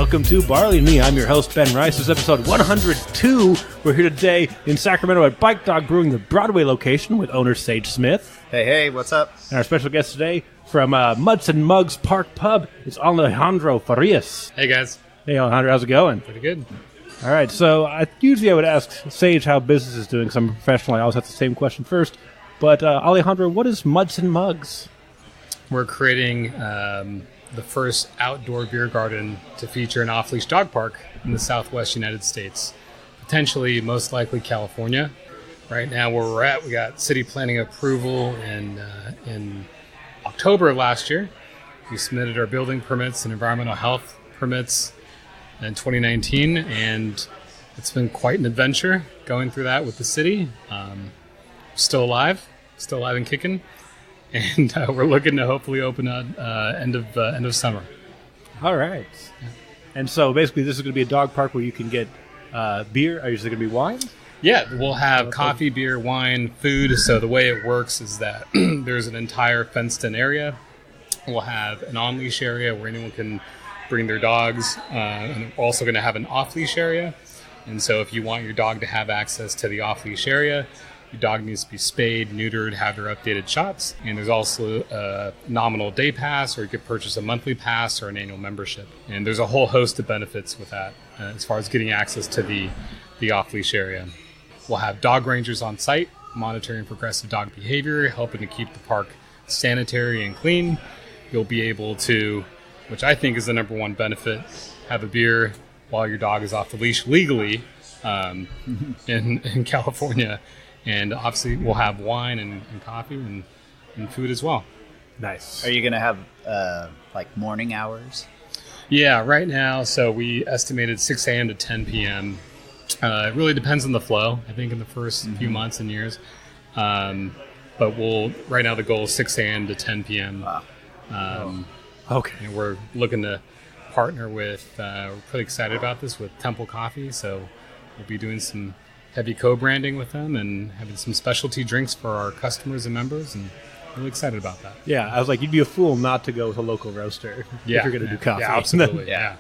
welcome to Barley and Me. I'm your host, Ben Rice. This is episode 102. We're here today in Sacramento at Bike Dog Brewing, the Broadway location, with owner Sage Smith. Hey, what's up? And our special guest today from Mutts and Mugs Park Pub, it's Alejandro Farias. Hey, guys. Hey, Alejandro, how's it going? Pretty good. All right, so usually I would ask Sage how business is doing, because I'm a professional. I always have the same question first. But Alejandro, what is Mutts and Mugs? We're creating the first outdoor beer garden to feature an off-leash dog park in the Southwest United States, potentially, most likely, California. Right now, where we're at, we got city planning approval in October of last year. We submitted our building permits and environmental health permits in 2019, and it's been quite an adventure going through that with the city. Still alive and kicking. And we're looking to hopefully open at end of summer. All right. Yeah. And so basically this is going to be a dog park where you can get beer. Is it going to be wine? Yeah, we'll have coffee, beer, wine, food. So the way it works is that there's an entire fenced-in area. We'll have an on-leash area where anyone can bring their dogs. And we're also going to have an off-leash area. And so if you want your dog to have access to the off-leash area, your dog needs to be spayed, neutered, have their updated shots. And there's also a nominal day pass, or you could purchase a monthly pass or an annual membership. And there's a whole host of benefits with that as far as getting access to the off-leash area. We'll have dog rangers on site, monitoring progressive dog behavior, helping to keep the park sanitary and clean. You'll be able to, which I think is the number one benefit, have a beer while your dog is off the leash legally in California. And obviously, we'll have wine and coffee and food as well. Nice. Are you going to have, morning hours? Yeah, right now, so we estimated 6 a.m. to 10 p.m. It really depends on the flow, I think, in the first few months and years. But right now, the goal is 6 a.m. to 10 p.m. Wow. Okay. And we're looking to partner with, we're pretty excited about this, with Temple Coffee. So we'll be doing some heavy co-branding with them and having some specialty drinks for our customers and members, and really excited about that. Yeah, I was like, you'd be a fool not to go with a local roaster if you're going to do coffee. Yeah, absolutely. Yeah.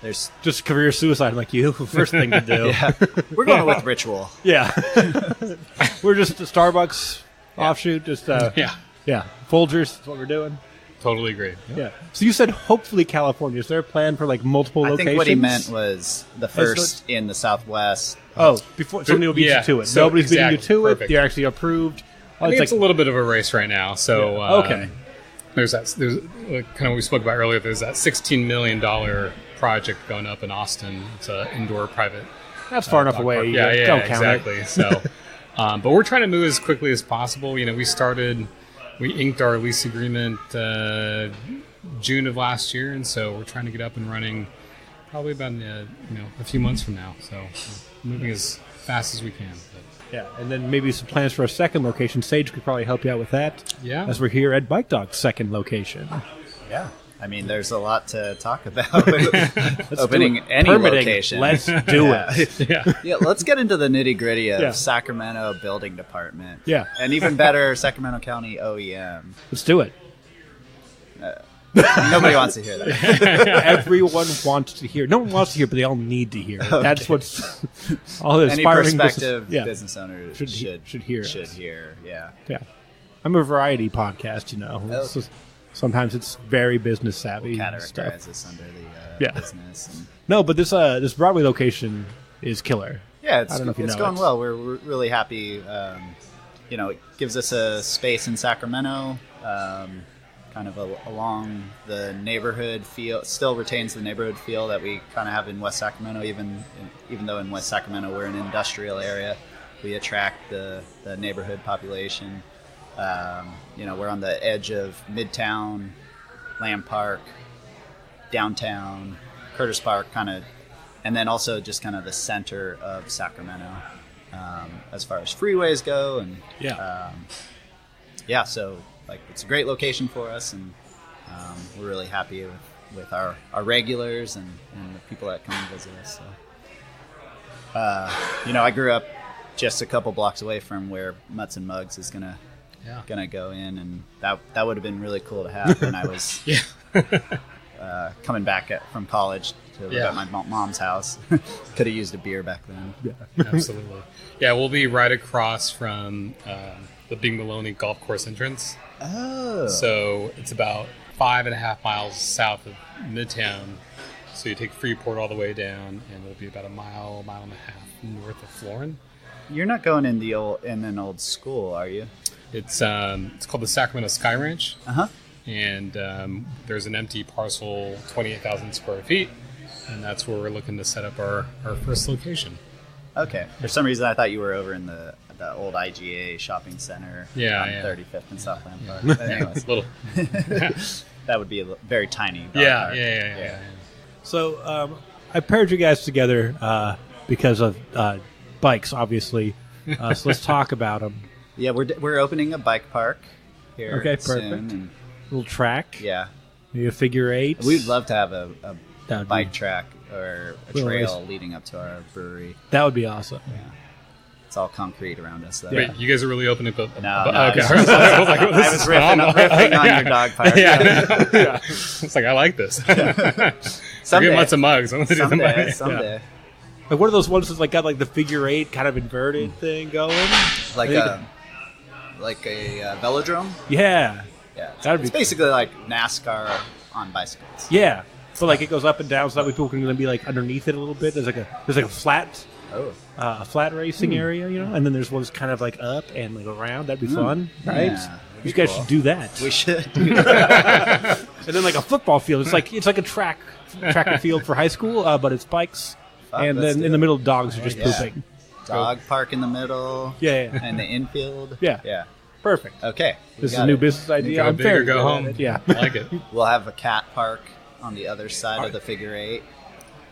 There's just career suicide like you. First thing to do. Yeah. We're going with ritual. Yeah. We're just a Starbucks offshoot. Just Folgers. That's what we're doing. Totally agree. Yeah. So you said hopefully California. Is there a plan for multiple locations? I think what he meant was the first in the Southwest. Oh, before somebody will beat you to it. So nobody's beating you to Perfect. it. You're actually approved. I think it's a little bit of a race right now. So okay. There's kind of what we spoke about earlier. There's that $16 million project going up in Austin. It's an indoor private. That's far enough away. Yeah, don't count exactly. It. So, but we're trying to move as quickly as possible. We inked our lease agreement June of last year, and so we're trying to get up and running probably about a few months from now. So we're moving as fast as we can. But. Yeah, and then maybe some plans for a second location. Sage could probably help you out with that. Yeah, as we're here at Bike Dog's second location. Yeah, I mean, there's a lot to talk about. Opening any Permitting. Location. Let's do it. Yeah, let's get into the nitty-gritty of Sacramento Building Department. Yeah. And even better, Sacramento County OEM. Let's do it. Nobody wants to hear that. Everyone wants to hear. No one wants to hear, but they all need to hear. Okay. That's what's all the Any aspiring prospective business owner should hear. Should hear. Yeah. Yeah. I'm a variety podcast, Okay. Sometimes it's very business savvy. Categorize this under the business. And no, but this Broadway location is killer. Yeah, I don't know if you it's know going well. We're really happy. It gives us a space in Sacramento. Kind of along the neighborhood feel, still retains the neighborhood feel that we kind of have in West Sacramento. Even though in West Sacramento we're an industrial area, we attract the neighborhood population. We're on the edge of Midtown, Lamb Park, downtown, Curtis Park, and then also just kind of the center of Sacramento as far as freeways go, and so. It's a great location for us, and we're really happy with our regulars and the people that come and visit us. So, I grew up just a couple blocks away from where Mutts and Mugs is gonna go in, and that would have been really cool to have when I was coming back from college to live at my mom's house. Could have used a beer back then. Yeah, absolutely. Yeah, we'll be right across from the Big Maloney Golf Course entrance. Oh. So it's about 5.5 miles south of Midtown. So you take Freeport all the way down, and we'll be about a mile and a half north of Florin. You're not going in an old school, are you? It's called the Sacramento Sky Ranch. Uh-huh. And there's an empty parcel, 28,000 square feet, and that's where we're looking to set up our first location. Okay. For some reason, I thought you were over in the old IGA shopping center on 35th and Southland Park. But anyways, Little. that would be a very tiny dog Yeah, park. yeah. So I paired you guys together because of bikes, obviously. So let's talk about them. Yeah, we're opening a bike park here soon. Perfect. And, Little track. yeah. Maybe a figure eight. We'd love to have a That'd bike be- track or a Little trail race. leading up to our brewery. That would be awesome. Yeah. It's all concrete around us, though. Wait, you guys are really opening up? No, okay. I was riffing on your dog park. Yeah. It's like, I like this. Someday. Get lots of mugs. I'm gonna do them. Someday. Like one of those ones that's like got like the figure eight kind of inverted thing going. Like I a velodrome. Yeah. Yeah, That'd it's be- basically like NASCAR on bicycles. Yeah. So like it goes up and down, so that way people can be like underneath it a little bit. There's like a flat racing area, you know, and then there's ones kind of like up and like around. That'd be fun, right? Yeah, You guys should do that. We should. And then like a football field. It's like a track and field for high school, but it's bikes. And let's then do in the it. middle, dogs are just Yeah. pooping. Dog park in the middle. Yeah. And the infield. Yeah. Yeah. Perfect. Okay. This is a new business idea. Go I'm big or very go good at home. it. Yeah. I like it. We'll have a cat park on the other side of the figure eight.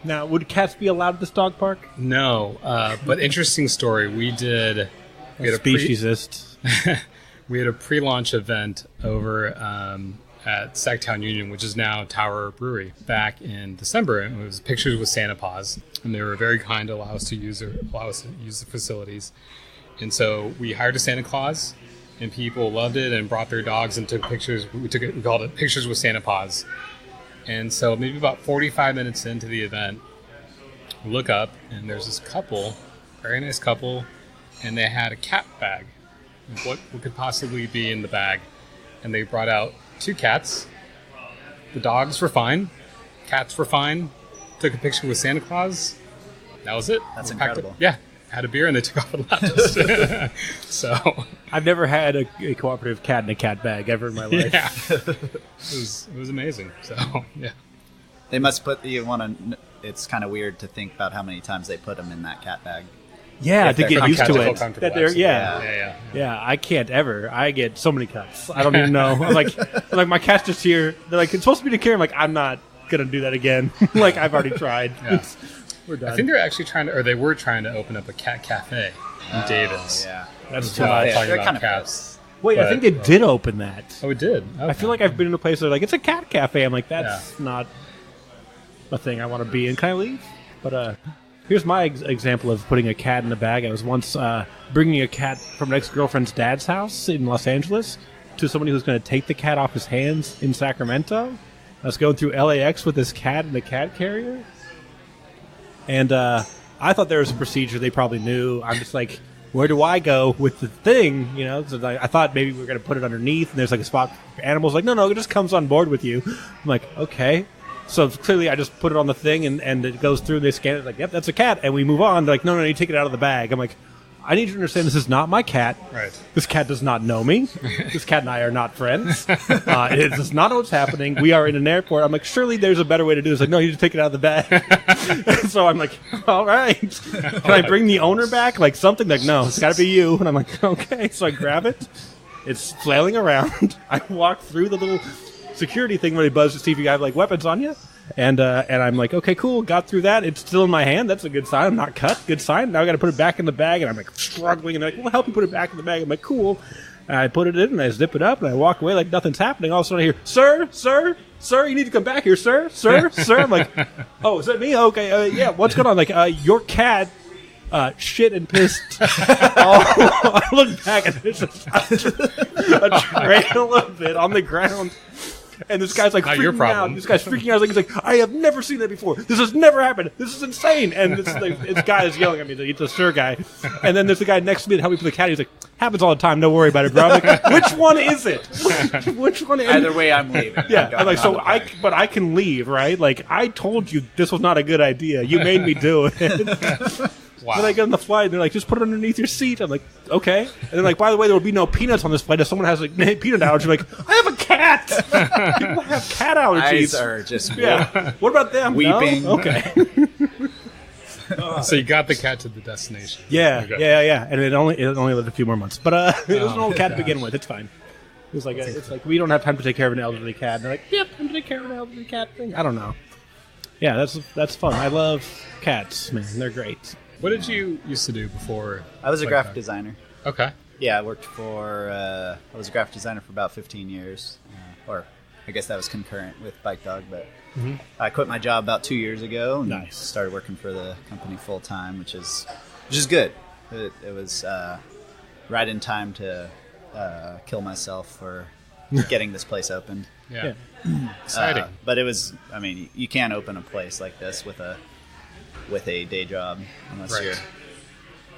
Now, would cats be allowed at this dog park? No, but interesting story. We had a Speciesist. we had a pre-launch event over at Sacktown Union, which is now Tower Brewery, back in December. And it was pictures with Santa Paws, and they were very kind to allow us to use the facilities. And so we hired a Santa Claus, and people loved it and brought their dogs and took pictures. We called it Pictures with Santa Paws. And so maybe about 45 minutes into the event, we look up, and there's this couple, very nice couple, and they had a cat bag. What could possibly be in the bag? And they brought out 2 cats. The dogs were fine. Cats were fine. Took a picture with Santa Claus. That was it. That's We packed incredible. it. Yeah. Had a beer, and they took off and left us. So, I've never had a cooperative cat in a cat bag ever in my life. yeah. It was amazing. So, yeah. They must put it's kind of weird to think about how many times they put them in that cat bag. Yeah, If to they're get used to comfortable, it. comfortable, That they're, absolutely. yeah. Yeah. Yeah, I can't ever. I get so many cuts. I don't even know. I'm like my cat's just here. They're like, it's supposed to be to care. I'm like, I'm not gonna do that again. Like I've already tried. Yeah. We're done. I think they're actually they were trying to open up a cat cafe in Davis. Yeah. that's too Uh, much. talking They're about kind of cats. Wait, I but- think they did open that. Oh, it did. I feel like I've been in a place where like it's a cat cafe. I'm like, that's not a thing I want to be in. Can I leave? But here's my example of putting a cat in a bag. I was once bringing a cat from an ex-girlfriend's dad's house in Los Angeles to somebody who's going to take the cat off his hands in Sacramento. I was going through LAX with this cat in the cat carrier. And I thought there was a procedure they probably knew. I'm just like, where do I go with the thing? You know, so I thought maybe we were going to put it underneath, and there's like a spot for animals. Like, no, it just comes on board with you. I'm like, okay. So clearly I just put it on the thing, and it goes through, and they scan it, like, yep, that's a cat, and we move on. They're like, no, you take it out of the bag. I'm like, I need you to understand this is not my cat. Right. This cat does not know me. This cat and I are not friends. It does not know what's happening. We are in an airport. I'm like, surely there's a better way to do this. Like, no, you just take it out of the bag. So I'm like, all right. Can I bring the owner back? Like something like, no, it's got to be you. And I'm like, okay. So I grab it. It's flailing around. I walk through the little security thing where they buzz to see if you have like weapons on you. And I'm like, okay, cool. Got through that. It's still in my hand. That's a good sign. I'm not cut. Good sign. Now I got to put it back in the bag, and I'm like struggling. And they're like, we'll help you put it back in the bag. I'm like, cool. And I put it in, and I zip it up, and I walk away like nothing's happening. All of a sudden I hear, sir, you need to come back here, sir. I'm like, oh, is that me? Okay, yeah. What's going on? Like, your cat shit and pissed. I look back, and there's just a trail of it on the ground. And this guy's like Not your freaking problem. out. This guy's freaking out. He's like, I have never seen that before. This has never happened. This is insane. And this guy is yelling at me. He's a sure guy. And then there's the guy next to me that helped me with the cat. He's like, happens all the time. Don't worry about it, bro. I'm like, which one is it? Which one? Either way, I'm leaving. Yeah, I'm like, so I. but I can leave, right? Like, I told you this was not a good idea. You made me do it. Wow. Then I get on the flight, and they're like, just put it underneath your seat. I'm like, okay. And they're like, by the way, there will be no peanuts on this flight if someone has like peanut allergy. I'm like, I have a cat. People have cat allergies. Eyes are just Yeah. What about them? Weeping. No? Okay. So you got the cat to the destination. Yeah, Okay. yeah. And it only lived a few more months, but it was an old cat to begin with. It's fine. It was like it's like we don't have time to take care of an elderly cat. And they're like, yep, time to take care of an elderly cat thing. I don't know. Yeah, that's fun. I love cats, man. They're great. What did you used to do before? I was a Bike graphic Dog? designer. Okay. Yeah, I worked for. I was a graphic designer for about 15 years, or I guess that was concurrent with Bike Dog. But I quit my job about 2 years ago and Nice. started working for the company full time, which is good. It was right in time to kill myself for getting this place opened. Yeah. Exciting. But it was. I mean, you can't open a place like this with a day job unless Right. you're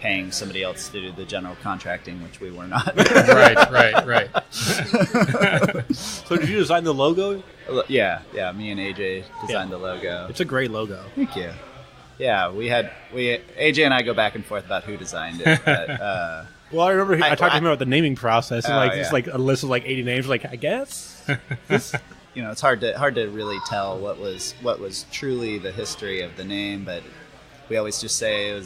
paying somebody else to do the general contracting, which we were not. right. So did you design the logo? Yeah. Me and AJ designed the logo. It's a great logo. Thank you. Yeah, AJ and I go back and forth about who designed it. But, Well, I remember I talked to him I- about the naming process. And Oh, it's yeah. like a list of like 80 names. Like, I guess. it's hard to really tell what was truly the history of the name, but we always just say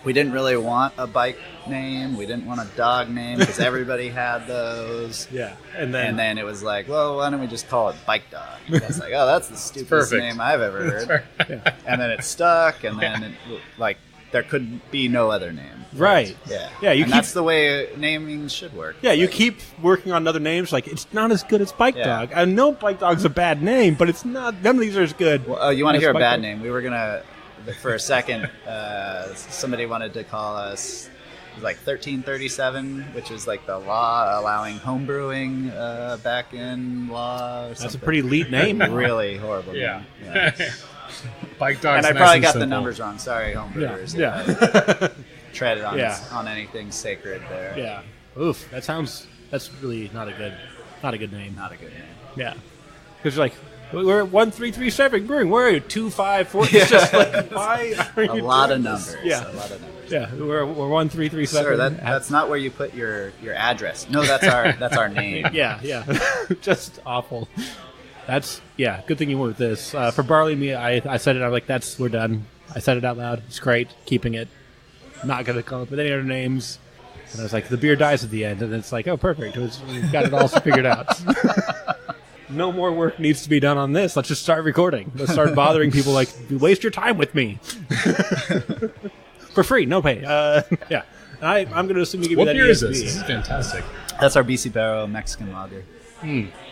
we didn't really want a bike name, we didn't want a dog name because everybody had those. Yeah, And then it was like, well, why don't we just call it Bike Dog? That's like, oh, that's the stupidest perfect. name I've ever heard. And then it stuck, and then there could be no other name. Right. Yeah. Yeah, you and keep- that's the way naming should work. Yeah, you keep working on other names. Like, it's not as good as Bike Yeah. Dog. I know Bike Dog's a bad name, but it's not. None of these are as good. Well, you want to as hear a Bike bad Dog. name? We were gonna, for a second, somebody wanted to call us like 1337, which is like the law allowing home brewing back in law. Or That's something. a pretty elite name. really horrible. Yeah. Name. Yeah. Bike Dog's And I nice probably and got the simple. numbers wrong. Sorry, home brewers. Yeah. If I treaded on Yeah. on anything sacred there. Yeah. Oof. That's really not a good name. Not a good name. Yeah. Because you're like, we're at 1337 Brewing. Where are you? 254. It's just like, why are you A lot doing of this? numbers. Yeah. A lot of numbers. Yeah. We're 1337. Sir, that's not where you put your address. No, that's our name. Yeah. Just awful. Good thing you went with this. For Barley and me, I said it. I'm like, we're done. I said it out loud. It's great. Keeping it. Not going to come up with any other names. And I was like, the beer dies at the end. And it's like, oh, perfect. We've got it all figured out. No more work needs to be done on this. Let's just start recording. Let's start bothering people like, waste your time with me. For free. No pay. Yeah. I'm going to assume you give me What that beer is ESB. this? This is fantastic. That's our BC Barrel Mexican lager.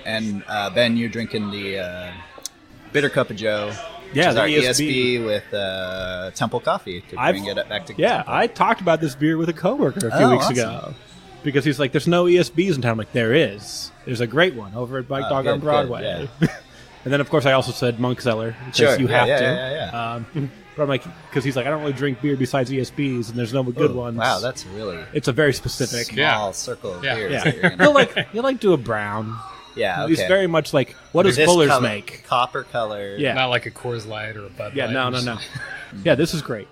And Ben, you're drinking the Bitter Cup of Joe. Yeah, which is the our ESB. ESB with Temple Coffee to bring it back to Yeah, Temple. I talked about this beer with a coworker a few weeks awesome. ago. Because he's like, there's no ESBs in town. I'm like, there is. There's a great one over at Bike Dog good, on Broadway. good, And then, of course, I also said Monk Cellar. Because Sure, you have to. yeah. But I'm like, because he's like, I don't really drink beer besides ESBs, and there's no good ones. Wow, that's really It's a very specific. small Yeah. circle of Yeah. beers. Yeah. that you're gonna- You'll like do a brown. yeah, He's okay. very much like, what does This Fuller's color- make? Copper color. Yeah. Not like a Coors Light or a Bud Yeah, Light. no. Yeah, this is great.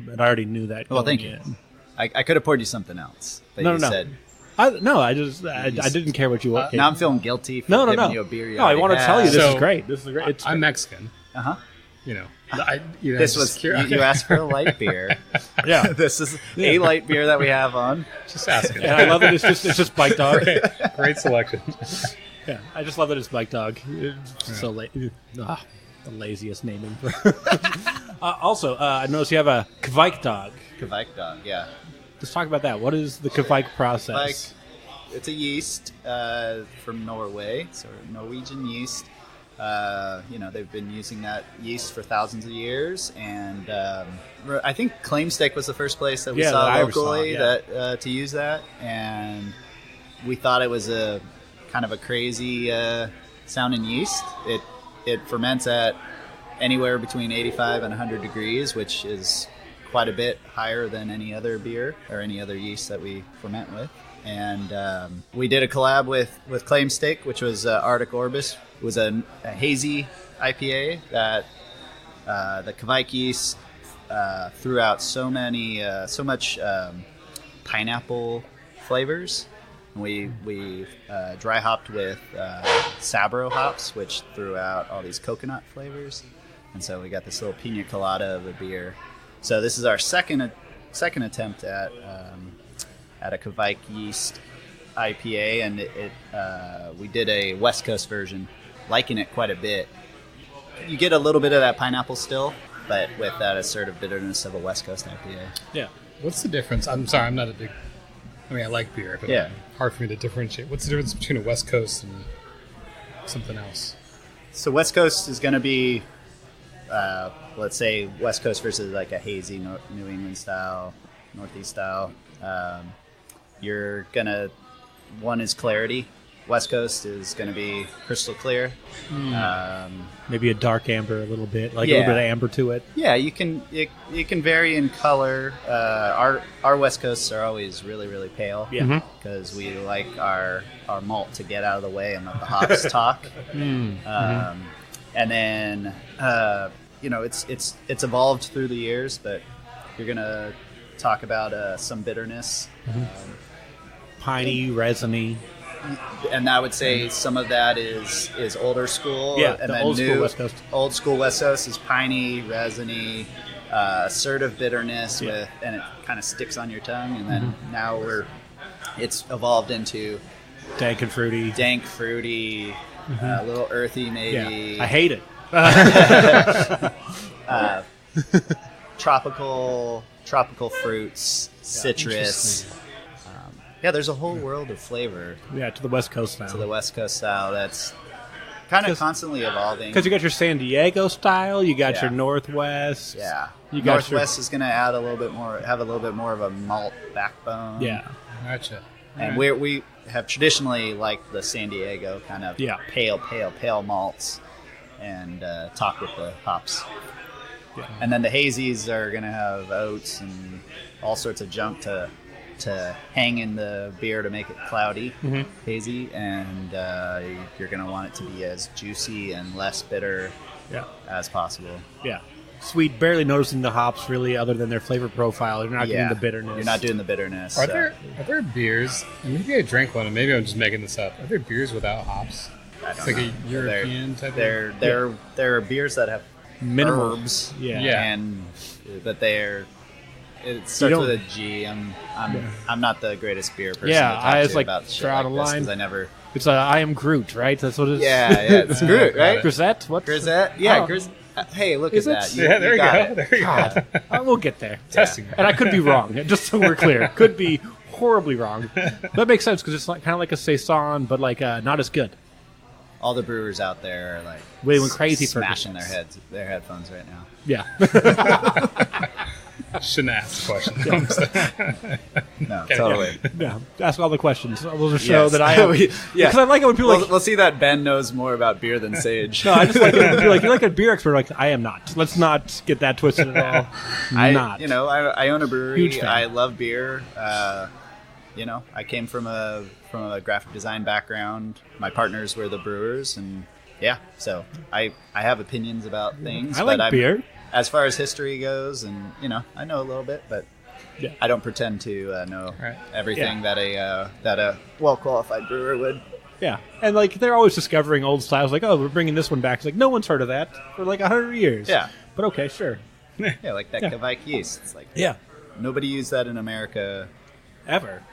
But I already knew that. Well, going thank you. in. I could have poured you something else. But No, you no. said, I didn't care what you want. now I'm feeling guilty for No. giving you a beer you No, I want to already tell you had. this So, is great. This is great. It's I'm Mexican. Uh-huh. You know, This was you asked for a light beer. yeah. This is a light beer that we have on. just asking. And I love it. It's just Bike Dog. Great selection. Yeah, I just love that it's Bike Dog. It's so the laziest naming. Also, I noticed you have a Kveik dog. Kveik Dog, yeah. Let's talk about that. What is the Kveik process? Kveik, it's a yeast from Norway, so Norwegian yeast. They've been using that yeast for thousands of years, and I think Claim Steak was the first place that we Yeah, saw that I ever saw, locally yeah. that to use that, and we thought it was a kind of a crazy sound in yeast. It ferments at anywhere between 85 and 100 degrees, which is quite a bit higher than any other beer or any other yeast that we ferment with. And we did a collab with Claim Steak, which was Arctic Orbis. It was a hazy IPA that the Kveik yeast threw out so much pineapple flavors. And we dry hopped with Sabro hops, which threw out all these coconut flavors. And so we got this little pina colada of a beer. So this is our second attempt at a Kveik yeast IPA, and we did a West Coast version, liking it quite a bit. You get a little bit of that pineapple still, but with that assertive bitterness of a West Coast IPA. Yeah. What's the difference? I'm sorry, I'm not a big... I mean, I like beer, but yeah. Hard for me to differentiate. What's the difference between a West Coast and something else? So West Coast is going to be, let's say, West Coast versus like a hazy New England style, Northeast style. You're going to... One is clarity. West Coast is going to be crystal clear. Maybe a dark amber a little bit, like a little bit of amber to it. Yeah, you can vary in color. Our West Coasts are always really, really pale. Yeah, because we like our malt to get out of the way and let the hops talk. And then it's evolved through the years, but you're gonna talk about some bitterness, piney, resiny. And I would say some of that is older school. Yeah, and the then old school West Coast. Old school West Coast is piney, resiny, assertive bitterness and it kind of sticks on your tongue. And then now it's evolved into dank and fruity, a little earthy maybe. Yeah. I hate it. Tropical fruits, citrus. There's a whole world of flavor. Yeah, to the West Coast style. To the West Coast style that's kind of constantly evolving. Because you got your San Diego style, you got your Northwest. Yeah. You got Northwest is going to add a little bit more of a malt backbone. Yeah. Gotcha. And we have traditionally liked the San Diego kind of pale malts and talk with the hops. Yeah. And then the hazies are going to have oats and all sorts of junk to hang in the beer to make it cloudy, hazy, and you're going to want it to be as juicy and less bitter as possible. Yeah. Sweet, barely noticing the hops really other than their flavor profile. You're not getting the bitterness. You're not doing the bitterness. Are there beers, and maybe I drank one and maybe I'm just making this up, are there beers without hops? I don't it's like know. A European type of... There are beers that have minimal herbs, but they're... It starts with a G. I'm not the greatest beer person to talk to about shit like this because I never... It's I am Groot, right? That's what it is? Yeah, it's Groot, right? Grisette? What? Grisette? Yeah, Hey, look at that. There you go. There you go. We'll get there. Testing. And I could be wrong, just so we're clear. Could be horribly wrong. That makes sense because it's kind of like a Saison, but like not as good. All the brewers out there are like went crazy smashing their headphones right now. Yeah. Shouldn't ask the question. No, totally. Yeah, ask all the questions. We'll just show that I am. Because I like it when people we'll see that Ben knows more about beer than Sage. No, I just like it when people you're like a beer expert. Like, I am not. Let's not get that twisted at all. I own a brewery. Huge fan. I love beer. I came from a graphic design background. My partners were the brewers, and so I have opinions about things. I like beer. As far as history goes, and I know a little bit, but I don't pretend to know everything that a well-qualified brewer would. Yeah, and like they're always discovering old styles. Like, oh, we're bringing this one back. It's like no one's heard of that for like 100 years. Yeah, but okay, sure. Yeah, like that Kveik yeast. It's like nobody used that in America ever.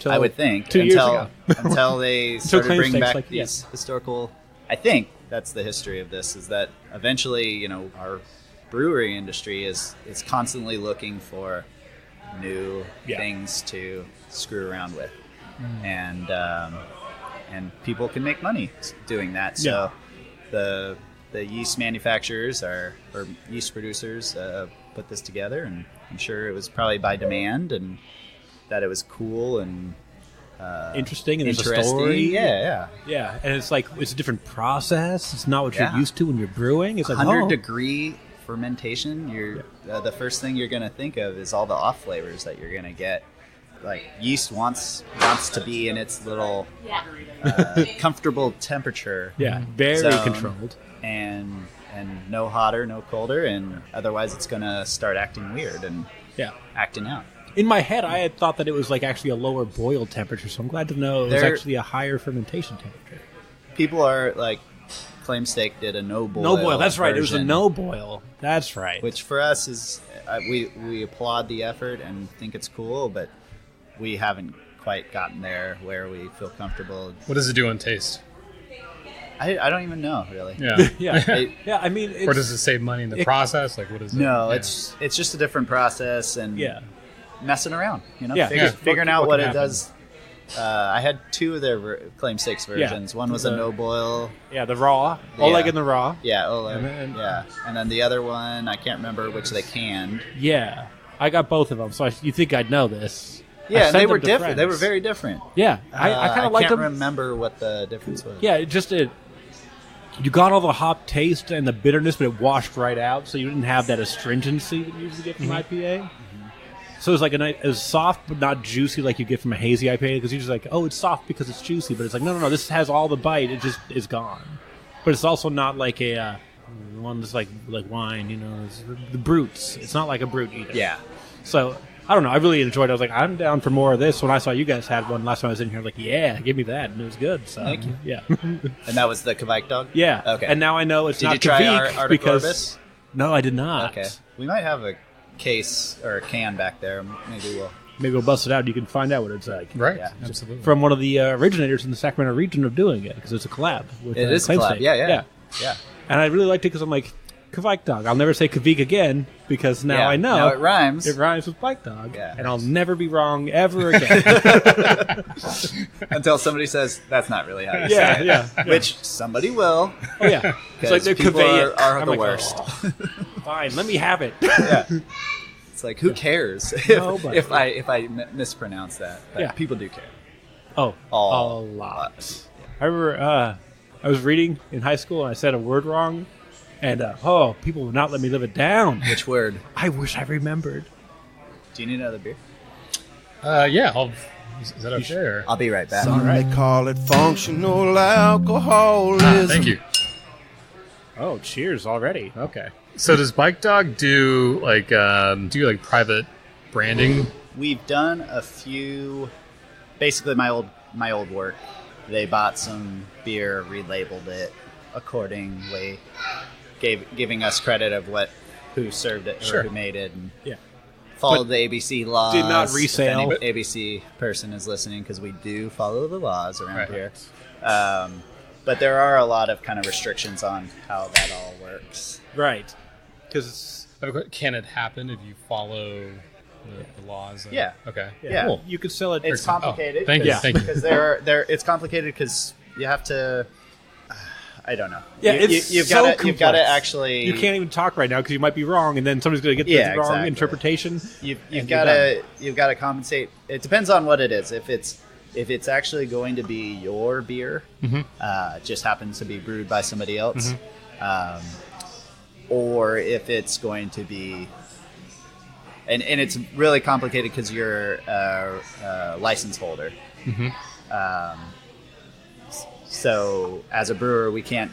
I would think 2 years ago until they started bringing back these historical. I think that's the history of this. Is that eventually our brewery industry is constantly looking for new things to screw around with, and people can make money doing that. So the yeast manufacturers or yeast producers put this together, and I'm sure it was probably by demand and that it was cool and interesting, and there's a interesting. story. Yeah. And it's like it's a different process. It's not what you're used to when you're brewing. It's like 100-degree fermentation. You're the first thing you're going to think of is all the off flavors that you're going to get. Like yeast wants to be in its little comfortable temperature. Yeah, very zone, controlled. And no hotter, no colder, and otherwise it's going to start acting weird and acting out. In my head, I had thought that it was like actually a lower boil temperature, so I'm glad to know it was actually a higher fermentation temperature. People are like, Claim Steak did a no boil. No boil, that's right. Version, It was a no boil. That's right. Which for us is we applaud the effort and think it's cool, but we haven't quite gotten there where we feel comfortable. What does it do on taste? I don't even know, really. Yeah. I mean, or does it save money in the process? Like, what is it? No, it's just a different process and messing around. Figuring out what it does. I had two of their Claim Steaks versions. One was a no boil. Yeah, the raw. Oleg in the raw. Yeah, Oleg. And then the other one, I can't remember which they canned. Yeah, I got both of them. So you think I'd know this? Yeah, they were different. Friends. They were very different. Yeah, I kind of liked them. I can't remember what the difference was. Yeah, you got all the hop taste and the bitterness, but it washed right out, so you didn't have that astringency that you usually get from IPA. Mm-hmm. So it was it was soft but not juicy like you get from a hazy IPA, because you're just like, oh, it's soft because it's juicy, but it's like, no, this has all the bite, it just is gone. But it's also not like a one that's like wine, it's the brutes. It's not like a brute either. Yeah. So I don't know. I really enjoyed it. I was like, I'm down for more of this. When I saw you guys had one last time I was in here, like, yeah, give me that, and it was good. So, thank you. Yeah. And that was the Kveik dog? Yeah. Okay. And now I know it's not Kveik. Did you try because no, I did not. Okay. We might have a case or a can back there. Maybe we'll bust it out and you can find out what it's like. Right. Yeah, absolutely. From one of the originators in the Sacramento region of doing it, because it's a collab. With, it is a collab. Steak. Yeah. And I really liked it because I'm like, Kveik dog. I'll never say Kveik again because now I know. Now it rhymes. It rhymes with bike dog. Yeah. And I'll never be wrong ever again. Until somebody says, that's not really how you say it. Yeah. Which somebody will. Oh, yeah. It's like they're people are the worst. Oh, fine, let me have it. Yeah. It's like, who cares if I mispronounce that? But people do care. Oh, a lot. I remember I was reading in high school and I said a word wrong. And, people would not let me live it down. Which word? I wish I remembered. Do you need another beer? Yeah. Is that okay? Or? I'll be right back. Some may call it functional alcoholism. Thank you. Oh, cheers already. Okay. So does Bike Dog do private branding? We've done a few. Basically, my old work. They bought some beer, relabeled it accordingly, giving us credit of who served it or who made it, and followed the ABC laws. Did not resale. If any ABC person is listening, because we do follow the laws around here. But there are a lot of kind of restrictions on how that all works. Right. Because can it happen if you follow the laws? Yeah. Okay. Yeah. Cool. You could sell it. It's complicated. Thank you. Because it's complicated because you have to. I don't know. Yeah, you've got to actually. You can't even talk right now because you might be wrong, and then somebody's going to get the wrong interpretation. You've got to compensate. It depends on what it is. If it's actually going to be your beer, it just happens to be brewed by somebody else, or if it's going to be. And it's really complicated because you're a license holder. So as a brewer, we can't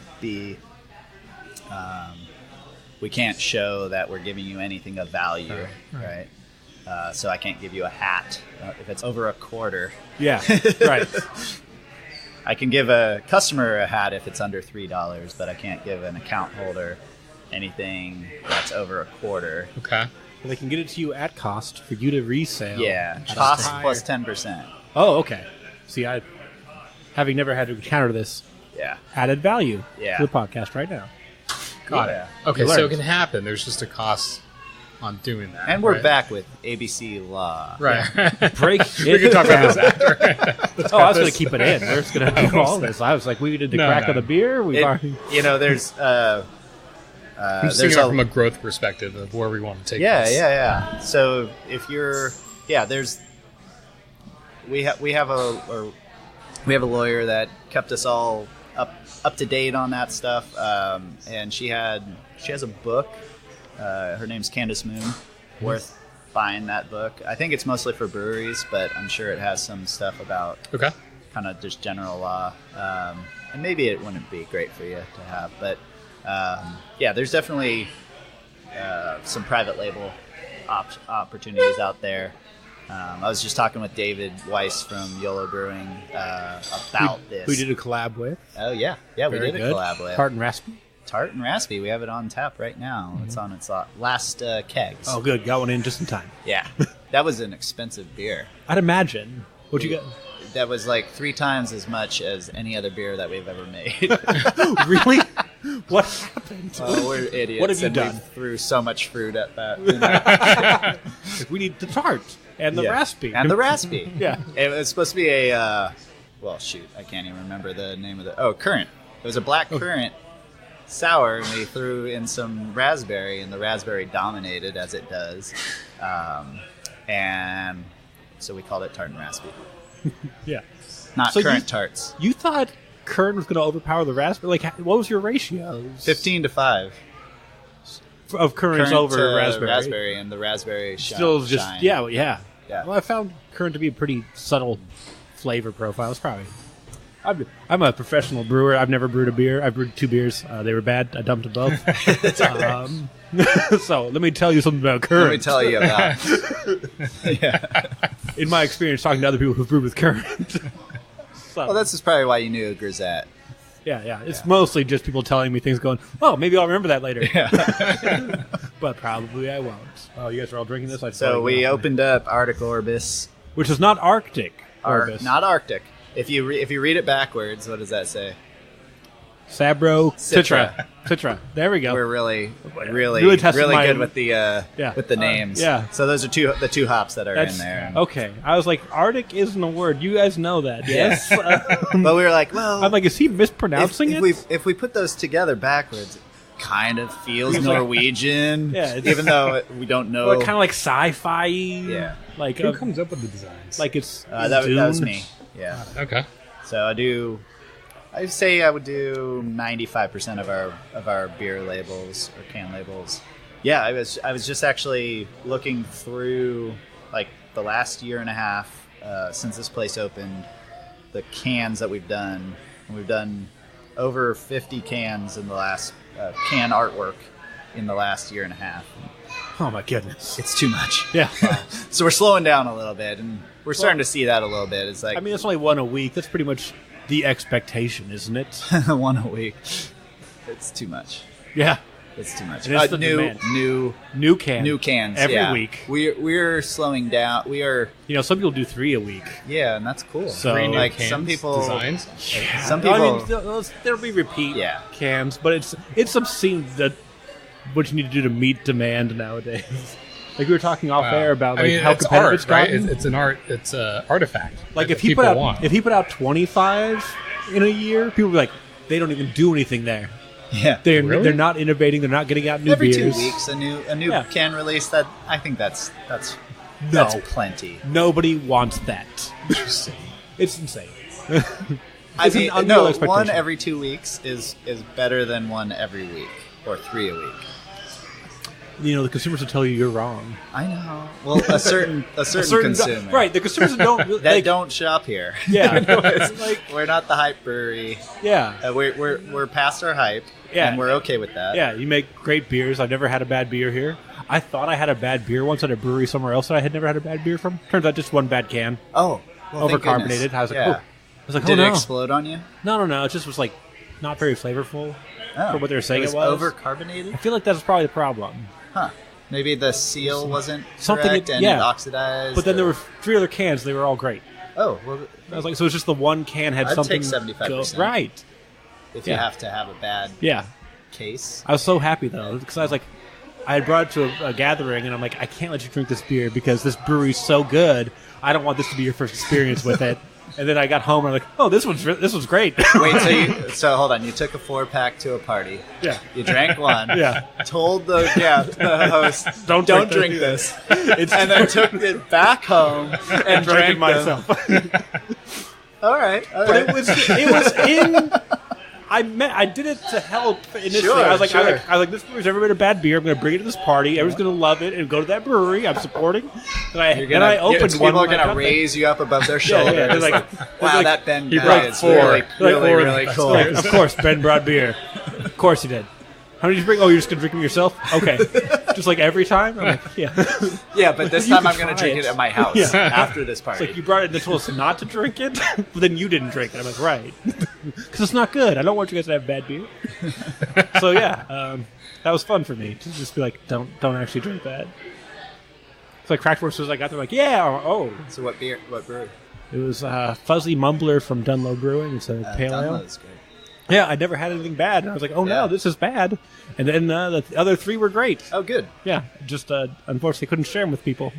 show that we're giving you anything of value, right? So I can't give you a hat if it's over a quarter. Yeah, right. I can give a customer a hat if it's under $3, but I can't give an account holder anything that's over a quarter. Okay. Well, they can get it to you at cost for you to resale. Yeah, cost plus 10%. Oh, okay. See, having never had to encounter this, added value to the podcast right now. Got it. Okay, so it can happen. There's just a cost on doing that. And we're back with ABC law. Right. Break it. We can talk about this after. I was going to keep it in. We're just going to do all this. I was like, we did the crack of the beer. There's... I'm just thinking from a growth perspective of where we want to take this. Yeah. So if you're... there's... we have a lawyer that kept us all up to date on that stuff, and she has a book. Her name's Candace Moon. Worth buying that book. I think it's mostly for breweries, but I'm sure it has some stuff about kind of just general law. And maybe it wouldn't be great for you to have, but yeah, there's definitely some private label opportunities out there. I was just talking with David Weiss from YOLO Brewing about this. Who did a collab with? Oh, yeah. Yeah, we did a collab with. Tart and Raspy? Tart and Raspy. We have it on tap right now. Mm-hmm. It's on its last kegs. Oh, good. Got one in just in time. Yeah. That was an expensive beer. I'd imagine. What'd you get? That was like 3 times as much as any other beer that we've ever made. Really? What happened? Oh, we're idiots. What have you done? We threw so much fruit at that. We need the tart and the raspy. And the raspy. Yeah. It was supposed to be a, well, shoot, I can't even remember the name of the, currant. It was a black currant sour, and we threw in some raspberry, and the raspberry dominated, as it does. And so we called it Tart and Raspy. Yeah. Not so currant tarts. You thought currant was going to overpower the raspberry? Like, what was your ratios? 15-5. Of currants over raspberry. Raspberry, and the raspberry still just shine. Yeah. Well, I found currant to be a pretty subtle flavor profile. It's probably. I'm a professional brewer. I've never brewed a beer. I've brewed 2 beers. They were bad. I dumped them both. So let me tell you something about currant. Let me tell you about. Yeah. In my experience, talking to other people who've brewed with currant. Well, this is probably why you knew a grisette. Yeah. It's mostly just people telling me things, going, "Oh, maybe I'll remember that later." Yeah. But probably I won't. Oh, you guys are all drinking this. So we opened up Arctic Orbis, which is not Arctic. Orbis. Not Arctic. If you read it backwards, what does that say? Sabro Citra. There we go. We're really good with the names. Yeah. So those are the two hops that are in there. Okay. I was like, Arctic isn't a word. You guys know that, yes? But we were like, well, I'm like, is he mispronouncing it? If we put those together backwards, it kind of feels Norwegian. Even though we don't know. Well, kind of like sci-fi. Yeah. Like who comes up with the designs? Like it's that was me. Yeah. Okay. So I'd say I would do 95% of our beer labels or can labels. Yeah, I was just actually looking through like the last year and a half since this place opened, the cans that we've done. And we've done over 50 cans in the last can artwork in the last year and a half. Oh my goodness. It's too much. Yeah. So we're slowing down a little bit, and we're starting to see that a little bit. It's like, I mean, it's only one a week. That's pretty much the expectation, isn't it? One a week. It's too much. Yeah. It's too much. It's the demand. New cans every week. We're slowing down. We are. Some people do 3 a week. Yeah, and that's cool. So, 3 new like cans, some people designs. Yeah. Some people. There'll be repeat cans, but it's obscene that what you need to do to meet demand nowadays. Like we were talking off air about how competitive it's gotten. Right? It's an art. It's an artifact. Like if he put out 25 in a year, people would be like, they don't even do anything there. Yeah, they're not innovating. They're not getting out new every beers. 2 weeks a new can release. That I think that's plenty. Nobody wants that. It's insane. I mean, one every 2 weeks is better than one every week or 3 a week. The consumers will tell you you're wrong. I know. Well, a certain consumer, right? The consumers don't don't shop here. Yeah, we're not the hype brewery. Yeah, we're past our hype. Yeah, and we're okay with that. Yeah, you make great beers. I've never had a bad beer here. I thought I had a bad beer once at a brewery somewhere else that I had never had a bad beer from. Turns out just one bad can. Oh, well, overcarbonated. I was like, did it explode on you? No. It just was like not very flavorful for what they were saying. It was overcarbonated. I feel like that's probably the problem. Huh. Maybe the seal wasn't correct and it oxidized. But then there were 3 other cans. They were all great. Oh, well. I was like, so it's just the one can had something. I'd take 75%. Right. If you have to have a bad case. I was so happy, though, because I was like, I had brought it to a gathering, and I'm like, I can't let you drink this beer because this brewery's so good. I don't want this to be your first experience with it. And then I got home and I'm like, oh, this was great. Wait, so hold on. You took a 4-pack to a party. Yeah. You drank one. Yeah. Told the host, don't drink this. It's And then took it back home and drank it drank myself. All right. But it was in. I did it to help initially. Sure, I was like, sure. this brewery's never made a bad beer. I'm going to bring it to this party. Everyone's going to love it and go to that brewery. I'm supporting. And I opened one. People are going to raise you up above their shoulders. Yeah. They're like, wow, like, that Ben he guy brought is 4. really cool. Like, of course, Ben brought beer. Of course he did. How many did you bring? Oh, you're just going to drink them yourself? Okay. Just like every time? I'm like, yeah. Yeah, but this You time can I'm going to try drink it. it at my house Yeah. after this It's party. like you brought it and told us not to drink it, but then you didn't drink it. I'm like, right. Because it's not good. I don't want you guys to have bad beer. So, yeah, that was fun for me to just be like, don't actually drink that. It's like Craftworks was like, got there like, yeah, oh. So what beer? What brewery? It was Fuzzy Mumbler from Dunlow Brewing. It's a pale ale. Dunlow's great. Yeah, I never had anything bad. And I was like, oh Yeah. no, this is bad. And then the other 3 were great. Oh, good. Yeah, just unfortunately couldn't share them with people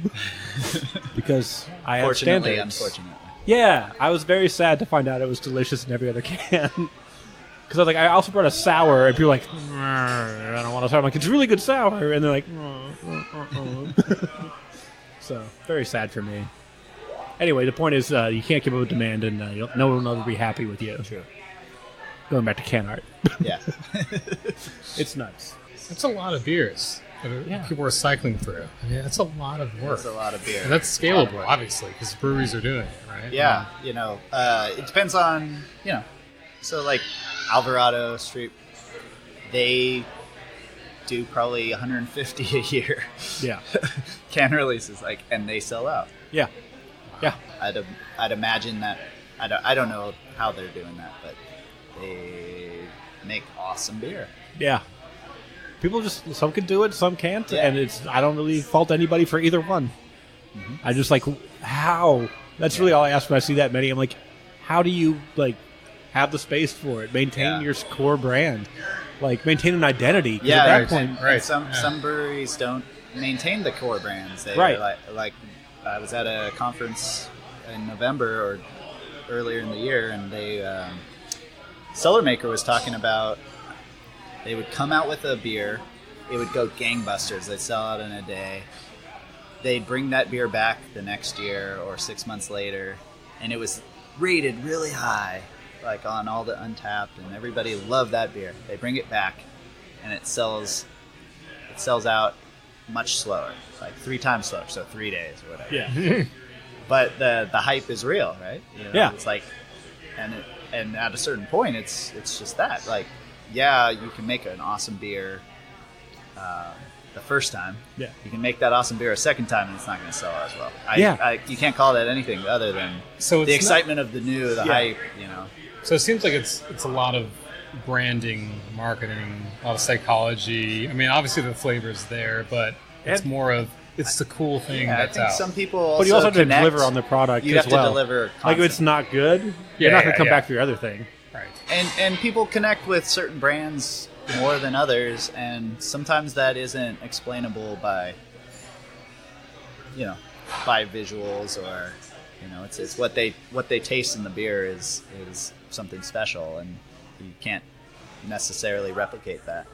because I had Fortunately, standards. unfortunately. Yeah, I was very sad to find out it was delicious in every other can. Because I was like, I also brought a sour, and people were like, I don't want a sour. I'm like, it's really good sour, and they're like, so very sad for me. Anyway, the point is, you can't keep up with demand, and no one will ever be happy with you. True. Going back to can art, Yeah. it's nuts. That's a lot of beers that Yeah. people are cycling through. I mean, that's a lot of work. That's a lot of beer. And that's scalable, obviously, because breweries are doing it, right? Yeah, it depends on, so like Alvarado Street, they do probably 150 a year Yeah, can releases, and they sell out. yeah, yeah. I'd imagine that. I don't know how they're doing that, but they make awesome beer. Yeah. People some can do it, some can't, Yeah. and I don't really fault anybody for either one. Mm-hmm. I just like, how? That's really all I ask when I see that many. I'm like, how do you, have the space for it? Maintain your core brand. Maintain an identity. 'Cause Yeah, at that right. point, Right. Some breweries don't maintain the core brands. They Right. like I was at a conference in November or earlier in the year, and they Cellar Maker was talking about they would come out with a beer, it would go gangbusters. They'd sell out in a day. They'd bring that beer back the next year or 6 months later, and it was rated really high, on all the Untapped, and everybody loved that beer. They bring it back, and it sells out much slower, 3 times slower, so 3 days or whatever. yeah. But the hype is real, right? Yeah. It's and at a certain point, it's just that. You can make an awesome beer the first time. Yeah. You can make that awesome beer a second time, and it's not going to sell as well. You can't call that anything other than So the it's excitement of the new, the hype. So it seems like it's a lot of branding, marketing, a lot of psychology. I mean, obviously the flavor's there, but it's more of it's the cool thing Yeah, I that's think out. some people also But you also have to connect. deliver on the product You as have well. to deliver If it's constantly. not good, you're not going to come yeah. back for your other thing. Right. And people connect with certain brands more than others, and sometimes that isn't explainable by visuals, or it's what they taste in the beer is something special, and you can't necessarily replicate that.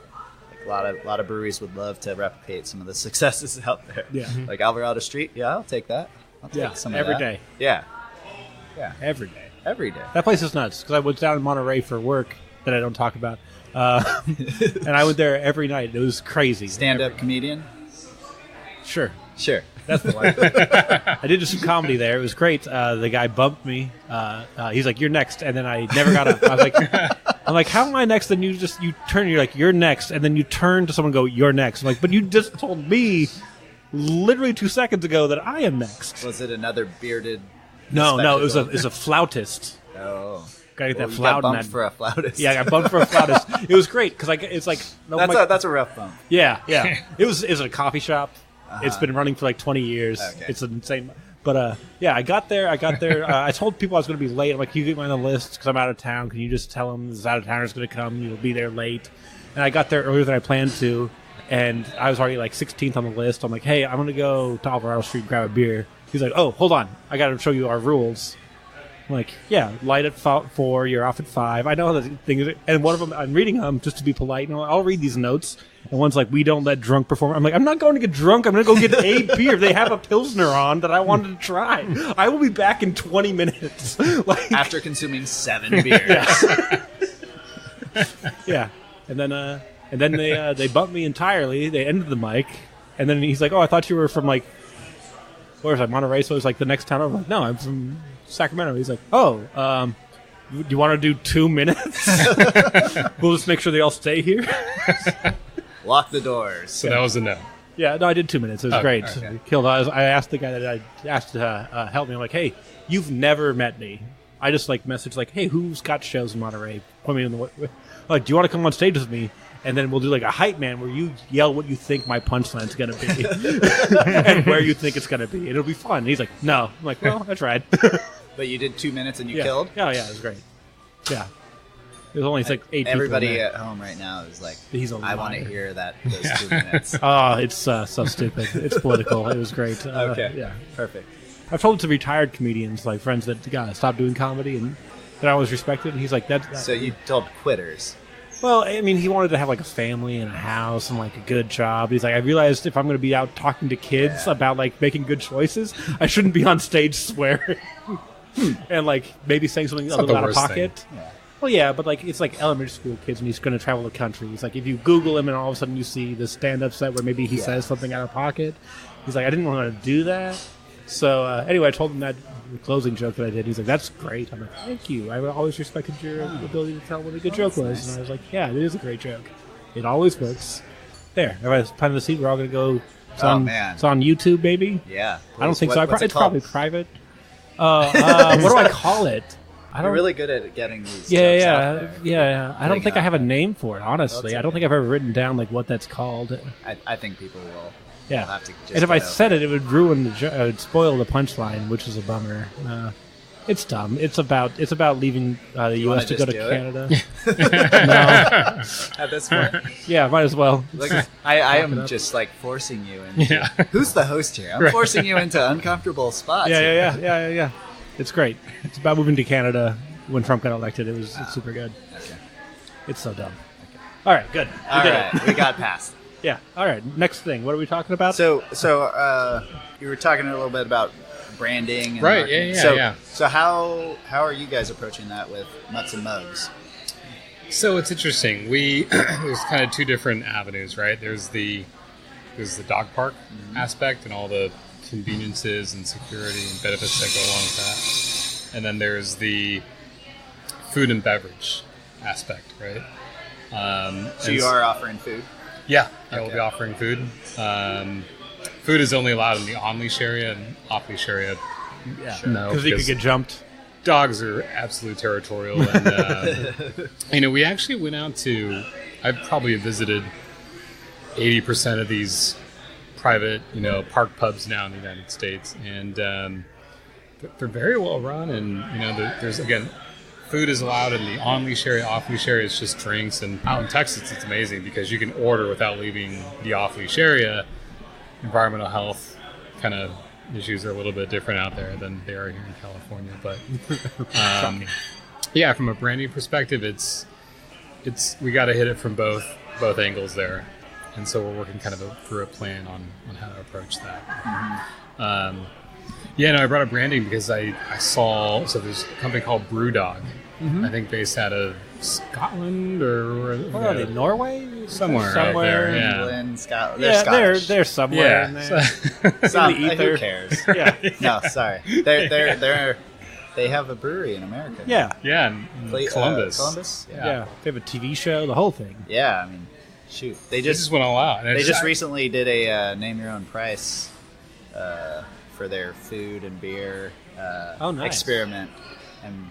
A lot of breweries would love to replicate some of the successes out there. Yeah. Like Alvarado Street. Yeah, I'll take that. I'll take Yeah, some of every that. day. Yeah, Every day. every day. That place is nuts, because I was down in Monterey for work that I don't talk about. And I went there every night. It was crazy. Stand-up comedian. Sure. Sure. That's the one. I did some comedy there. It was great. The guy bumped me. He's like, "You're next," and then I never got up. I was like, "I'm like, how am I next?" Then you turn. You're like, "You're next," and then you turn to someone and go, "You're next." I'm like, but you just told me literally 2 seconds ago that I am next. Was it another bearded? No, it was spectacle? a flautist. Oh. Gotta get Well, that you flout got in bumped that. for a flautist. Yeah, I got bumped for a flautist. It was great because it's like no, That's a rough bump. Yeah. It was a coffee shop. It's been running for 20 years. Okay. It's insane. But I got there. I told people I was going to be late. I'm like, can you get me on the list because I'm out of town? Can you just tell them this out of towner's going to come? You'll be there late. And I got there earlier than I planned to, and I was already 16th on the list. I'm like, hey, I'm going to go to Alvarado Street and grab a beer. He's like, oh, hold on, I got to show you our rules. I'm like, yeah, light at 4, you're off at 5. I know the things, and one of them, I'm reading them just to be polite, and I'll read these notes, and one's like, we don't let drunk perform. I'm like, I'm not going to get drunk, I'm going to go get a beer. They have a Pilsner on that I wanted to try. I will be back in 20 minutes. Like, after consuming 7 beers. Yeah. And then they bumped me entirely. They ended the mic, and then he's like, oh, I thought you were from, like, where was I, Monterey? So it was like the next town over. I'm like, no, I'm from Sacramento. He's like, oh, do you want to do 2 minutes? We'll just make sure they all stay here. Lock the doors. So that was a no. Yeah, no, I did 2 minutes. It was great. Okay. I asked the guy that I asked to help me. I'm like, hey, you've never met me. I just like messaged like, hey, who's got shows in Monterey? Point me in the way. Like, do you want to come on stage with me? And then we'll do like a hype man where you yell what you think my punchline's going to be and where you think it's going to be. It'll be fun. And he's like, no. I'm like, well, I tried. But you did 2 minutes and you killed? Yeah, it was great. Yeah. It was only like 8 Everybody people at home right now is like, He's a I want to liar. hear those 2 minutes. Oh, it's so stupid. It's political. It was great. Okay. Yeah. Perfect. I've told it to retired comedians, like friends that stopped doing comedy and that I always respected. And he's like, that. So you told quitters. Well, I mean, he wanted to have like a family and a house and like a good job. He's like, I realized if I'm going to be out talking to kids about like making good choices, I shouldn't be on stage swearing and like maybe saying something a little out of pocket. Yeah. Well, yeah, but like it's like elementary school kids and he's going to travel the country. He's like, if you Google him and all of a sudden you see the stand-up set where maybe he says something out of pocket, he's like, I didn't want to do that. So anyway, I told him that the closing joke that I did. He's like, that's great. I'm like, thank you. I always respected your ability to tell what a good joke was. nice. And I was like, yeah, it is a great joke. It always works. There. Everybody's planting the seed. We're all going to go. It's on YouTube, baby. Yeah. I don't think so. What's it It's called? probably private. What do I call it? I You're don't. really good at getting these jokes out there. Yeah. I don't Getting think I out have a there. name for it, honestly. Well, I don't think I've ever written down like what that's called. I think people will. Yeah. We'll have to just And if I get said it, it would ruin it would spoil the punchline, which is a bummer. It's dumb. It's about leaving the you U.S. to wanna go to just do it? Canada. No. At this point, Yeah, might as well. look, I am just like forcing you into. Yeah. Who's the host here? I'm forcing you into uncomfortable spots. here. Yeah. It's great. It's about moving to Canada when Trump got elected. It's super good. Okay. It's so dumb. All right, good. All did right, it. we got past. Yeah. All right. Next thing. What are we talking about? So you were talking a little bit about branding, and Right, marketing. yeah. So how are you guys approaching that with Mutts and Mugs? So it's interesting. There's kind of two different avenues, right? There's the dog park aspect and all the conveniences and security and benefits that go along with that. And then there's the food and beverage aspect, right? So you are offering food? Yeah, we'll Okay. be offering food. Food is only allowed in the on-leash area and off-leash area. yeah. No, Because you could get jumped. dogs are absolutely territorial. And, we actually went out to, I've probably visited 80% of these private, park pubs now in the United States. And they're very well run. And, there's, again, food is allowed in the on-leash area, off-leash area. It's just drinks. And out in Texas, it's amazing because you can order without leaving the off-leash area. Environmental health kind of issues are a little bit different out there than they are here in California. But yeah, from a branding perspective, it's we got to hit it from both angles there. And so we're working kind of through a plan on how to approach that. I brought up branding because I saw, so there's a company called Brewdog, I think based out of Scotland or What are they? Norway? somewhere out there. Yeah. England, Scotland. Yeah, they're Scottish. somewhere in Yeah. there. Some- in the ether. who cares? Yeah. No, sorry. They have a brewery in America. Yeah. Yeah, in Columbus. Columbus. Yeah. They have a TV show, the whole thing. Yeah, I mean, shoot. They They just just went all out. And they it's just recently did a name your own price for their food and beer Nice. experiment, and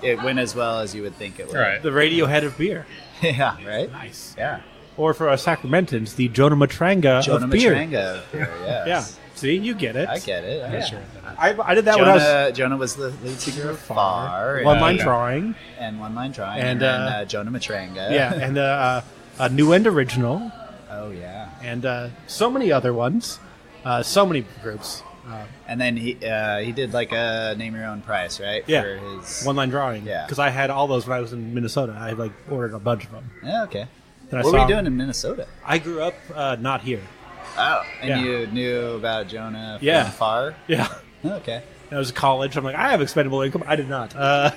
it went as well as you would think it would. Right. The Radiohead of beer. Yeah. Right. Nice. Yeah. Or for us Sacramentans, the Jonah Matranga Jonah of beer. Matranga of beer. Yes. Yeah. See, you get it. I get it. Yeah, sure. I did that when I was Jonah was the lead singer of Far. one line and- drawing. And One Line Drawing. And, And then Jonah Matranga. Yeah, and a New End Original, Oh, yeah. and so many other ones. So many groups. And then he did like a name your own price, right? Yeah, For his... one line drawing. Yeah. Because I had all those when I was in Minnesota. I like ordered a bunch of them. Yeah, okay. Then What were you doing in Minnesota? I grew up not here. Oh, and Yeah. you knew about Jonah from Yeah. far? Yeah. Oh, okay. I was in college. I'm like, I have expendable income. I did not. Like,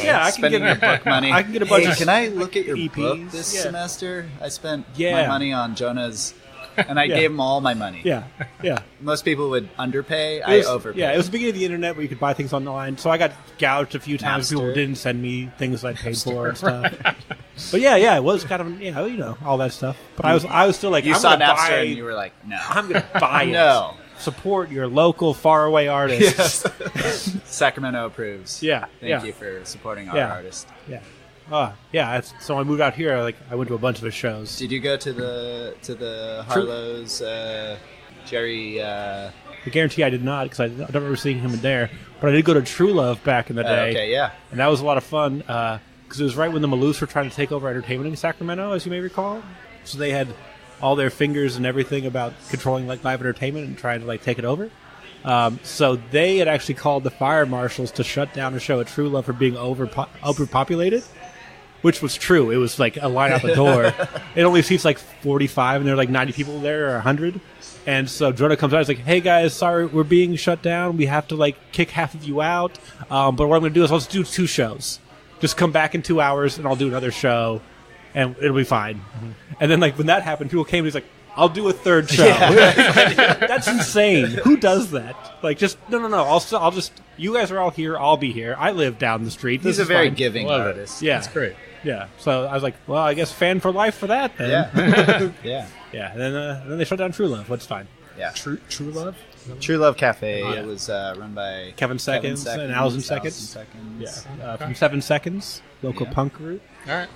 yeah, I can Spending get your book money. I can get a bunch Hey, of. can I look at your EPs? book this Yeah. semester? I spent Yeah. my money on Jonah's, and I Yeah. gave him all my money. Yeah, yeah. Most people would underpay. It was- I overpaid. Yeah, it was the beginning of the internet where you could buy things online. So I got gouged a few times. People Napster. didn't send me things I paid for and stuff. But yeah, it was kind of all that stuff. But I was still like, You I'm saw gonna Napster buy, and you were like, no. I'm gonna buy it. No. Support your local faraway artists. Yes. Sacramento approves. Yeah, Thank yeah. you for supporting our Yeah. artist. Yeah. So I moved out here. Like I went to a bunch of his shows. Did you go to the Harlow's Jerry? I guarantee I did not because I don't remember seeing him in there. But I did go to True Love back in the day. Okay, yeah. And that was a lot of fun because it was right when the Maloofs were trying to take over entertainment in Sacramento, as you may recall. So they had all their fingers and everything about controlling like live entertainment and trying to like take it over. So they had actually called the fire marshals to shut down a show at True Love for being overpopulated, which was true. It was like a line out the door. It only seats like 45, and there are like 90 people there or 100. And so Jonah comes out. He's like, "Hey guys, sorry, we're being shut down. We have to like kick half of you out. But what I'm going to do is I'll just do 2 shows. Just come back in 2 hours, and I'll do another show, and it'll be fine." Mm-hmm. And then like when that happened, people came. And he's like, "I'll do a 3rd show." That's insane. Who does that? Like, just no. I'll just. You guys are all here. I'll be here. I live down the street. He's This a is very fine. giving Love it. artist. Yeah, That's great. Yeah. So I was like, well, I guess fan for life for that then. Yeah. Yeah. Yeah. And then they shut down True Love. What's fine. Yeah. True Love? True Love Cafe. Yeah. It was run by Kevin Seconds and Alison Seconds. Yeah. From 7 Seconds, local Yeah. punk group. All right.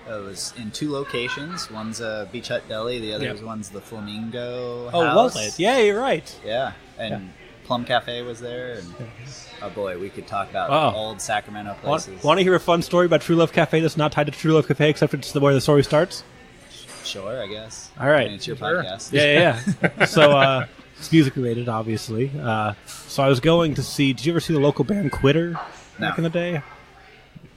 It was in 2 locations. One's Beach Hut Deli. The other Yeah. one's the Flamingo Oh, House. was it? Yeah, you're right. Yeah. And Plum Cafe was there. And oh boy, we could talk about Oh. old Sacramento places. Want to hear a fun story about True Love Cafe that's not tied to True Love Cafe, except it's where the story starts? Sure, I guess. All right. I mean, it's your podcast. Yeah. So it's music related, obviously. So I was going to see. Did you ever see the local band Quitter back in the day?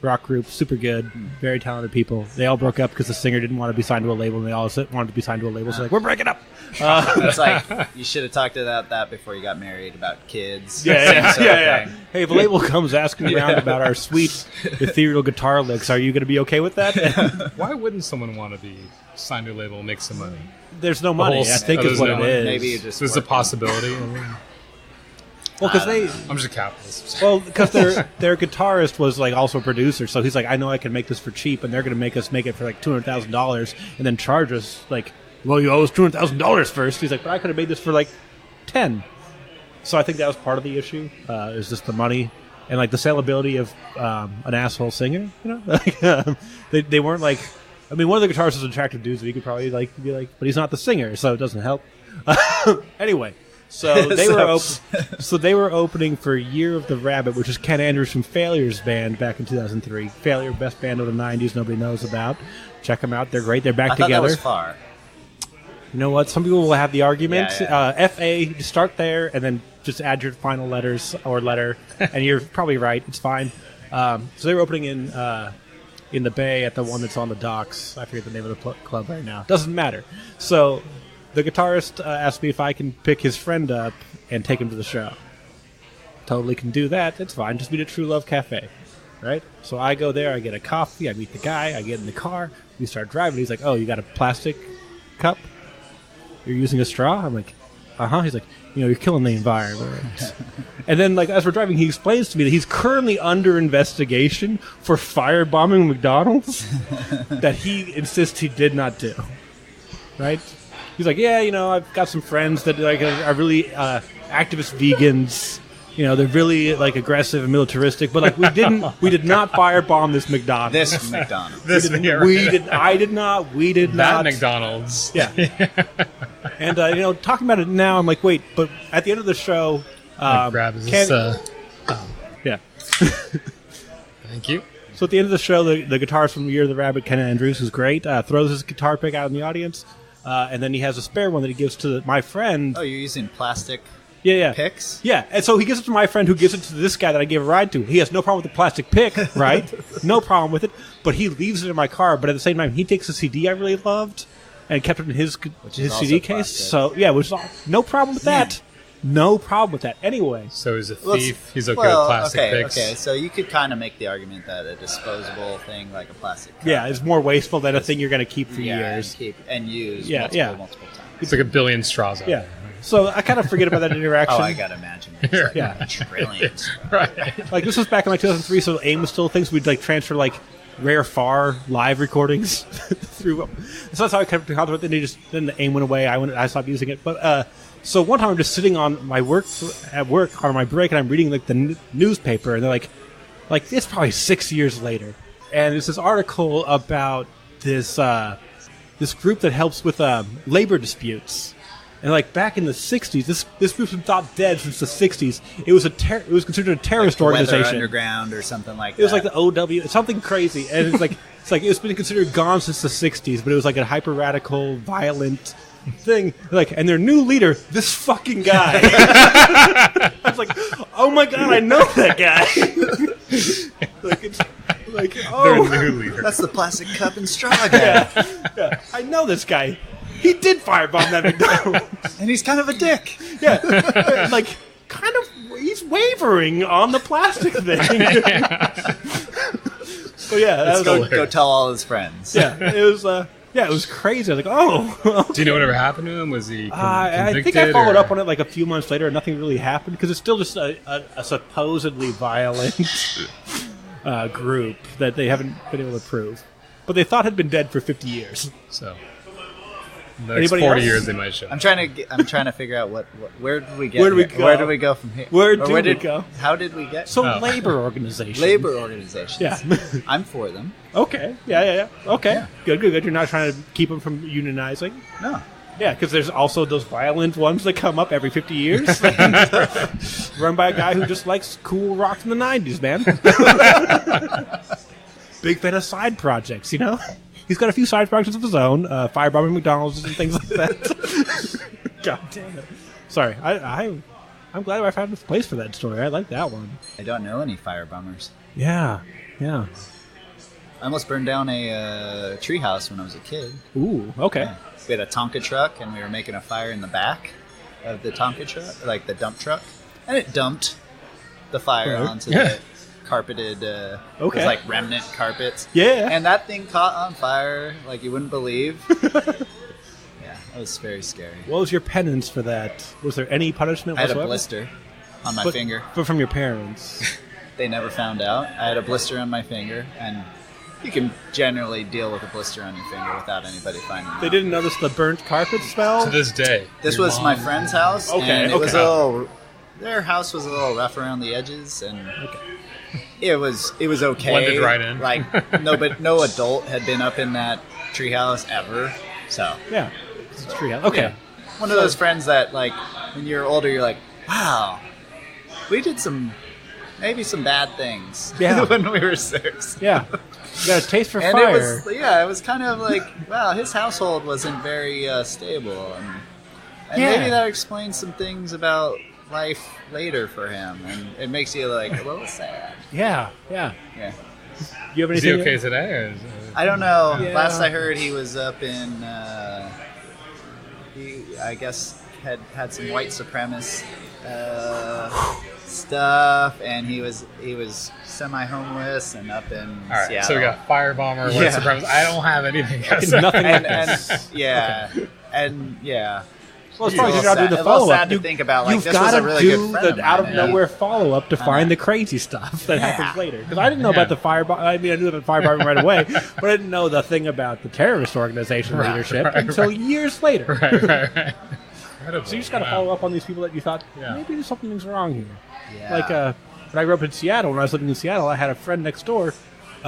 Rock group, super good, very talented people. They all broke up because the singer didn't want to be signed to a label, and they all wanted to be signed to a label. So like, we're breaking up. It's like you should have talked about that before you got married, about kids. Yeah. Same sort of thing. Hey, if a label comes asking around about our sweet ethereal guitar licks, are you going to be okay with that? Why wouldn't someone want to be signed to a label and make some money? There's no money. I think is what it is. Maybe you just There's a working. possibility. Well, because I'm just a capitalist. Well, because their guitarist was like also a producer, so he's like, I know I can make this for cheap, and they're going to make us make it for like $200,000, and then charge us like, well, you owe us $200,000 first. He's like, but I could have made this for like 10. So I think that was part of the issue. Is just the money and like the saleability of an asshole singer. You know, they weren't like. I mean, one of the guitarists was an attractive dude, so he could probably like be like, but he's not the singer, so it doesn't help. Anyway. So they were opening for Year of the Rabbit, which is Ken Andrews from Failure's band back in 2003. Failure, best band of the 90s, nobody knows about. Check them out; they're great. They're back I thought together. that was far. You know what? Some people will have the argument. Yeah. FA, just start there, and then just add your final letters or letter, and you're probably right. It's fine. So they were opening in the Bay at the one that's on the docks. I forget the name of the club right now. Doesn't matter. So the guitarist asked me if I can pick his friend up and take him to the show. Totally can do that. It's fine. Just meet at True Love Cafe. Right? So I go there. I get a coffee. I meet the guy. I get in the car. We start driving. He's like, oh, you got a plastic cup? You're using a straw? I'm like, uh-huh. He's like, you're killing the environment. And then, like, as we're driving, he explains to me that he's currently under investigation for firebombing McDonald's that he insists he did not do. Right? He's like, yeah, I've got some friends that like are really activist vegans. They're really like aggressive and militaristic, but like we did not firebomb this McDonald's. This McDonald's. I did not. We did not. That McDonald's. Yeah. And talking about it now, I'm like, wait, but at the end of the show, grab this. Yeah. Thank you. So at the end of the show, the guitarist from Year of the Rabbit, Ken Andrews, who's great, throws his guitar pick out in the audience. and then he has a spare one that he gives to my friend. Oh, you're using plastic Yeah. picks? Yeah, and so he gives it to my friend who gives it to this guy that I gave a ride to. He has no problem with the plastic pick, right? No problem with it, but he leaves it in my car, but at the same time, he takes a CD I really loved and kept it in his CD case. Plastic. So, yeah, which is no problem with that. No problem with that. Anyway. So he's a thief. He's okay with plastic picks. Okay, so you could kind of make the argument that a disposable thing like a plastic cup, Yeah, it's more wasteful than a thing you're going to keep for yeah, years. and use multiple times. It's like a billion straws out Yeah. there. So I kind of forget about that interaction. Oh, I gotta imagine. It's like Yeah. trillions. Right. Like, this was back in like 2003, so AIM was still things. We'd like transfer like rare FAR live recordings through. So that's how I kept in contact with it. Then the AIM went away. I stopped using it. But so one time I'm just sitting on my work on my break, and I'm reading like the newspaper, and they're like it's probably 6 years later, and it's this article about this this group that helps with labor disputes. And like back in the '60s, this group's been thought dead since the '60s. It was considered a terrorist Like organization. Weather Underground or something like that. It was like the OW, something crazy, and it's been considered gone since the '60s. But it was like a hyper radical, violent thing. Like, and their new leader, this fucking guy. I was like, oh my god, I know that guy. Oh, Their new leader. That's the plastic cup and straw guy. yeah, I know this guy. He did firebomb that McDonald's. And he's kind of a dick. Yeah, he's wavering on the plastic thing. So yeah, that was Go tell all his friends. yeah, it was crazy. I was like, oh. Do you know whatever happened to him? Was he I convicted? think I followed or? up on it like a few months later, and nothing really happened because it's still just a supposedly violent group that they haven't been able to prove, but they thought had been dead for 50 years. So the next Anybody 40 else? years they might show. I'm trying to figure out where did we get? Where did we here? go? Where did we go from here? Where Or did we go? How did we get? So Oh. labor organization. labor organizations. Yeah. I'm for them. Okay. Yeah. Okay. Yeah. Good. You're not trying to keep them from unionizing. No. Yeah, because there's also those violent ones that come up every 50 years. Run by a guy who just likes cool rock from the 90s, man. Big fan of side projects, you know? He's got a few side projects of his own, firebombing McDonald's and things like that. God damn it. Sorry, I'm glad I found a place for that story. I like that one. I don't know any firebombers. Yeah. I almost burned down a treehouse when I was a kid. Ooh, okay. Yeah. We had a Tonka truck, and we were making a fire in the back of the Tonka truck, like the dump truck, and it dumped the fire Right. onto the carpeted, it was like remnant carpets. Yeah. And that thing caught on fire like you wouldn't believe. Yeah, that was very scary. What was your penance for that? Was there any punishment I had whatsoever? a blister on my finger. But from your parents. They never found out. I had a blister on my finger, and you can generally deal with a blister on your finger without anybody finding out. They didn't notice the burnt carpet smell? To this day. This your was mom- my friend's house, Okay, and it was okay. a little. Their house was a little rough around the edges, and it was okay. Blended right in. Like no adult had been up in that treehouse ever. So Yeah. It's a treehouse. Okay. yeah. One of those friends that like when you're older, you're like, wow, we did maybe some bad things Yeah. when we were 6. Yeah. You got a taste for And fire. it was kind of like, wow, his household wasn't very stable, and Yeah. maybe that explains some things about life later for him, and it makes you like a little sad. Yeah. Yeah, You have Is he anything? okay today? Or is I don't know. Yeah. Last I heard, he was up in. He, I guess, had some white supremacist stuff, and he was semi-homeless and up in All right, Seattle. so we got firebomber, white Yeah. supremacist. I don't have anything else. Nothing like and this. yeah, and yeah. Well, it's probably It's good a to do the little follow up. sad to think about. Like, You've this was got a to really do good friend of the out of mine, nowhere follow up to find know. the crazy stuff that happens later. Because I didn't know Yeah. about the firebomb. I mean, I knew about the firebombing right away, but I didn't know the thing about the terrorist organization leadership until years later. Right. Incredible. So you just got to Wow. follow up on these people that you thought Yeah. maybe there's something's wrong here. Yeah. Like when I grew up in Seattle, when I was living in Seattle, I had a friend next door.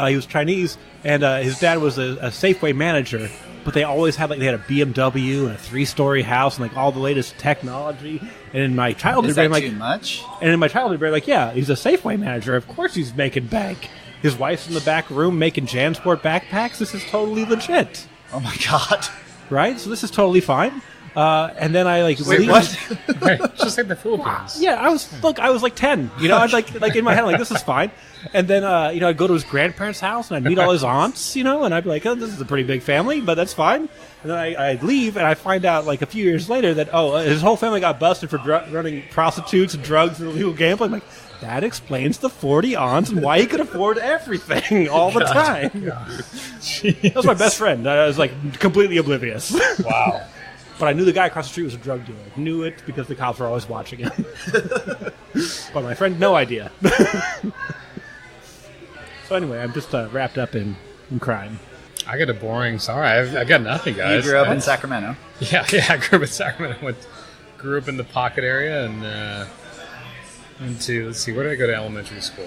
He was Chinese, and his dad was a Safeway manager. But they always had they had a BMW and a 3-story house and like all the latest technology. And in my childhood, Is that brain, too like, much? and in my childhood, brain, like, yeah, he's a Safeway manager. Of course, he's making bank. His wife's in the back room making JanSport backpacks. This is totally legit. Oh my god. right? So this is totally fine. And then I Wait, leave. what? Right, just like the Philippines. Yeah, I was 10. I'd like in my head, like, this is fine. And then I'd go to his grandparents' house and I'd meet all his aunts, and I'd be like, oh, this is a pretty big family, but that's fine. And then I'd leave, and I find out like a few years later that his whole family got busted for running prostitutes and drugs and illegal gambling. I'm like, that explains the 40 aunts and why he could afford everything all the time. That was my best friend. I was like completely oblivious. Wow. But I knew the guy across the street was a drug dealer. Knew it because the cops were always watching him. But my friend, no idea. So anyway, I'm just wrapped up in crime. I got a boring. Sorry, I got nothing, guys. You grew up in Sacramento. Yeah, I grew up in Sacramento. Grew up in the Pocket area and let's see, where did I go to elementary school?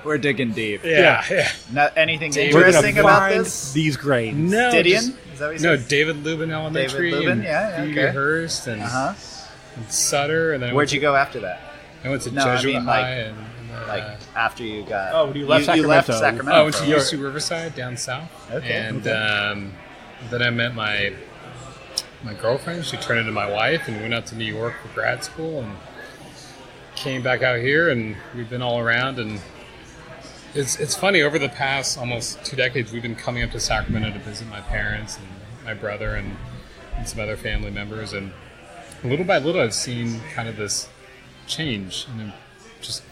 We're digging deep. Yeah. Not anything We're gonna interesting about find this? these grades. No, Didion? Is that what you no, said? David Lubin Elementary. David Lubin, and yeah, Phoebe okay. Hurst and, Uh-huh. and Sutter. And then Where'd you go after that? I went to No, I Jesuit mean, High like- and Like, after you got... Oh, you left You left Sacramento. Sacramento. I went to for- UC Riverside down south. Okay, And then I met my girlfriend. She turned into my wife, and we went out to New York for grad school and came back out here, and we've been all around. And it's funny, over the past almost 2 decades, we've been coming up to Sacramento to visit my parents and my brother and some other family members. And little by little, I've seen kind of this change and just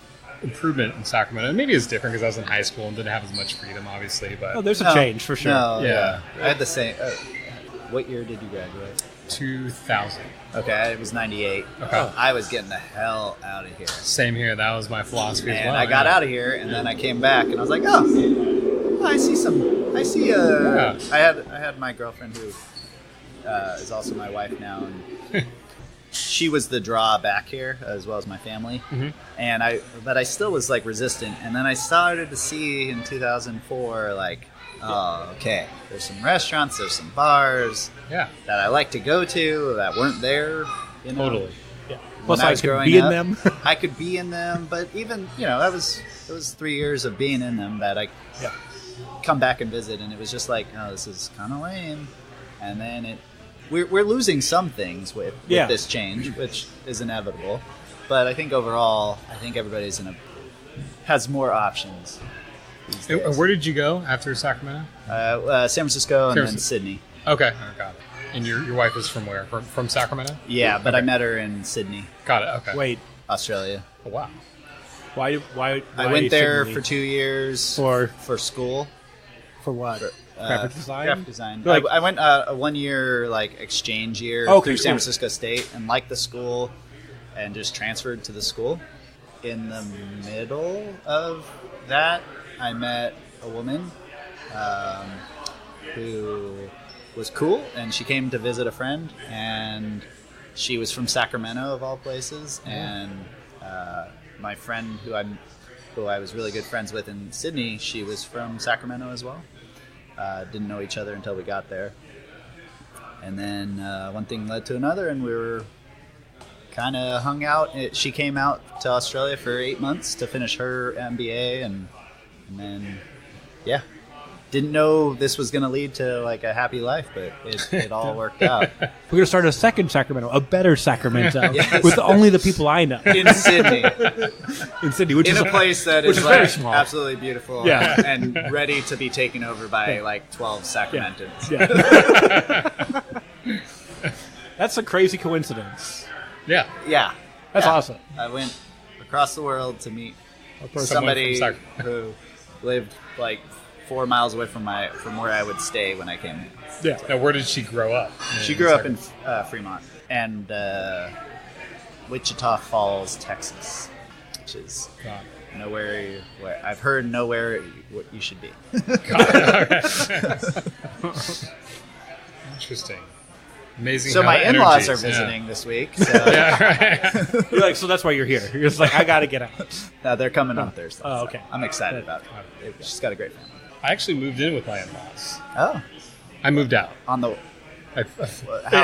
improvement in Sacramento. And maybe it's different because I was in high school and didn't have as much freedom, obviously. But Oh, there's a change for sure. No, Yeah. I had the same... what year did you graduate? 2000. Okay, it was 98. Okay. I was getting the hell out of here. Same here. That was my philosophy as And well. I got out of here, and then I came back, and I was like, oh, I see. Yeah. I had my girlfriend who is also my wife now, and she was the draw back here as well as my family. Mm-hmm. But I still was like resistant, and then I started to see in 2004 like, oh, okay, there's some restaurants, there's some bars Yeah. that I like to go to that weren't there. Totally. Yeah. When Plus, I I was could growing be up, in them. I could be in them, but even that was 3 years of being in them that I Yeah. come back and visit, and it was just like, oh, this is kind of lame. And then we're losing some things with Yeah. this change, which is inevitable. But I think overall, everybody's has more options. these And days. where did you go after Sacramento? San Francisco and then Francisco. Sydney. Okay. I got it. And your wife is from where? From Sacramento? Yeah, but I met her in Sydney, Got it. Okay. Wait, Australia. Oh, wow. why I went there Sydney? for 2 years for school. For what? Graphic design? Graphic design. Like- I went a 1 year exchange year Okay, through San cool. Francisco State and liked the school and just transferred to the school. In the middle of that, I met a woman who was cool, and she came to visit a friend, and she was from Sacramento of all places, and my friend who I was really good friends with in Sydney, she was from Sacramento as well. Didn't know each other until we got there. And then one thing led to another, and we were kind of hung out. She came out to Australia for 8 months to finish her MBA, and then, yeah. Didn't know this was going to lead to a happy life, but it all worked out. We're going to start a second Sacramento, a better Sacramento, Yes. with only the people I know In Sydney. in Sydney, which In is a place that which is is very small. absolutely beautiful, Yeah. and ready to be taken over by 12 Sacramentans. Yeah. That's a crazy coincidence. Yeah. Yeah. That's Yeah. awesome. I went across the world to meet Someone somebody from who lived 4 miles away from where I would stay when I came in. Yeah. Now, where did she grow up? She grew up in Fremont and Wichita Falls, Texas, which is God. nowhere where I've heard nowhere what you should be. Interesting. Amazing. So how my in-laws energies, are visiting this week. So Yeah. Right. You're so that's why you're here. You're just I got to get out. they're coming on Thursday. Oh, so okay. I'm excited about it. She's got a great family. I actually moved in with my in-laws. Oh, I moved out. on the I,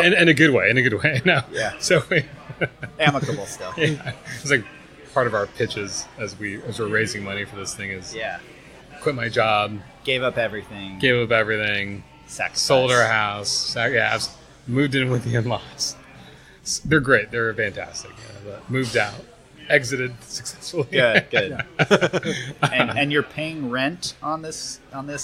in a good way. In a good way. No. Yeah. So amicable still. yeah, it's like part of our pitches as we're raising money for this thing is Yeah. quit my job, Gave up everything. gave up everything, Sacrifice. our house. Moved in with the in-laws. They're great. They're fantastic. But moved out, exited successfully. Good. And you're paying rent on this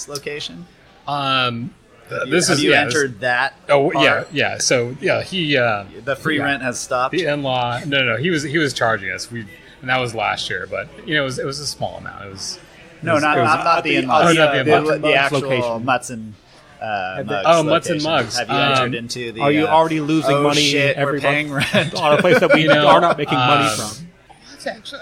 location. Have you entered that? Oh part? yeah. So he the free rent has stopped. The in-law. No. He was charging us. And that was last year, but it was a small amount. It was not the in-laws. Oh, not the in-laws. The actual location. Mutts and Mugs. Oh, Mutts and Mugs. Have you entered into the? Are you already losing money shit, every we're paying month rent on a place that we are not making money from?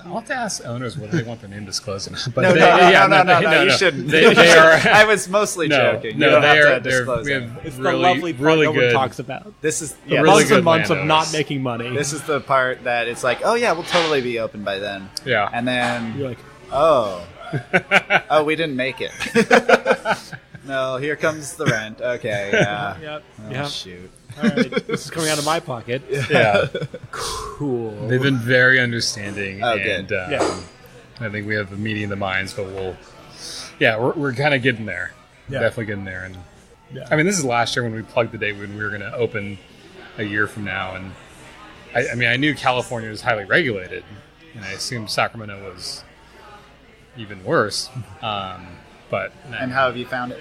I'll have to ask owners whether they want their name disclosed or not. But No, you shouldn't. They are. I was mostly joking. No, you don't they have are. to disclose We it. have It's really, the lovely part really no one good. talks about. This is really Months good and months of landowners. not making money. This is the part that it's like, oh yeah, we'll totally be open by then. Yeah. And then, You're like, oh, we didn't make it. No, here comes the rent. Okay, yeah. yep, Oh, yep. shoot. All right, this is coming out of my pocket. Yeah. Cool. They've been very understanding, Oh, and good. I think we have a meeting of the minds, but we're kind of getting there. Yeah. Definitely getting there. And Yeah. I mean, this is last year when we plugged the date when we were going to open a year from now, and I knew California was highly regulated, and I assumed Sacramento was even worse. But And how have you found it?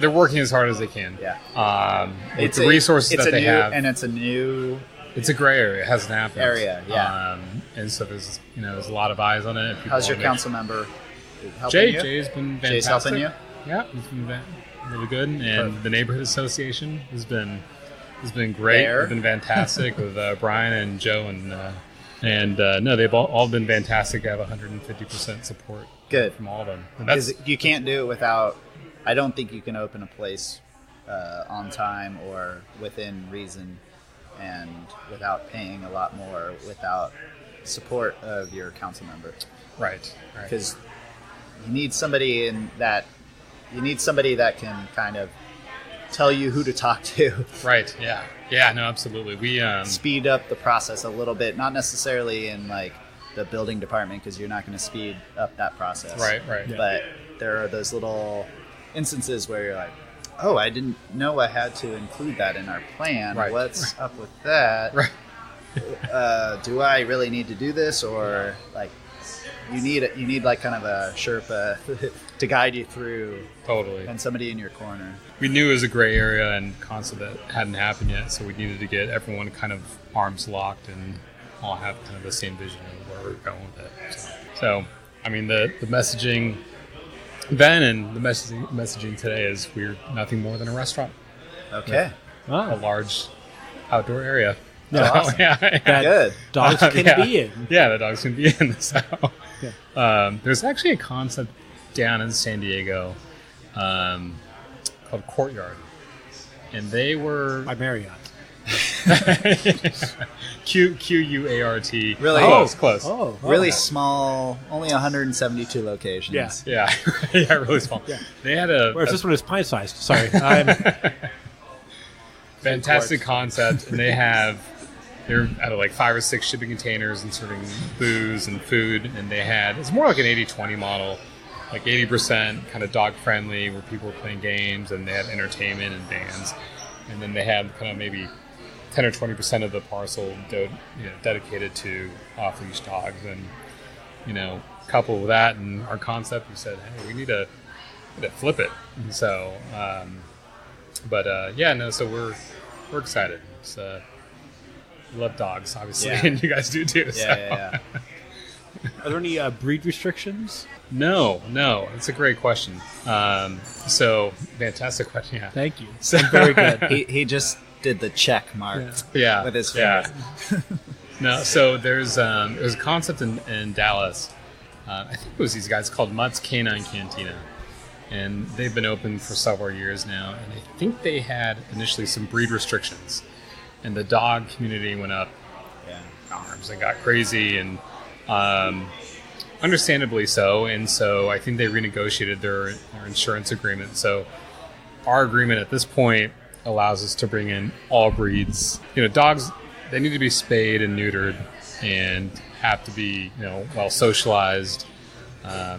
they're working as hard as they can. Yeah. With the resources that they have, and it's a new it's a gray area. It hasn't happened. area. Yeah. And so there's a lot of eyes on it. How's your council member helping Jay? you? Jay's been fantastic. Jay's helping you? Yeah, he's been really good. And the neighborhood association has been great. There. They've been fantastic with Brian and Joe and no, they've all been fantastic. I have 150% support. Good. From all of them. And Because you can't do it without. I don't think you can open a place on time or within reason, and without paying a lot more, without support of your council member. right. Because you need somebody that can kind of tell you who to talk to. Right. Yeah. No, absolutely. We Speed up the process a little bit, not necessarily in like the building department, because you're not going to speed up that process. Right. Yeah. But there are those little instances where you're like, oh, I didn't know I had to include that in our plan. Right. What's up with that? Right. Do I really need to do this, or like you need like kind of a Sherpa to guide you through, Totally. and somebody in your corner. We knew it was a gray area and concept that hadn't happened yet, so we needed to get everyone kind of arms locked and all have kind of the same vision of where we're going with it. So I mean, the messaging then and the messaging today is we're nothing more than a restaurant. Okay. A large outdoor area. Yeah, So, awesome. yeah. Good. Dogs can be in. Yeah, the dogs can be in. So, there's actually a concept down in San Diego called Courtyard, and they were By Marriott. Quart. Really? Close. Oh, Really small, only 172 locations. Yeah. Yeah, really small. Yeah. They had a Whereas this one is pint-sized. Sorry. I'm fantastic concept, and they're out of like 5 or 6 shipping containers and serving booze and food, and it's more like an 80-20 model, like 80% kind of dog friendly where people were playing games and they had entertainment and bands, and then they had kind of maybe 10 or 20% of the parcel dedicated to off-leash dogs. And coupled with that and our concept, we said, hey, we need to flip it. And so so we're excited. It's we love dogs, obviously, Yeah. and you guys do too. So. Yeah. Are there any breed restrictions? No, it's a great question. So fantastic question. Yeah. Thank you. So, Very good. He just did the check mark Yeah, with his yeah. finger. No, so there's a concept in Dallas. I think it was these guys called Mutts Canine Cantina, and they've been open for several years now. And I think they had initially some breed restrictions, and the dog community went up Yeah. arms and got crazy, and understandably so. And so I think they renegotiated their insurance agreement. So our agreement at this point allows us to bring in all breeds. Dogs, they need to be spayed and neutered and have to be, well socialized,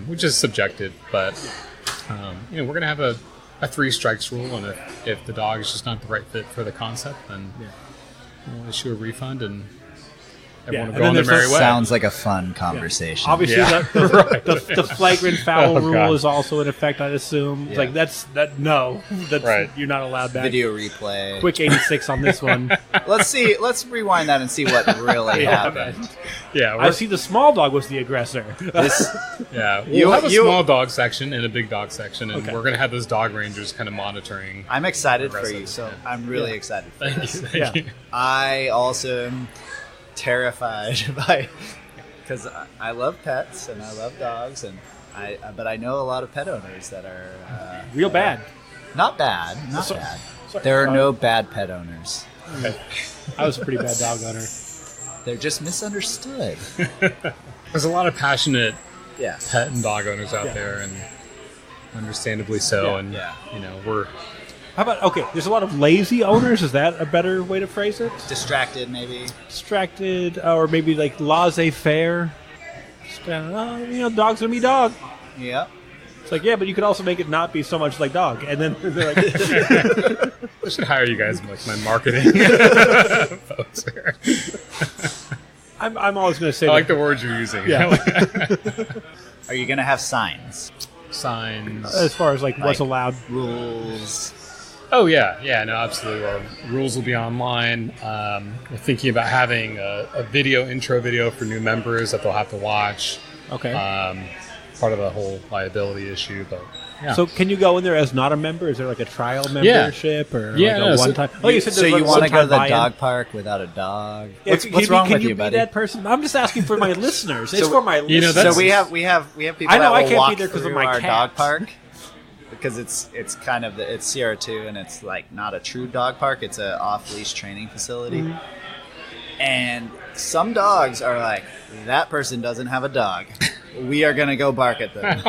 which is subjective. But we're going to have a a 3 strikes rule, and if the dog is just not the right fit for the concept, then we'll issue a refund and everyone will go on their merry way. Sounds like a fun conversation. Obviously, the flagrant foul rule is also in effect, I'd assume. It's like, you're not allowed back. Video replay. Quick 86 on this one. Let's rewind that and see what really happened. Yeah, I see the small dog was the aggressor. We'll have a small dog section and a big dog section, and we're going to have those dog rangers kind of monitoring. I'm excited for you, so I'm really excited for this. Thank you. I also am terrified because I love pets and I love dogs, but I know a lot of pet owners that are real bad. Not bad. Sorry. There are no bad pet owners. Okay. I was a pretty bad dog owner. They're just misunderstood. There's a lot of passionate Yeah. pet and dog owners out there, and understandably so. And you know, we're How about, okay, there's a lot of lazy owners. Is that a better way to phrase it? Distracted, maybe. Distracted, or maybe like laissez-faire. You know, dog's gonna be dog. Yep. It's like, yeah, but you could also make it not be so much like dog. And then they're like... I should hire you guys like my marketing folks here. I'm always going to say I like the words you're using. Yeah. Are you going to have signs? Signs. As far as like what's allowed. Rules. Oh, yeah, no, absolutely. Our rules will be online. We're thinking about having a intro video for new members that they'll have to watch. Okay. Part of the whole liability issue, but yeah. So can you go in there as not a member? Is there like a trial membership or like a one-time? So you want to go to the dog park without a dog? What's wrong with you, buddy? Can you be that person? I'm just asking for my listeners. It's for my listeners. So we have people I know that I will can't walk be there 'cause of through my our cat. dog park because it's kind of it's CR2 and it's like not a true dog park. It's an off-leash training facility. Mm-hmm. And some dogs are like, that person doesn't have a dog. We are going to go bark at them.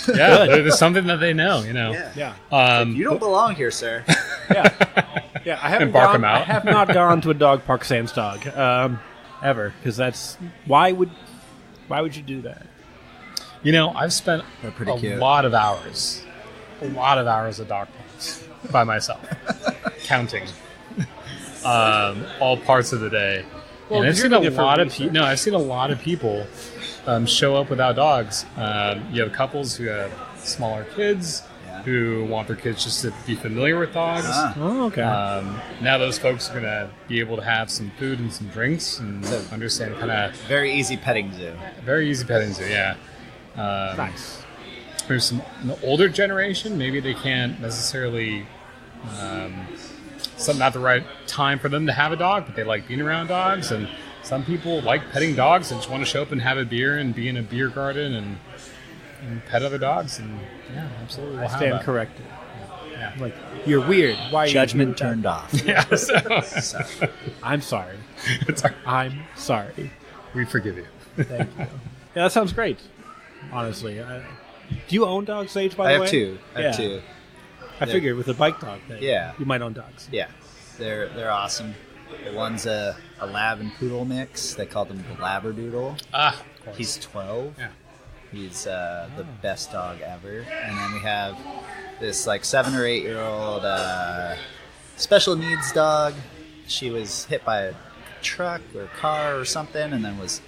Yeah, there's something that they know, you know. Yeah. You don't belong here, sir. Yeah. I haven't bark gone, 'em out. I have not gone to a dog park sans dog ever, because that's why would you do that? You know, I've spent cute. lot of hours at dog parks by myself, counting all parts of the day. Well, and I've seen I've seen a lot of people show up without dogs. You have couples who have smaller kids who want their kids just to be familiar with dogs. Oh, okay. Now those folks are going to be able to have some food and some drinks and understand kind of... Very easy petting zoo. Very easy petting zoo, yeah. Nice. There's the older generation, maybe they can't necessarily... not the right time for them to have a dog, but they like being around dogs, and some people like petting dogs and just want to show up and have a beer and be in a beer garden and pet other dogs, and yeah, absolutely. I stand corrected. Yeah. Like, you're weird. Why? Judgment turned off. Yeah, I'm sorry. I'm sorry. We forgive you. Thank you. Yeah, that sounds great. Honestly, do you own dogs, Sage? By the way, I have two. I figured with a bike dog, you might own dogs. Yeah, they're awesome. One's a lab and poodle mix. They call them the Labradoodle. Of course. He's 12. Yeah. He's the best dog ever. And then we have this like 7 or 8 year old special needs dog. She was hit by a truck or car or something, and then was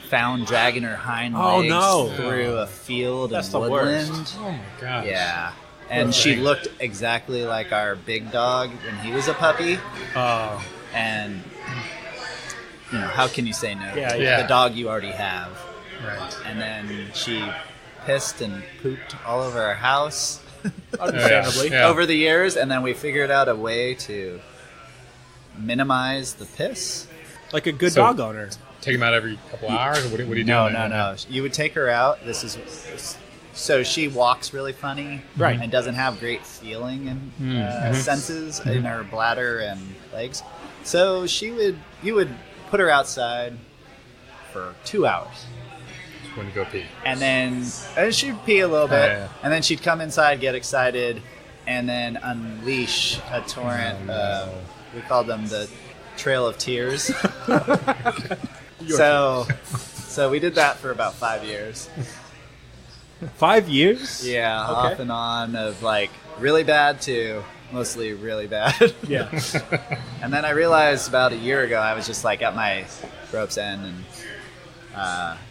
found dragging her hind legs through a field and woodland. Worst. Oh my gosh. Yeah. And she looked exactly like our big dog when he was a puppy. Oh. And, you know, how can you say no? Yeah. The dog you already have. Right. And then she pissed and pooped all over our house. Understandably. Yeah. Over the years. And then we figured out a way to minimize the piss. Like a good dog owner. Take him out every couple hours? Or what are you doing? No. You would take her out. So she walks really funny, right, and doesn't have great feeling and senses in her bladder and legs. So you would put her outside for 2 hours. Just want to go pee. And then she'd pee a little bit, and then she'd come inside, get excited, and then unleash a torrent. We called them the Trail of Tears. So we did that for about 5 years. 5 years? Yeah, Okay. off and on of like really bad to mostly really bad. Yeah. And then I realized about a year ago I was just like at my rope's end and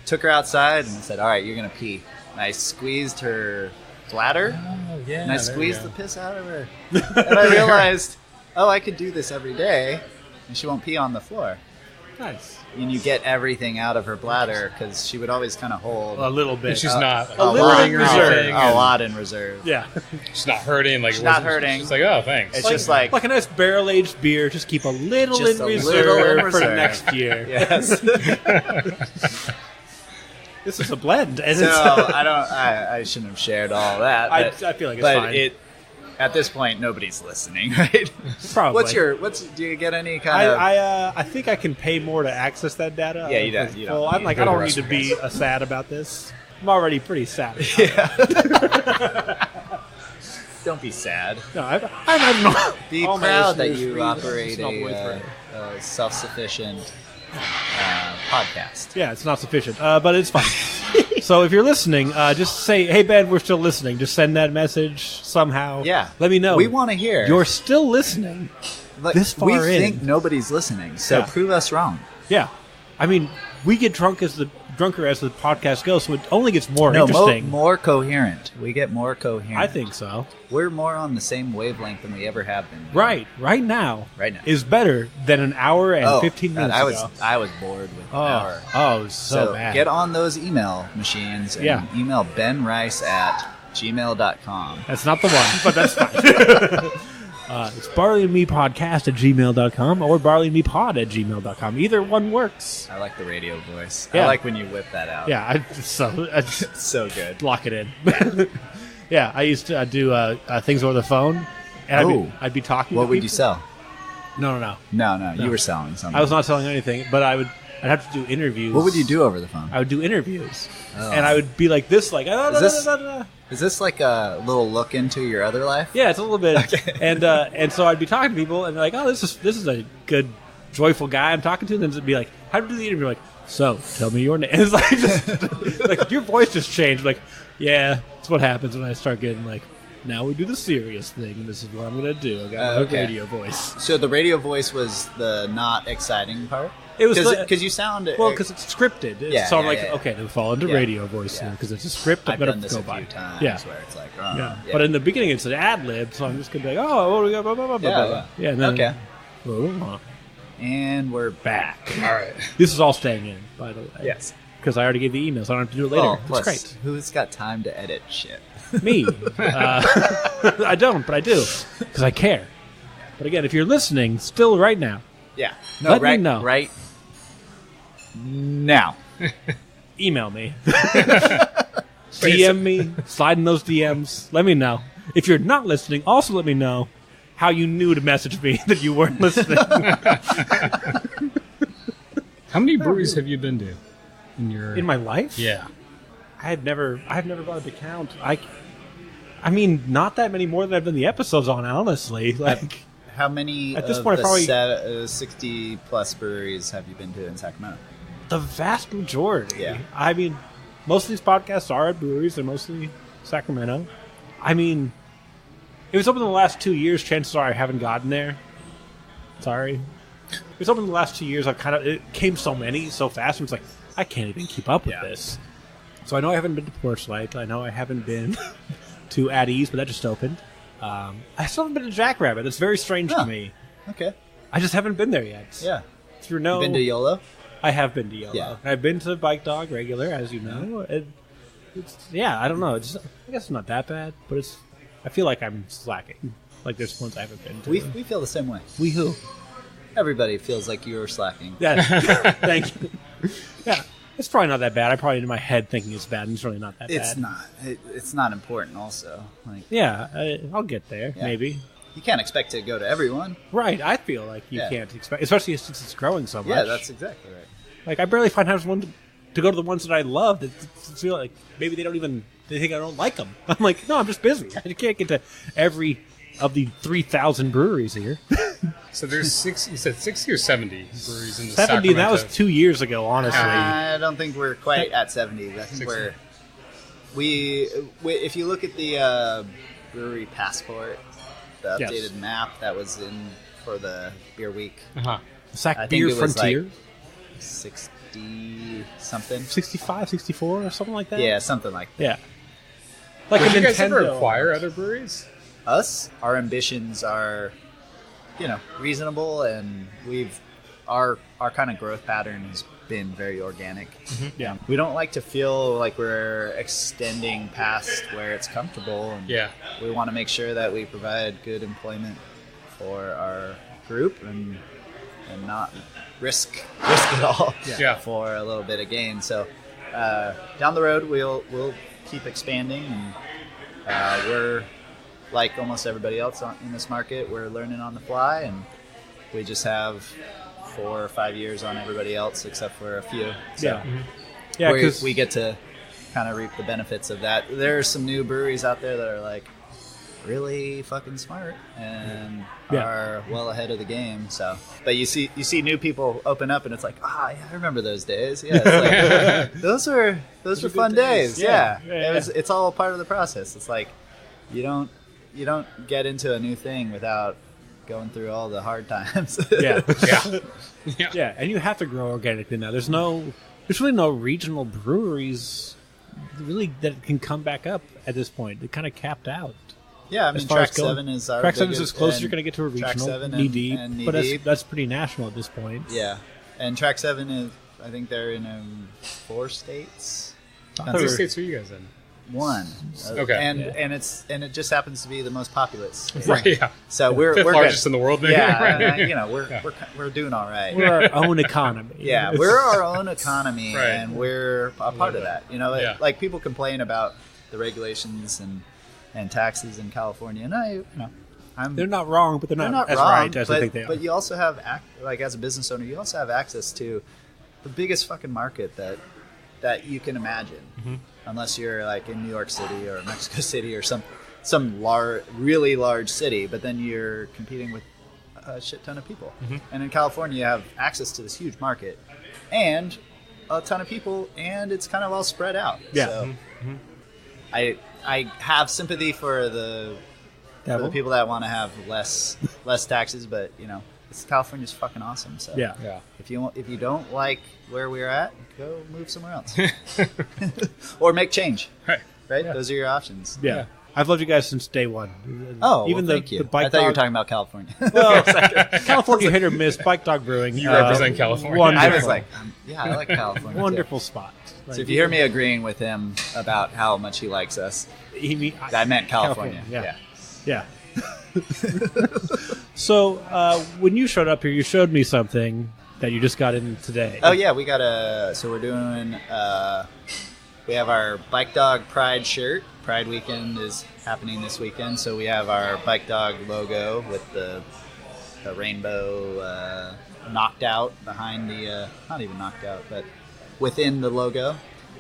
took her outside and said, "All right, you're gonna pee." And I squeezed her bladder Oh, yeah. and I there squeezed you the go. piss out of her. And I realized, I could do this every day, and she won't pee on the floor. Nice. And you get everything out of her bladder because she would always kind of hold A little bit. And she's not a little hurting or reserved. anything. a lot in reserve. Yeah. She's not hurting. Like She's it not wasn't- hurting. She's like, oh, thanks. It's just like a nice barrel-aged beer. Just keep a little Just in a reserve little in for reserve. next year. yes. This is a blend. And So it's, I shouldn't have shared all that. I But, feel like it's but fine. at this point nobody's listening, right? Probably. Do you get any kind of I think I can pay more to access that data. Yeah, you don't- you don't Well, I'm need like, to I go don't to need to be restaurants. sad about this. I'm already pretty sad. don't be sad. No, I'm Be all my proud that listeners you read operate Snub Boy a thread. self-sufficient podcast. Yeah, it's not sufficient, but it's fine. So if you're listening, just say, "Hey Ben, we're still listening." Just send that message somehow. Yeah. let me know. We want to hear. you're still listening. Like, this far we in. think nobody's listening, so Yeah. prove us wrong. Yeah, I mean, we get drunker as the podcast goes, so it only gets more No, interesting. more coherent. We get more coherent. I think so. we're more on the same wavelength than we ever have been. Right now, Right now. is better than an hour and 15 God, minutes ago. I was bored with an hour. Oh, so bad. Get on those email machines and Yeah. email benrice@gmail.com. That's not the one, but that's fine. It's barleyandmepodcast@gmail.com or barleyandmepod@gmail.com. Either one works. I like the radio voice. Yeah. I like when you whip that out. Yeah, I just It's so good. lock it in. Yeah, I used to do things over the phone, and I'd be talking. What to would you people. sell? No. No, you were selling something. I was not selling anything, but I'd have to do interviews. What would you do over the phone? I would do interviews, Oh. and I would be like this, like Is this like a little look into your other life? Yeah, it's a little bit, and so I'd be talking to people, and they're like, "Oh, this is a good, joyful guy I'm talking to." And then it'd be like, "How do you do the interview?" Like, "So, tell me your name." And it's like, like your voice just changed. Like, yeah, that's what happens when I start getting like, now we do the serious thing. This is what I'm gonna do. I got my Okay. radio voice. So the radio voice was the not exciting part? It was because you sound well, because it's scripted. Yeah, so I'm yeah, like, yeah. okay, to fall into Yeah. radio voice Yeah. because it's a script. I've I'm gonna done this go a by. few times Yeah. where it's like, Yeah. But in the beginning, it's an ad lib, so I'm just gonna be like, "Oh, what do we got?" Blah, blah, blah, blah, Yeah, blah. Yeah, and then, okay. Oh, And we're back. All right. This is all staying in, by the way. Yes. Because I already gave the email, so I don't have to do it later. Oh, plus, It's who's got time to edit shit? great. Me. I don't, but I do. Because I care. But again, if you're listening, still right now, Yeah. Let me know. Right now. email me. DM me. Slide in those DMs. Let me know. If you're not listening, also let me know how you knew to message me that you weren't listening. How many breweries have you been to in your In my life? Yeah. I've never bothered to count. I mean, not that many more than I've done the episodes on, honestly. Like, How many At this of point, the probably- 60 plus breweries have you been to in Sacramento? the vast majority. Yeah. I mean, most of these podcasts are at breweries. They're mostly Sacramento. I mean, it was open in the last 2 years. Chances are I haven't gotten there. Sorry. It was open in the last 2 years. It came so many so fast. It was like, I can't even keep up with this. So I know I haven't been to Porchlight. I know I haven't been to At Ease, but that just opened. I still haven't been to Jackrabbit. It's very strange Huh. to me. Okay. I just haven't been there yet. Yeah. Through no, Been to YOLO? I have been to YOLO. Yeah. I've been to Bike Dog regular, as you know. I don't know. I guess it's not that bad, but I feel like I'm slacking. Like there's ones I haven't been to. We feel the same way. We who? Everybody feels like you're slacking. Yeah. Thank you. Yeah. It's probably not that bad. I probably in my head thinking it's bad, and it's really not that It's bad. not. It's not important. Also, like Yeah, I'll get there. Yeah. Maybe. you can't expect to go to everyone. Right. I feel like you Yeah. can't expect, especially since it's growing so much. Yeah, that's exactly right. Like I barely find time to go to the ones that I love. That feel like maybe they think I don't like them. I'm like, no, I'm just busy. I can't get to every of the 3,000 breweries here. So there's you said 60 or 70 breweries in the 70. Sacramento. That was 2 years ago. Honestly, I don't think we're quite at 70. I think 60. we're if you look at the brewery passport, the Yes. updated map that was in for the beer week, Sac I think Beer it was Frontier, like 60 something. 65, 64 or something like that. Yeah, something like that. Yeah. Like Did a you guys ever Nintendo. acquire other breweries? Our ambitions are, reasonable, and our kind of growth pattern has been very organic. Yeah. We don't like to feel like we're extending past where it's comfortable, and we want to make sure that we provide good employment for our group and not risk it all for a little bit of gain. So down the road we'll keep expanding, and we're like almost everybody else in this market. We're learning on the fly, and we just have 4 or 5 years on everybody else except for a few. So Yeah, because we get to kind of reap the benefits of that. There are some new breweries out there that are like really fucking smart and are well ahead of the game. So, but you see new people open up, and it's like, yeah, I remember those days. Yeah, it's like, those were fun days. Yeah. It's all part of the process. It's like you don't get into a new thing without going through all the hard times. Yeah, and you have to grow organically now. There's really no regional breweries really that can come back up at this point. They're kind of capped out. Yeah, I mean, Track 7 is our Track 7 is biggest, as close as you're going to get to a Track regional, 7 knee deep, and knee but deep. that's pretty national at this point. Yeah, and Track 7 is, I think they're in 4 states. How many states are you guys in? 1. Okay. And it just happens to be the most populous. Right. Yeah. So we're largest good. in the world. Maybe. Yeah, we're doing all right. We're our own economy. Yeah, we're our own economy, Right. and we're a part of that. Like people complain about the regulations and taxes in California, and They're not wrong, but they're not as wrong, right as but, I think they are. But you also have, as a business owner, you also have access to the biggest fucking market that you can imagine, unless you're like in New York City or Mexico City or some really large city. But then you're competing with a shit ton of people. And in California, you have access to this huge market and a ton of people, and it's kind of all spread out. Yeah. So I have sympathy for the people that want to have less taxes, but California's fucking awesome. So if you don't like where we're at, go move somewhere else, or make change. Right. Yeah. Those are your options. Yeah. I've loved you guys since day one. Oh, even thank you. the Bike I thought you were Dog- talking about California. Well, California hit or miss. Bike Dog Brewing. You represent California. Wonderful. I was like, I like California. too. Wonderful spot. So if you hear me agreeing with him about how much he likes us, I meant California. Yeah. So when you showed up here, you showed me something that you just got in today. Oh yeah, so we're doing. We have our Bike Dog Pride shirt. Pride weekend is happening this weekend, so we have our Bike Dog logo with the rainbow knocked out behind the. Not even knocked out, but within the logo.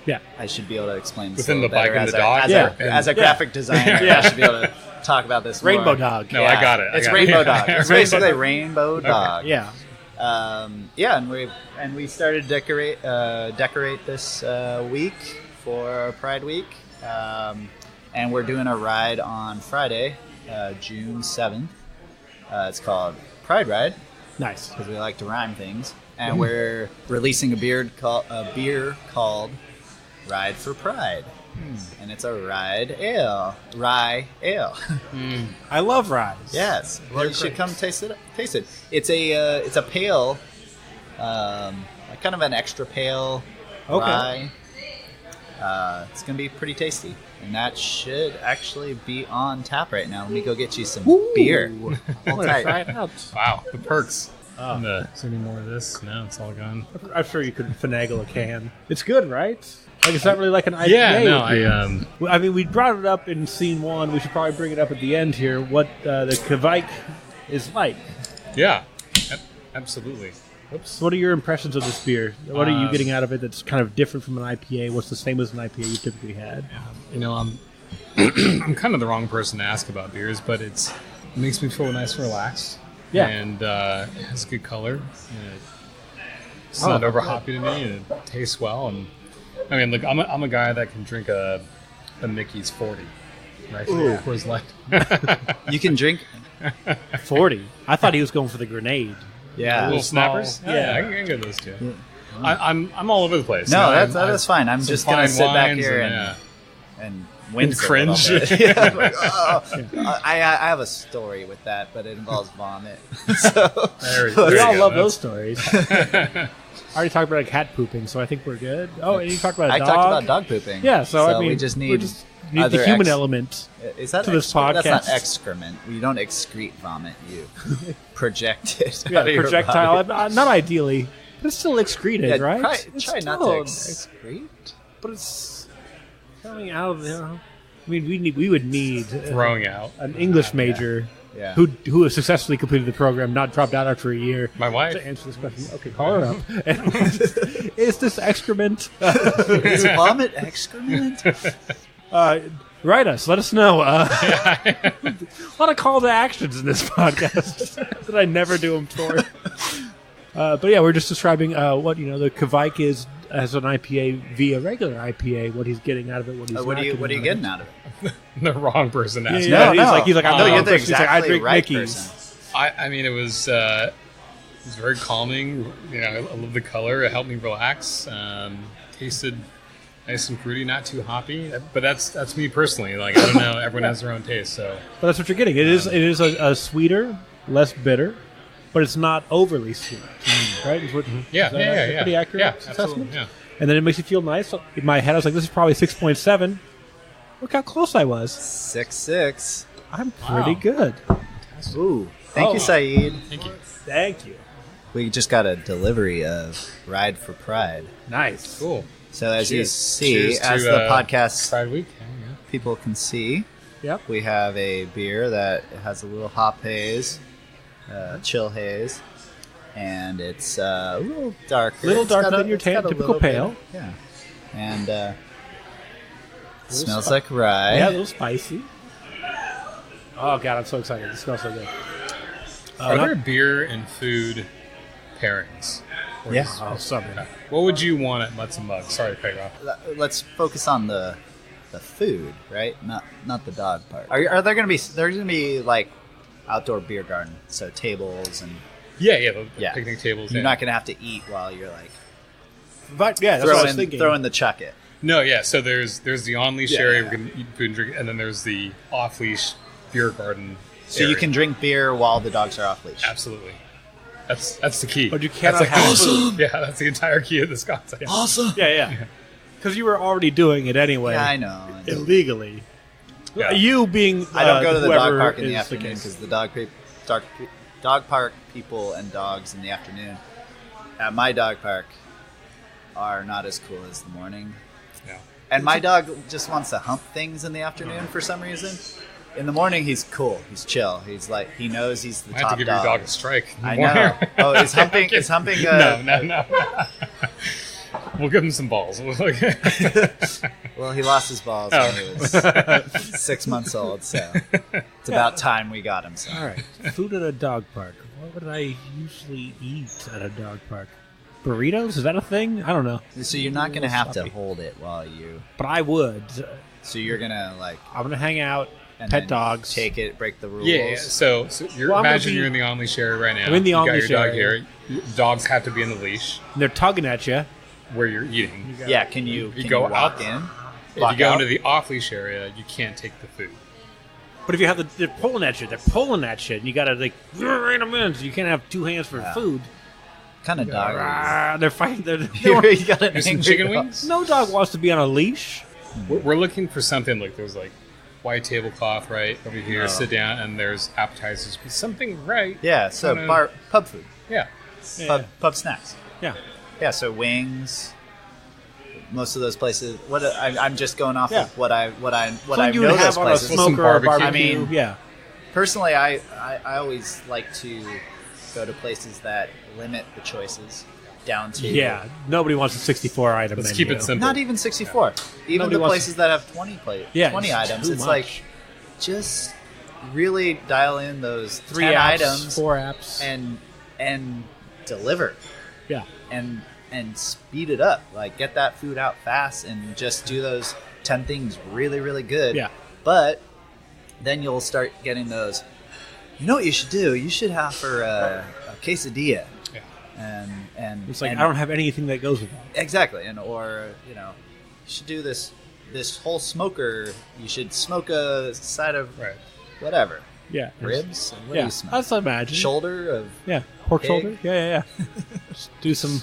Yeah. I should be able to explain this Within a the little bike better and the dog? as a graphic designer. I should be able to talk about this more. Rainbow Dog. No, I got it. It's I got Rainbow it. Dog. It's basically Rainbow Dog. Yeah. And we started to decorate this week for Pride Week, and we're doing a ride on Friday, June 7th. It's called Pride Ride Nice. because we like to rhyme things, and we're releasing a beer called Ride for Pride, and it's a rye ale. I love ryes. Yes. Well, you should come taste it. It's a pale, like kind of an extra pale rye. It's gonna be pretty tasty, and that should actually be on tap right now. Let me go get you some beer. I'm Hold gonna try tight. it out. Wow, the perks. Is there any more of this? No, it's all gone. I'm sure you could finagle a can. It's good, right? Like it's not really like an IPA. Yeah, no, I mean, we brought it up in scene 1. We should probably bring it up at the end here. What the Kveik is like. yeah, absolutely. Oops. What are your impressions of this beer? What are you getting out of it that's kind of different from an IPA? What's the same as an IPA you typically had? I'm kind of the wrong person to ask about beers, but it makes me feel nice and relaxed. Yeah. And it has good color. And it's not over hoppy to me, and it tastes well. And I mean, look, I'm a guy that can drink a a Mickey's 40. Right? Ooh. Coors Light. You can drink. 40. I thought he was going for the grenade. Yeah. Little small- snappers. yeah. I can get those too. I'm all over the place. No, You know, that's fine. I'm some just gonna fine sit back wines here and, and wince cringe. a little bit. Yeah, like, I have a story with that, but it involves vomit. So There We you all go. love those stories. I already talked about cat pooping, so I think we're good. Oh, and you talked about a I dog. talked about dog pooping. Yeah, so I mean, we just need need the other human element. Is that to this excrement? That's podcast. not excrement. You don't excrete vomit. You project it. Yeah, out of your projectile. body. Not ideally, but it's still excreted, Yeah, right? Try It's not still- to excrete. But it's coming out of there. I mean, we would need Throwing out. an English major Yeah. who has successfully completed the program, not dropped out after a year. My wife. To answer this question, okay, call her up. Is this excrement? Is vomit excrement? Write us. Let us know. A lot of call to actions in this podcast that I never do them for. But yeah, we're just describing what the Kveik is as an IPA via regular IPA. What he's getting out of it. What he's What are you getting out out of it? The wrong person asked. Yeah, No, he's like I'm no, the you're wrong the person. He's like, I exactly drink right Mickey's. person. I mean, it was very calming. You know, I love the color. It helped me relax. Tasted nice and fruity, not too hoppy. But that's me personally. Like, I don't know. Everyone has their own taste. So But that's what you're getting. It is a sweeter, less bitter, but it's not overly sweet. Right? Is yeah, that pretty accurate Yeah, assessment? absolutely. Yeah. And then it makes you feel nice. So in my head, I was like, this is probably 6.7. Look how close I was. 6.6. I'm pretty Wow. good. Ooh. Thank you, Saeed. Thank you. Thank you. We just got a delivery of Ride for Pride. Nice. Cool. So as you Cheers. see, Cheers as to, the podcast Pride Week. Yeah. people can see, Yep. we have a beer that has a little hop haze, chill haze, and it's a little darker. Little It's got darker than your it's got a typical little bit- pale. Yeah. And smells like rye. Yeah, a little spicy. Oh god, I'm so excited! It smells so good. Are there beer and food pairings? Or Yeah. is- Oh, something. What would you want at Mutts and Mugs? Sorry to cut you off. Let's focus on the food, right? Not the dog part. Are there going to be like outdoor beer garden, so tables and Yeah, the yeah, picnic tables. You're yeah. not going to have to eat while you're like But yeah, that's what I was thinking. throwing the chuck it. No, yeah. So there's the on leash Yeah. area we can eat food and drink, and then there's the off leash beer garden. So you area. can drink beer while the dogs are off leash. Absolutely. That's the key. But you cannot That's have food. Yeah, that's the entire key of this concept. Awesome. Yeah. Because you were already doing it anyway. Yeah, I know. Illegally. Yeah. You being I don't go to the dog whoever park in the is afternoon case. because the dog park people and dogs in the afternoon at my dog park are not as cool as the morning. Yeah. And my dog just wants to hump things in the afternoon for some reason. In the morning, he's cool. He's chill. He's like he knows he's the I have top to give dog. your dog a strike. I know. Oh, is humping? Is humping? No. We'll give him some balls. Well, he lost his balls Oh. when he was 6 months old, so it's about time we got him some. All right. Food at a dog park. What would I usually eat at a dog park? Burritos? Is that a thing? I don't know. So you're not going to have to Sloppy. hold it while you. But I would. So you're going to I'm going to hang out, and pet then dogs. take it, break the rules. Yeah. So you're Well, I'm gonna imagine be- you're in the on leash area right now. I'm in the You got on-leash your dog area. here. Dogs have to be in the leash And they're tugging at you. where you're eating. Yeah, can you go walk out- in? If Walk you go out? into the off leash area, you can't take the food. But if you have they're pulling at you, and you got to like rein them in, so you can't have two hands for food. kind of dog are They're fighting. you? You got an There's some angry chicken dog. wings. No dog wants to be on a leash. We're looking for something like there's like white tablecloth right over here. No. Sit down and there's appetizers. Something right. Yeah, so Kinda- pub food, Yeah. pub snacks. Yeah. Yeah, so wings. Most of those places. I'm just going off Yeah. of what I Something you know would those have on a places. Some smoker or a barbecue. barbecue. I mean, yeah. Personally, I always like to go to places that limit the choices down to Yeah. Nobody wants a 64 item Let's menu. keep it simple. not even 64. Even Nobody the wants- places that have 20 Yeah, 20 it's items. too It's much. like just really dial in those 3 10 apps, items 4 apps. and deliver Yeah. and speed it up. Like get that food out fast and just do those 10 things really, really good. Yeah. But then you'll start getting those, you know what you should do? You should offer a quesadilla. Yeah. And It's like, I don't have anything that goes with that. Exactly. Or, you should do this whole smoker. You should smoke a side of whatever. Yeah. Ribs? What do Yeah. you smoke? That's imagine. Shoulder of Pork pig? shoulder. Yeah. Just do some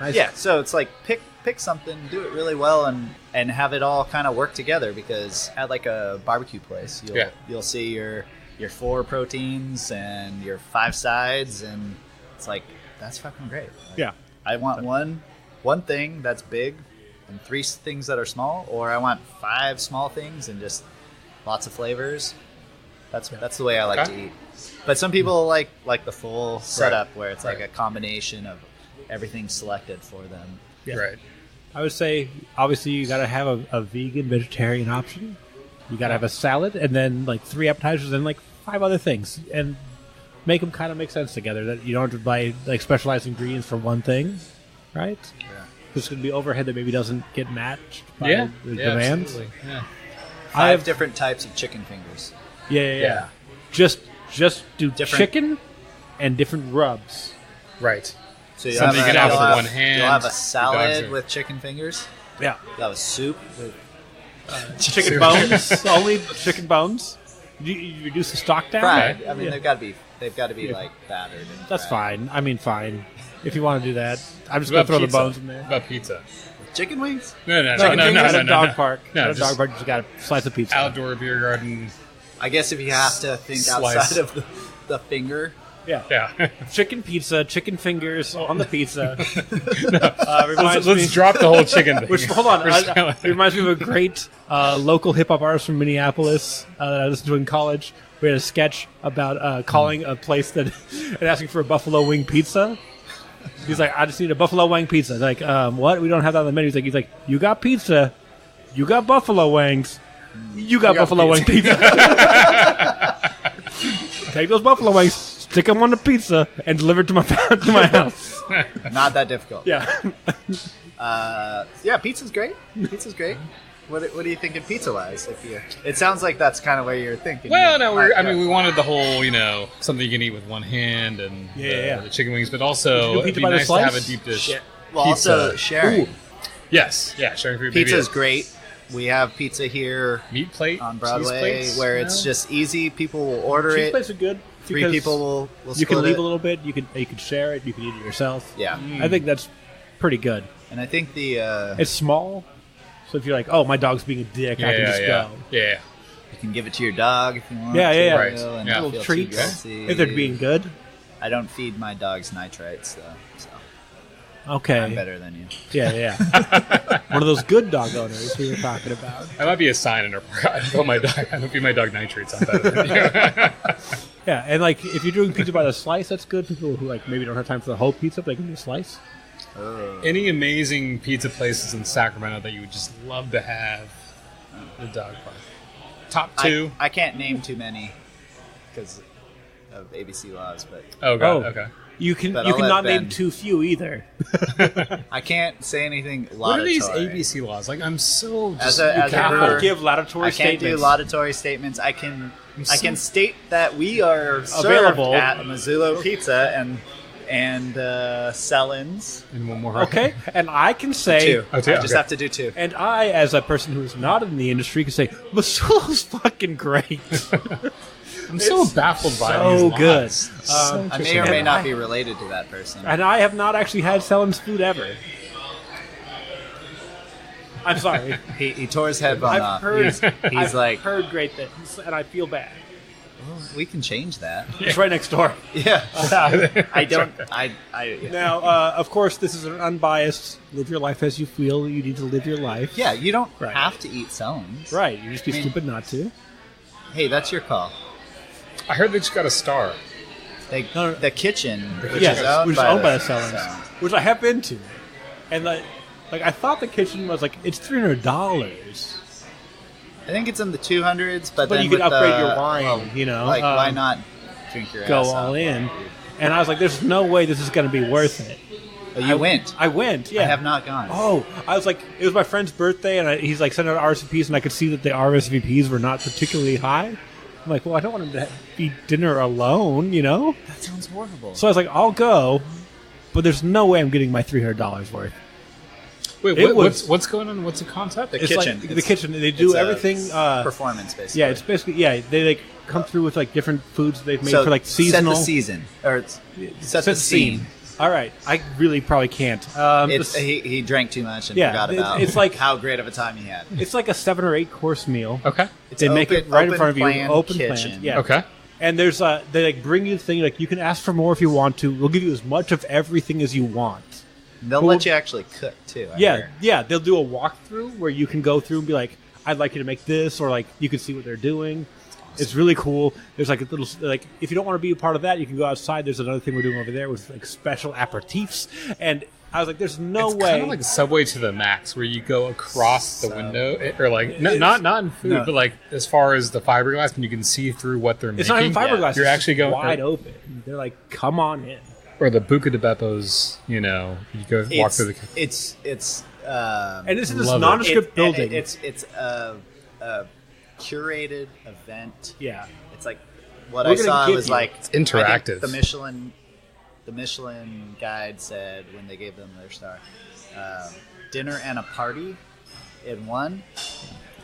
nice. Yeah, so it's like pick something, do it really well, and have it all kind of work together. Because at like a barbecue place, you'll see your 4 proteins and your 5 sides, and it's like, that's fucking great. Like, Yeah. I want one thing that's big and 3 things that are small, or I want 5 small things and just lots of flavors. That's the way I like to eat. But some people like the full setup where it's like a combination of everything selected for them. Yeah. Right. I would say, obviously, you got to have a vegan, vegetarian option. You got to have a salad, and then like 3 appetizers, and like 5 other things, and make them kind of make sense together. That you don't have to buy like specialized ingredients for one thing, right? Yeah. This could be overhead that maybe doesn't get matched by the demands. Absolutely. Yeah. 5 different types of chicken fingers. Yeah. Just do Different- chicken and different rubs. Right. So Something you can have with one hand. You'll have a Your dogs salad are- with chicken fingers. Yeah. You'll have a soup with Chicken bones. Only chicken bones. You reduce the stock down. fried. I mean, Yeah. they've got to be like battered. And That's fried. fine. I mean, fine. If you want to do that, I'm just What going to throw about the pizza? bones in there. What about pizza? Chicken wings. No. At a dog park. No, At a just dog park, you just got a slice of pizza. outdoor beer garden. I guess if you have to think Slice. outside of the finger. Yeah. Yeah. Chicken pizza, chicken fingers on the pizza. Let's drop the whole chicken thing. Which, hold on, We're just kinda it reminds me of a great local hip hop artist from Minneapolis that I listened to in college. We had a sketch about calling a place that and asking for a buffalo wing pizza. He's like, I just need a buffalo wing pizza. They're like, what? We don't have that on the menu. He's like, you got pizza, you got buffalo wings, you got buffalo wing pizza. Take those buffalo wings, stick them on the pizza, and deliver it to my house. Not that difficult. Yeah. Yeah, pizza's great. Pizza's great. What are you thinking pizza-wise? It sounds like that's kind of where you're thinking. Well, no, we wanted the whole, something you can eat with one hand and the chicken wings, but also Do it'd pizza be by the nice to have a slice? deep dish. Well, pizza. also sharing. Yes, sharing food. Pizza's maybe great. We have pizza here a meat plate on cheese Broadway plates, where it's just easy. People will order Cheese it. plates are good. 3 because people will You can split leave it. a little bit. You can share it. You can eat it yourself. Yeah. I think that's pretty good. And I think the It's small, so if you're like, oh, my dog's being a dick, I can just go. Yeah. you can give it to your dog if you want. Yeah, yeah, to, right. and Yeah. not Little feel too treats guilty. if they're being good. I don't feed my dogs nitrites though, so Okay. I'm better than you. Yeah. One of those good dog owners we were talking about. That might be a sign in our I don't feed my dog nitrates. I'm better than you. Yeah, and like if you're doing pizza by the slice, that's good. People who like maybe don't have time for the whole pizza, but they can do a slice. Any amazing pizza places in Sacramento that you would just love to have the dog park? Top 2? I can't name too many because of ABC laws, but Oh, God. Okay. You can But you I'll cannot let name Ben. too few either. I can't say anything laudatory. What are these ABC laws? Like, I'm so just... As a brewer, Give laudatory I can't statements. do laudatory statements. I can state that we are Available. served at Mazzullo Pizza and Sellins. And one more. Okay, and I can say, 2. Oh, 2, I just okay. have to do 2. and I, as a person who is not in the industry, can say, Masulo's fucking great. I'm so baffled by so these laws. good. It's I may or interesting. may And not I- be related to that person. And I have not actually had Selim's food ever. I'm sorry. He tore his headphone I've off. heard. He's I've like, heard great things, and I feel bad. we can change that. It's right next door. Yeah. I don't. Yeah. Now, of course, this is an unbiased. Live your life as you feel. You need to live your life. Yeah, you don't Right. have to eat Sellins. Right. You just be I mean- stupid not to. Hey, that's your call. I heard they just got a star. The, the kitchen, which Yes, is owned which is by owned by the the Sellins, Sellins. which I have been to, and like I thought the kitchen was like it's $300, I think it's in the 200s, but then you could with upgrade the, your wine. well, Like why not drink your go ass all off? in. And I was like, "There's no way this is going to be worth it." Oh, you went. I went. Yeah, I have not gone. Oh, I was like, it was my friend's birthday, and he's like sending out RSVPs, and I could see that the RSVPs were not particularly high. I'm like, well, I don't want him to eat dinner alone, you know? That sounds horrible. So I was like, I'll go, but there's no way I'm getting my $300 worth. Wait, what's going on? What's the concept? The kitchen. Like, the kitchen. They do everything. Performance, basically. Yeah, it's basically, they like come through with like different foods they've made for like seasonal. Set the season. Or set the scene. All right, I really probably can't. He drank too much and forgot about it's like, how great of a time he had. It's like a 7 or 8 course meal. Okay. They make it right in front of you. Open kitchen. plan. Yeah. Okay. And there's they like bring you the thing, like you can ask for more if you want to. We'll give you as much of everything as you want. They'll let you actually cook too. I hear. Yeah. They'll do a walkthrough where you can go through and be like, I'd like you to make this, or like you can see what they're doing. It's really cool. There's like a little, like, if you don't want to be a part of that, you can go outside. There's another thing we're doing over there with like special aperitifs. And I was like, there's no way. It's kind of like Subway to the max, where you go across the window, or like not in food, but like as far as the fiberglass, and you can see through what they're making. It's not even fiberglass. You're it's actually going wide open. They're like, come on in. Or the Buca de Beppo's, you go walk through the. It's and it's in this nondescript building. It's a curated event. Yeah, it's like what I saw was like it's interactive. The Michelin guide said when they gave them their star, dinner and a party in one.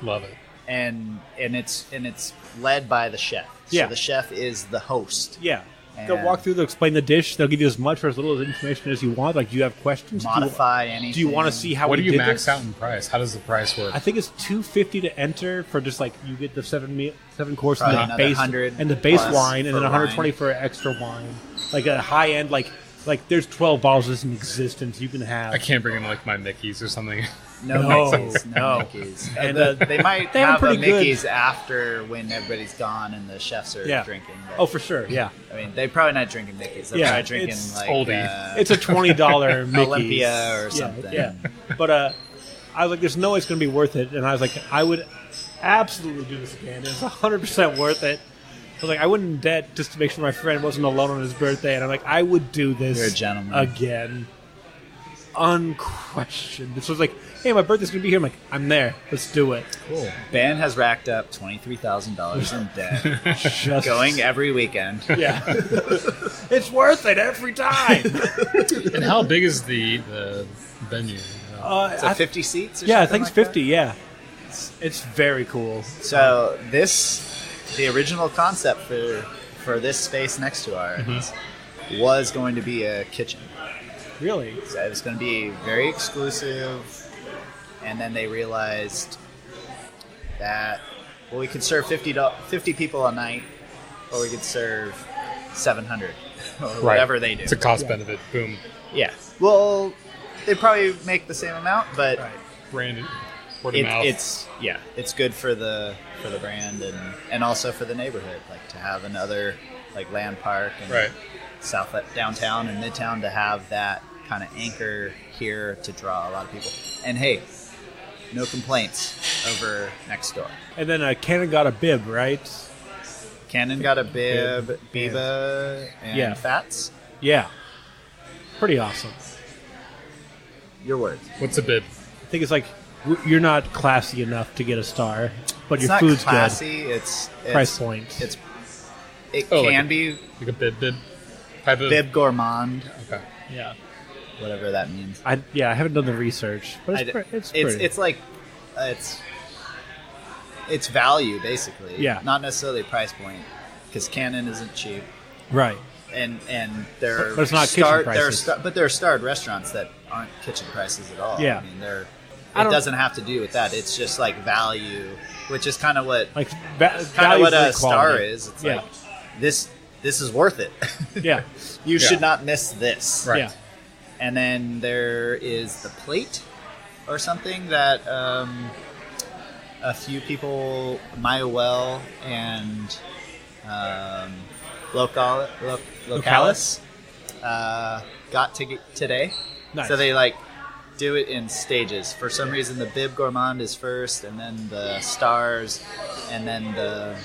Love it. And it's led by the chef. Yeah. So the chef is the host. Yeah. They'll walk through, they'll explain the dish, they'll give you as much or as little information as you want. Like, do you have questions? Modify anything. Do you want to see how what we do you did max this? out in price? How does the price work? I think it's $250 to enter for just like you get the 7 course Probably and the base 100 and the base plus wine, and then for 120 wine. for extra wine. Like a high end, like there's 12 bottles of this in existence you can have. I can't bring in like my Mickeys or something. No Mickeys. No Mickeys. And they might they have have a pretty good- Mickeys after when everybody's gone and the chefs are drinking. But, Oh, for sure. Yeah. I mean, they're probably not drinking Mickeys. They're Yeah, probably drinking it's like oldie. It's a $20 Mickey's. Olympia or something. Yeah. But I was like, there's no way it's going to be worth it. And I was like, I would absolutely do this again. It's 100% worth it. I was like, I went in debt just to make sure my friend wasn't alone on his birthday. And I'm like, I would do this You're a gentleman. again. Unquestioned. This was like, hey, my birthday's going to be here. I'm like, I'm there. Let's do it. Cool. Ben has racked up $23,000 in debt. Just Going every weekend. Yeah. It's worth it every time. And how big is the venue? Is it 50 seats? Or Yeah, I something think it's like 50. Yeah. It's very cool. So the original concept for this space next to ours was going to be a kitchen. Really? So it was going to be very exclusive, and then they realized that we could serve 50 people a night, or we could serve 700, or whatever they do. It's a cost benefit. Boom. Yeah. Well, they probably make the same amount, but Branded. Word of mouth. It's good for the brand and also for the neighborhood, like to have another like land park and south downtown and midtown to have that kind of anchor here to draw a lot of people. And hey, no complaints over next door. And then Cannon got a bib, right? Cannon got a bib, Biba, and Fats. Yeah. Pretty awesome. Your words. What's a bib? I think it's like you're not classy enough to get a star, but It's your not food's classy. good. It's Price point. It can be like a bib type of bib gourmand, Okay. Yeah. whatever that means. I haven't done the research, but it's pretty. It's like it's value basically. Yeah. Not necessarily price point, because Cannon isn't cheap, right. and they're But it's not kitchen prices. but there are starred restaurants that aren't kitchen prices at all. Yeah. I mean it doesn't have to do with that. It's just like value, which is kind of what Like a star is. It's Yeah. like this is worth it. Yeah. You should not miss this. Right. Yeah. And then there is the plate or something that a few people, Mayoel and Localis got today. Nice. So they like do it in stages. For some reason, the Bib Gourmand is first, and then the stars, and then the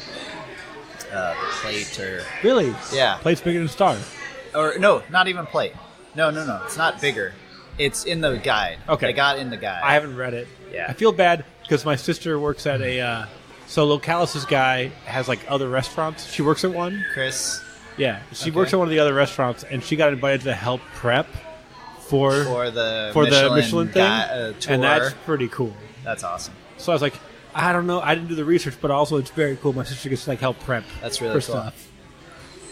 plate or Really? yeah, Plate's bigger than star. or no, not even plate. No. It's not bigger. It's in the guide. Okay. They got in the guide. I haven't read it. Yeah. I feel bad because my sister works at a. So Localis's guy has like other restaurants. She works at one. Chris. Yeah, she works at one of the other restaurants, and she got invited to help prep for the Michelin thing, tour. And that's pretty cool. That's awesome. So I was like, I don't know, I didn't do the research, but also it's very cool. My sister gets to like help prep. That's really for cool. Stuff.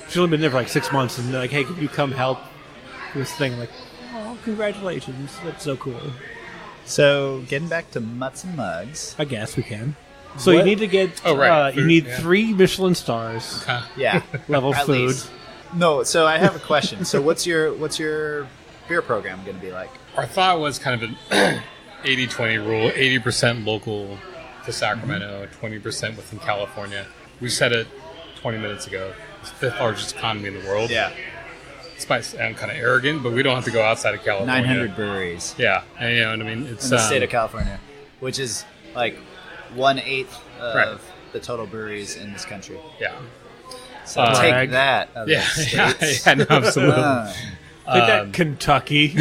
She's only been there for like 6 months, and they're like, hey, can you come help with this thing? I'm like, oh, congratulations, that's so cool. So getting back to Mutts and Mugs, I guess we can. So you need to get. Food, you need 3 Michelin stars. yeah, level at food. least. No, so I have a question. So what's your beer program going to be like? Our thought was kind of an 80-20 rule, 80% local to Sacramento, 20% within California. We said it 20 minutes ago. It's the 5th largest economy in the world. Yeah, It might sound kind of arrogant, but we don't have to go outside of California. 900 breweries Yeah, and you know what I mean? It's in the state of California, which is like 1/8 of Right. the total breweries in this country. Yeah. So Brag. take that. Other Yeah, states. no, absolutely. Take that, Kentucky.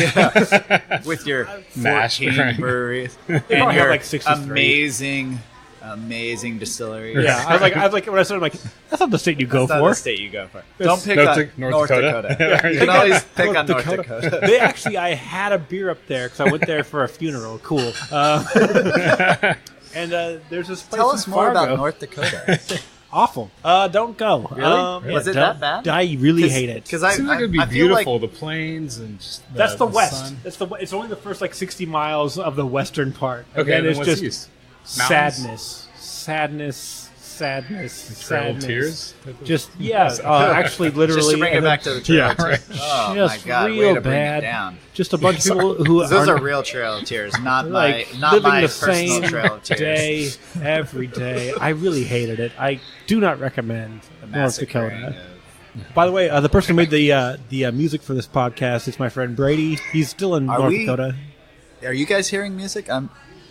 With your Mash, 14 right. breweries probably and have your like 63. amazing distillery. Yeah, I was like, when I started, I'm like, that's not the state you go That's not for. the state you go for. Don't pick North on Dak- North North Dakota. Dakota. You can always pick on North Dakota. Dakota. They actually, I had a beer up there because I went there for a funeral. Cool. And there's this place Tell in us more Fargo. about North Dakota. Awful. Don't go. Really? Was it that bad? I really hate it. Because It seems like it'd be I feel like beautiful, the plains and just That's the west. sun. It's only the first like 60 miles of the western part. Okay, and then it's what's just east? Mountains? Trail of sadness. Tears? Just actually, literally, just to bring it and back then to the trail. Yeah, right. Oh just my god, way real to bring bad. it down. Just a bunch of people who Those are aren't real Trail of Tears, not like my living the personal same Trail of Tears. day every day. I really hated it. I do not recommend The North massacring Dakota. of- By the way, the person who made the music for this podcast is my friend Brady. He's still in North Dakota. Are you guys hearing music?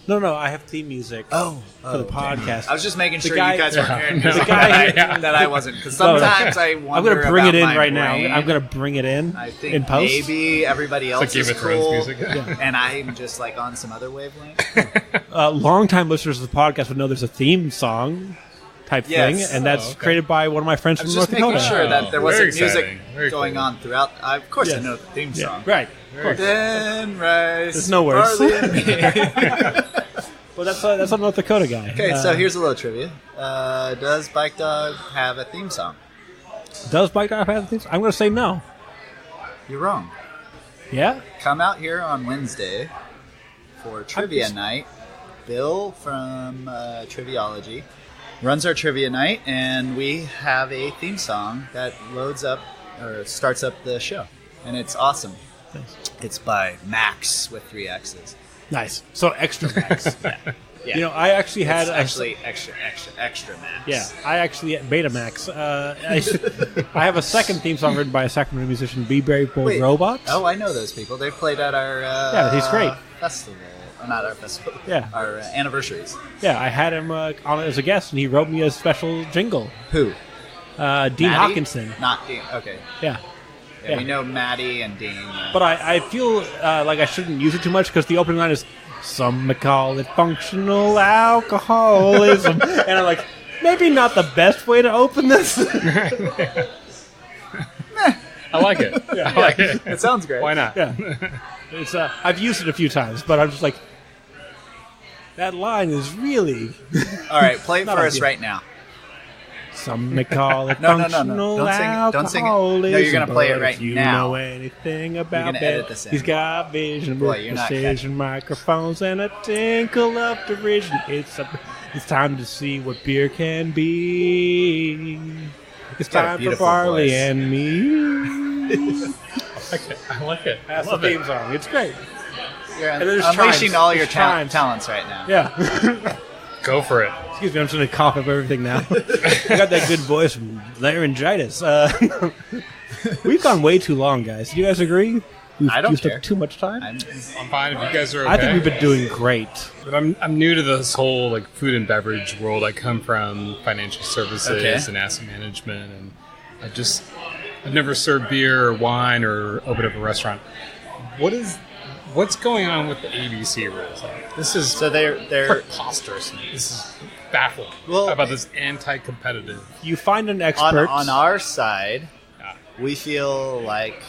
No, I have theme music for the podcast. I was just making sure guy- you guys weren't hearing The music guy- that I wasn't. Because sometimes I I'm wonder going to bring it about in my right now. brain. I'm going to bring it in I think in post. maybe everybody else It's like is Game of Thrones cool, music. and I'm just like on some other wavelength. Longtime listeners of the podcast would know there's a theme song type Yes. thing, and that's Oh, okay. created by one of my friends I from was North just making Dakota. sure that there Very wasn't music exciting. Very going cool. on throughout. Of course, I Yes. know the theme Yeah, song. right. Of course. Then rise. There's no words. Barley and me. Well, that's a North Dakota guy. Okay, so here's a little trivia. Does Bike Dog have a theme song? Does Bike Dog have things? I'm going to say no. You're wrong. Yeah? Come out here on Wednesday for trivia just- night. Bill from Triviology runs our trivia night, and we have a theme song that loads up or starts up the show, and it's awesome. Thanks. It's by Max with 3 X's. Nice. So extra max. Yeah. You know, I actually had It's actually extra Max. Yeah, I actually Betamax. I have a second theme song written by a Sacramento musician, B-Berry Bold Wait. Robot. Oh, I know those people. They've played at our he's great. festival. Not our festival. Yeah. Our anniversaries. Yeah, I had him on as a guest, and he wrote me a special jingle. Who? Dean Maddie? Hawkinson. Not Dean. Okay. Yeah. Yeah, we know Maddie and Dean. But I feel like I shouldn't use it too much because the opening line is, some may call it functional alcoholism. And I'm like, maybe not the best way to open this. I like it. I like it. It sounds great. Why not? Yeah. It's I've used it a few times, but I'm just like, that line is really... All right, play it Not for us ideal. right now. Some may call it No. functional Don't sing it. Don't sing it. No, alcoholism. you're gonna play it but right if you now. know anything about gonna edit this in. He's got vision Boy, with you're not precision microphones and a tinkle of derision. It's time to see what beer can be. It's got a time for beautiful Barley voice. and me. I like it. That's the Love it. theme song. It's great. You're And there's unleashing chimes. all your There's chimes. talents right now. Yeah. Go for it. Excuse me, I'm just going to cough up everything now. I got that good voice from laryngitis. We've gone way too long, guys. Do you guys agree? We've I don't used care. up too much time. I'm fine if you guys are okay. I think we've been doing great. But I'm new to this whole like food and beverage world. I come from financial services Okay. and asset management, and I've never served beer or wine or opened up a restaurant. What's going on with the ABC rules? This is So they're preposterous. This is baffling. Well, How about this anti-competitive? You find an expert. on our side. Yeah. We feel like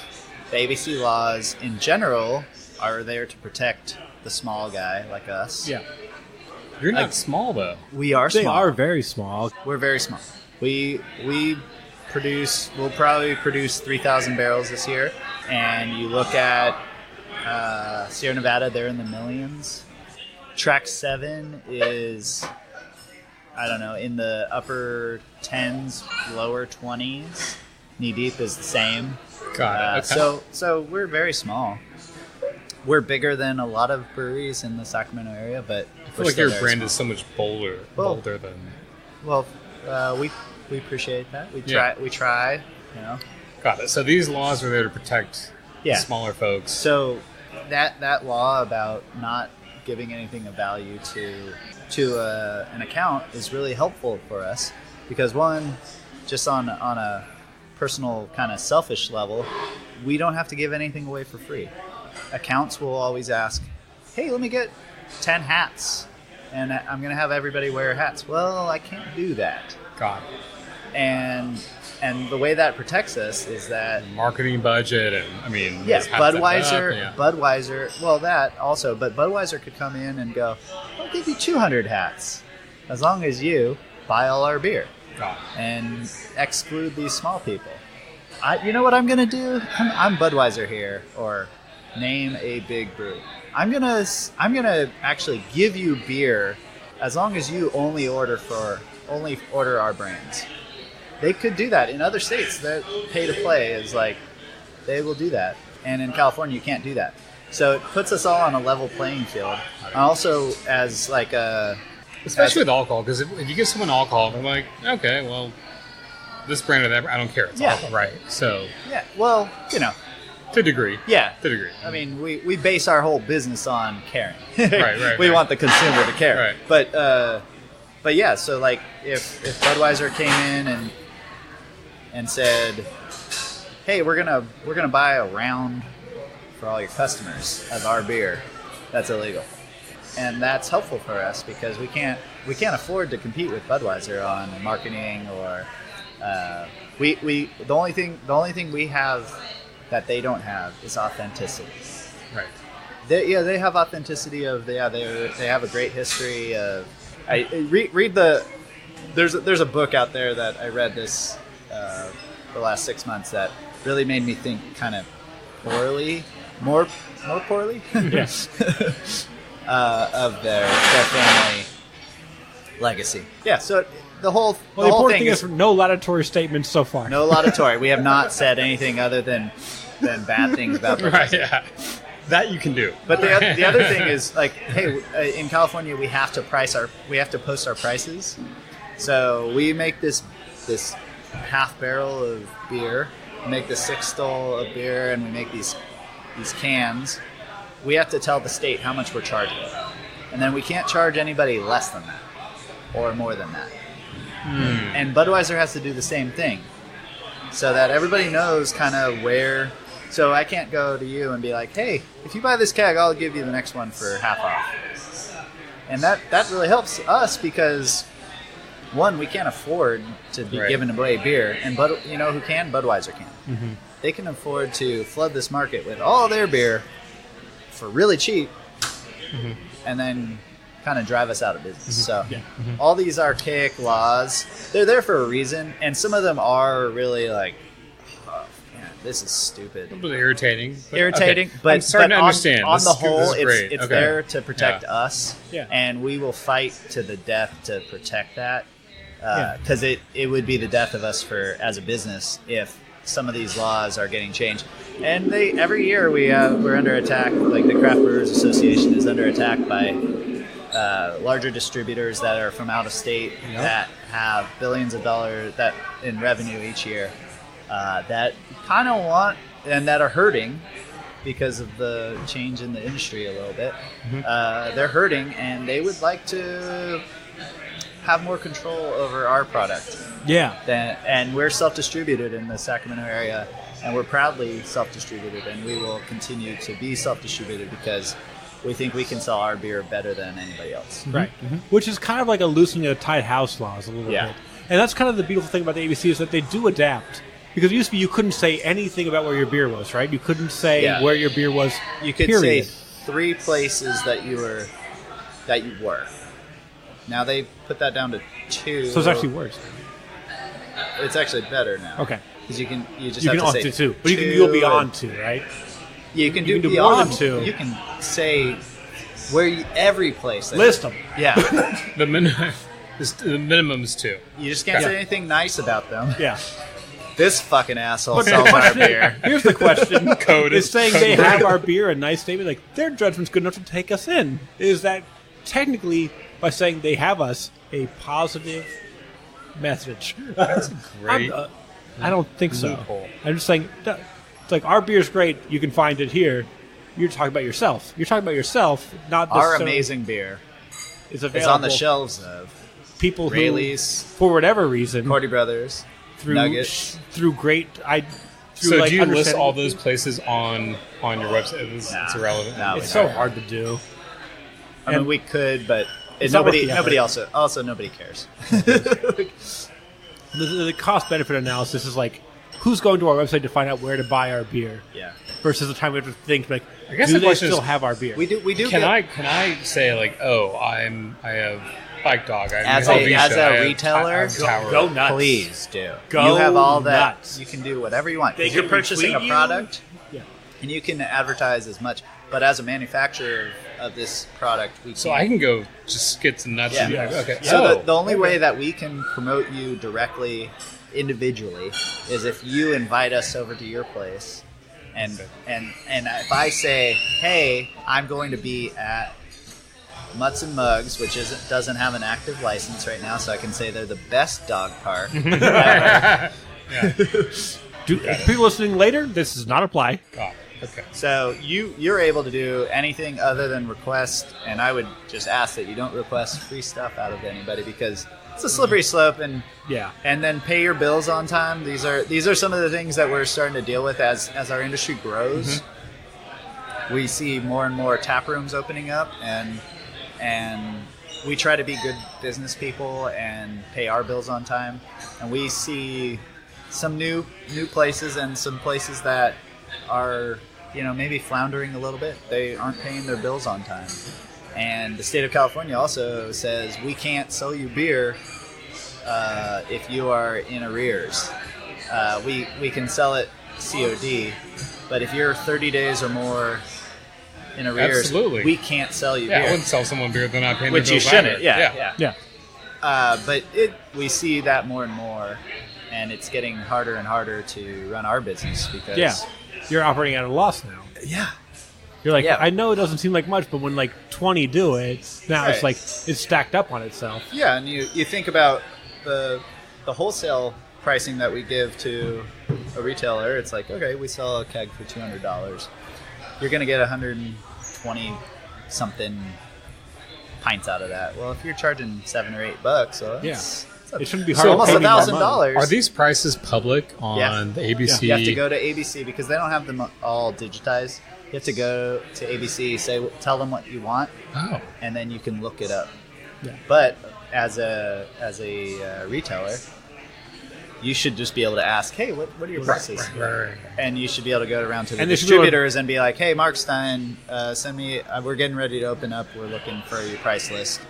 the ABC laws in general are there to protect the small guy like us. Yeah. You're not small, though. We are They small. are very small. We're very small. We'll probably produce 3,000 barrels this year. And you look at Sierra Nevada, they're in the millions. Track 7 is, I don't know, in the upper 10s, lower 20s. Knee Deep is the same. Got it. Okay. So we're very small. We're bigger than a lot of breweries in the Sacramento area, but I feel like your brand is so much bolder than. Well, we appreciate that. We try. You know. Got it. So these laws are there to protect smaller folks. So that law about not giving anything of value to an account is really helpful for us because one, just on a personal kind of selfish level, we don't have to give anything away for free. Accounts will always ask, hey, let me get 10 hats and I'm going to have everybody wear hats. Well, I can't do that. Got it. And the way that protects us is that Marketing budget and, yes, hats that Budweiser, well, that also, but Budweiser could come in and go, I'll give you 200 hats as long as you buy all our beer and exclude these small people. You know what I'm going to do? I'm Budweiser here, or name a big brew. I'm gonna actually give you beer as long as you only order our brands. They could do that in other states. That pay to play is like they will do that, and in California you can't do that. So it puts us all on a level playing field. And also, as like especially with alcohol, because if you give someone alcohol, they're like, okay, well, this brand or that, I don't care. It's alcohol, right? So yeah, well, you know. To a degree. Yeah. To a degree. I mean, we base our whole business on caring. Right. We want the consumer to care. Right. But yeah, so like if Budweiser came in and said, hey, we're gonna buy a round for all your customers of our beer, that's illegal. And that's helpful for us because we can't afford to compete with Budweiser on marketing or the only thing we have that they don't have is authenticity. Right. They have authenticity of they have a great history of. Read the. There's a book out there that I read this the last 6 months that really made me think kind of more poorly. Yes. Of their family legacy. Yeah. So the whole important thing is no laudatory statements so far. No laudatory. We have not said anything other than bad things about Budweiser. Right, yeah. That you can do. But the other thing is like, hey, in California we have to post our prices. So we make this half barrel of beer, we make the 6-stole of beer, and we make these cans. We have to tell the state how much we're charging, and then we can't charge anybody less than that or more than that. And Budweiser has to do the same thing, so that everybody knows kind of where. So I can't go to you and be like, hey, if you buy this keg, I'll give you the next one for half off. And that really helps us because, one, we can't afford to be giving away beer. And you know who can? Budweiser can. Mm-hmm. They can afford to flood this market with all their beer for really cheap and then kind of drive us out of business. So all these archaic laws, they're there for a reason. And some of them are really like, this is stupid. A little bit irritating. But I'm starting to understand. On the whole, it's okay. There to protect us, Yeah. and we will fight to the death to protect that. Because it would be the death of us as a business if some of these laws are getting changed. And every year we're under attack. Like the Craft Brewers Association is under attack by larger distributors that are from out of state that have billions of dollars in revenue each year. That kind of want and that are hurting because of the change in the industry a little bit. They're hurting and they would like to have more control over our product. Yeah. And we're self-distributed in the Sacramento area, and we're proudly self-distributed, and we will continue to be self-distributed because we think we can sell our beer better than anybody else. Right. Mm-hmm. Which is kind of like a loosening of tight house laws a little bit. And that's kind of the beautiful thing about the ABC is that they do adapt. Because it used to be you couldn't say anything about where your beer was, right? You couldn't say where your beer was. You could period. say 3 places that you were. Now they put that down to 2. So it's actually worse. It's actually better now. Okay. Because you can opt to 2, but you'll be on 2, right? Yeah, you can do more than 2. You can say every place. List them. Yeah. The minimum is 2. You just can't say anything nice about them. Yeah. This fucking asshole sells our beer. Here's the question. Is saying they have our beer a nice statement, like their judgment's good enough to take us in. Is that technically, by saying they have us, a positive message? That's great. I don't think so. Loophole. I'm just saying, it's like our beer's great. You can find it here. You're talking about yourself. You're talking about yourself, not our amazing beer. Is available. It's on the shelves of people who, Rayleigh's, for whatever reason, Cordy Brothers, Nuggets, through great. So do you list all those places on your website? It's irrelevant. No, it's so hard to do. I mean, we could, but nobody cares. The cost benefit analysis is like, who's going to our website to find out where to buy our beer? Yeah. Versus the time we have to think, like, I guess do the they still have our beer? We do. Can I say like, I have Bike Dog. As a retailer, go nuts. Please do. Go you have all that. Nuts. You can do whatever you want. They You're purchasing a product, and you can advertise as much. But as a manufacturer of this product, I can go just get some nuts. Yeah. And okay. So the only way that we can promote you directly, individually, is if you invite us over to your place, and if I say, hey, I'm going to be at Mutts and Mugs, which doesn't have an active license right now, so I can say they're the best dog park ever. People listening later, this does not apply. Oh, okay. So you're able to do anything other than request, and I would just ask that you don't request free stuff out of anybody because it's a slippery slope, and then pay your bills on time. These are some of the things that we're starting to deal with as our industry grows. Mm-hmm. We see more and more tap rooms opening up, and we try to be good business people and pay our bills on time. And we see some new places and some places that are, maybe floundering a little bit. They aren't paying their bills on time. And the state of California also says we can't sell you beer if you are in arrears. We can sell it COD, but if you're 30 days or more in arrears, we can't sell you beer. I wouldn't sell someone beer if they're not paying their bills. Which you shouldn't. Yeah. But we see that more and more, and it's getting harder and harder to run our business because you're operating at a loss now. Yeah. You're like, I know it doesn't seem like much, but when like 20 do it, now it's like it's stacked up on itself. Yeah, and you think about the wholesale pricing that we give to a retailer. It's like, okay, we sell a keg for $200. You're going to get 120 something pints out of that. Well, if you're charging $7 or $8, it shouldn't be hard. Almost $1,000. Are these prices public on the ABC? You have to go to ABC because they don't have them all digitized. You have to go to ABC, tell them what you want, and then you can look it up. Yeah. But as a retailer, you should just be able to ask, hey, what are your prices? Right. And you should be able to go around to the distributors and be like, hey, Mark Stein, send me, we're getting ready to open up. We're looking for your price list.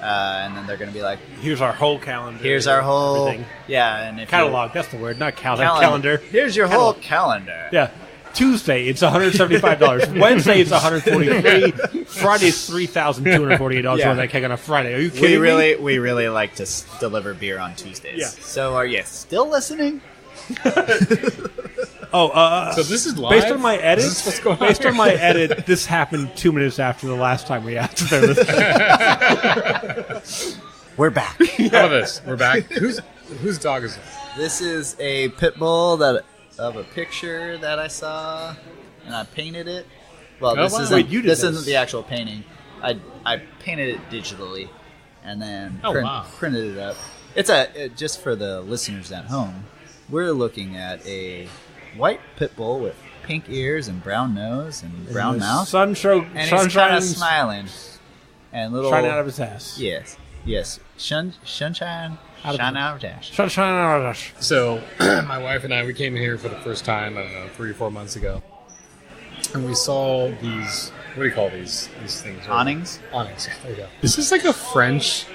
And then they're going to be like, here's our whole calendar. Here's our whole everything. And if catalog. That's the word, not calendar. Here's your whole calendar. Yeah. Tuesday, it's $175. Wednesday, it's $143. Friday, it's $3,248 on that keg on a Friday. Are you kidding me? We really like to deliver beer on Tuesdays. Yeah. So are you still listening? So this is live? Based on my edit, this happened 2 minutes after the last time we asked if they're listening. We're back. How about this? We're back. Whose dog is it? This is a pit bull of a picture that I saw, and I painted it. Well, this isn't the actual painting. I painted it digitally, and then wow. printed it up. Just for the listeners at home, we're looking at a white pit bull with pink ears and brown nose and brown mouth. And he's kind of smiling. And little shining out of his ass. Yes. Sunshine out of dash. Sunshine out of dash. So, my wife and I, we came here for the first time, I don't know, 3 or 4 months ago. And we saw these, what do you call these things? Awnings? Awnings, there you go. Is this like a French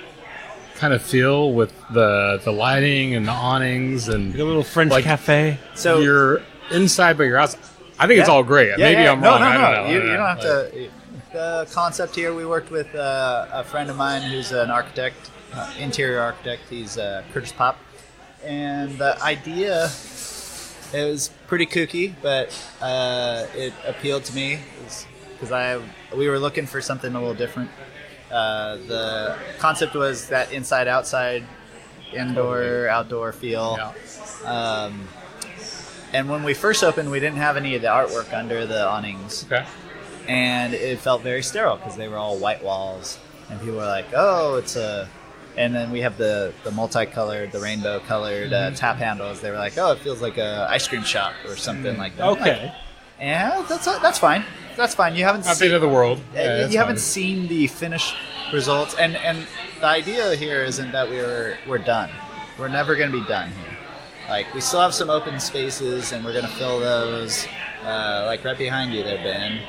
kind of feel with the lighting and the awnings and Like a little French cafe. So you're inside but you're outside? I think it's all great. Maybe I'm wrong. I don't know. You don't have to. The concept here, we worked with a friend of mine who's an architect, interior architect. He's Curtis Pop. And the idea, it was pretty kooky, but it appealed to me because we were looking for something a little different. The concept was that inside-outside, indoor-outdoor feel. Yeah. And when we first opened, we didn't have any of the artwork under the awnings. Okay. And it felt very sterile because they were all white walls. And people were like, oh, it's a... And then we have the multicolored, the rainbow-colored tap handles. They were like, oh, it feels like a ice cream shop or something like that. Okay. Yeah, that's fine. That's fine. You haven't Update of the world. Yeah, you haven't seen the finished results. And the idea here isn't that we're done. We're never going to be done here. Like, we still have some open spaces, and we're going to fill those, like right behind you there, Ben.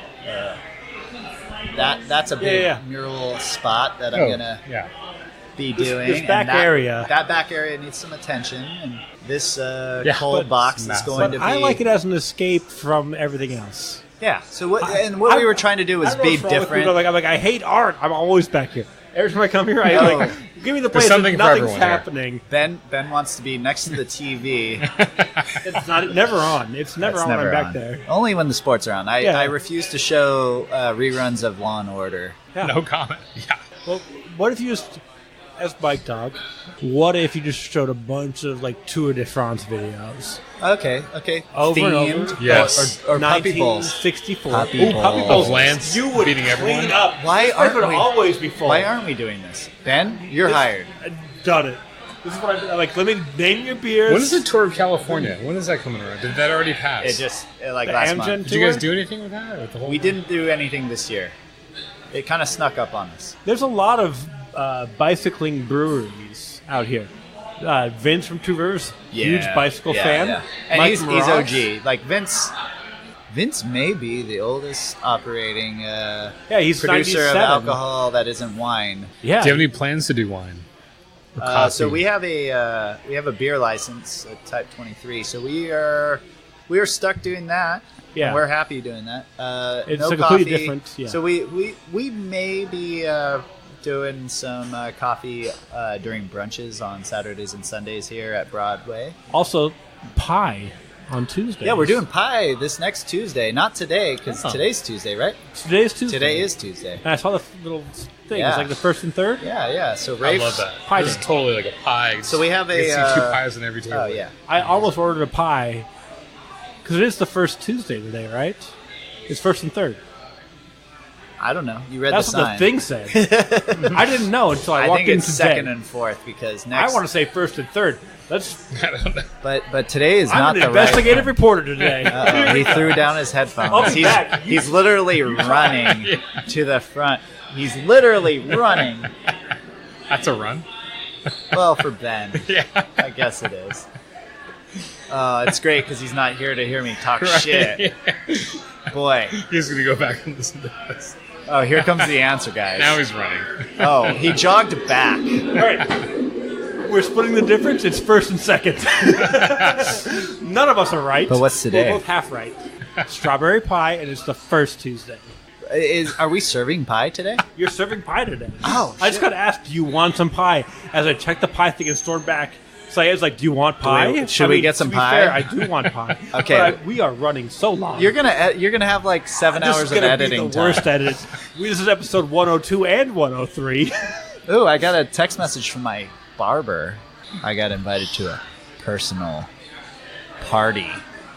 That's a big mural spot that I'm going to be doing. This back area. That back area needs some attention, and this cold box is going to be... I like it as an escape from everything else. Yeah, so what we were trying to do was be different. I'm like, I hate art. I'm always back here. Every time I come here, I'm like, give me the place that nothing's happening. Ben wants to be next to the TV. It's never on. It's never on when I'm back there. Only when the sports are on. I refuse to show reruns of Law and Order. Yeah. No comment. Yeah. Well, what if you just, as Bike Dog, what if you just showed a bunch of like Tour de France videos? Okay. Over themed, and over. Yes. Or puppy bowls. 1964. Puppy bowls. Lance You would beating everyone. clean up. Why aren't would we always be full? Why aren't we doing this? Ben, you're hired. I've done it. This is what I'm like. Let me name your beers. When is the Tour of California? When is that coming around? Did that already pass? It just like The last Amgen month. Did you guys do anything with that? With the whole We didn't do anything this year. It kind of snuck up on us. There's a lot of bicycling breweries out here. Vince from Two Rivers, huge bicycle fan. Yeah. And Mike he's Mirage. OG. Like Vince may be the oldest operating he's producer 97. of alcohol that isn't wine. Yeah. Do you have any plans to do wine? Or coffee? So we have a beer license at Type 23. So we are stuck doing that. Yeah. And we're happy doing that. It's no a coffee. completely different. Yeah. So we may be doing some coffee during brunches on Saturdays and Sundays here at Broadway. Also, pie on Tuesday. Yeah, we're doing pie this next Tuesday. Not today, because today's Tuesday, right? Today's Tuesday. Today is Tuesday. And I saw the little thing. Yeah. It's like the first and third. Yeah. So I Rafe, love that. Pie This is day. totally like a pie. So we have You a can see 2 pies on every table. Oh yeah. I almost ordered a pie because it is the first Tuesday today, right? It's first and third. I don't know. You read That's the what sign. the thing said. I didn't know until I walked think in it's today. second and fourth because next. I want to say first and third. Let's. I don't know. But today is I'm not an the investigative right. reporter today. He threw down his headphones. I'll be back. He's literally running to the front. He's literally running. That's a run. Well, for Ben, Yeah. I guess it is. It's great because he's not here to hear me talk Right. shit. Boy. He's going to go back and listen to this. Oh, here comes the answer, guys. Now he's running. Oh, he jogged back. All right. We're splitting the difference. It's first and second. None of us are right. But what's today? We're both half right. Strawberry pie, and it's the first Tuesday. Are we serving pie today? You're serving pie today. Oh, I just got asked, do you want some pie? As I checked the pie thing and stormed back. So I was like, do you want pie? Should we get some to be pie? Fair, I do want pie. Okay. But we are running so long. You're gonna have like 7 This hours is of gonna editing be the time. worst edit. This is episode 102 and 103. Ooh, I got a text message from my barber. I got invited to a personal party,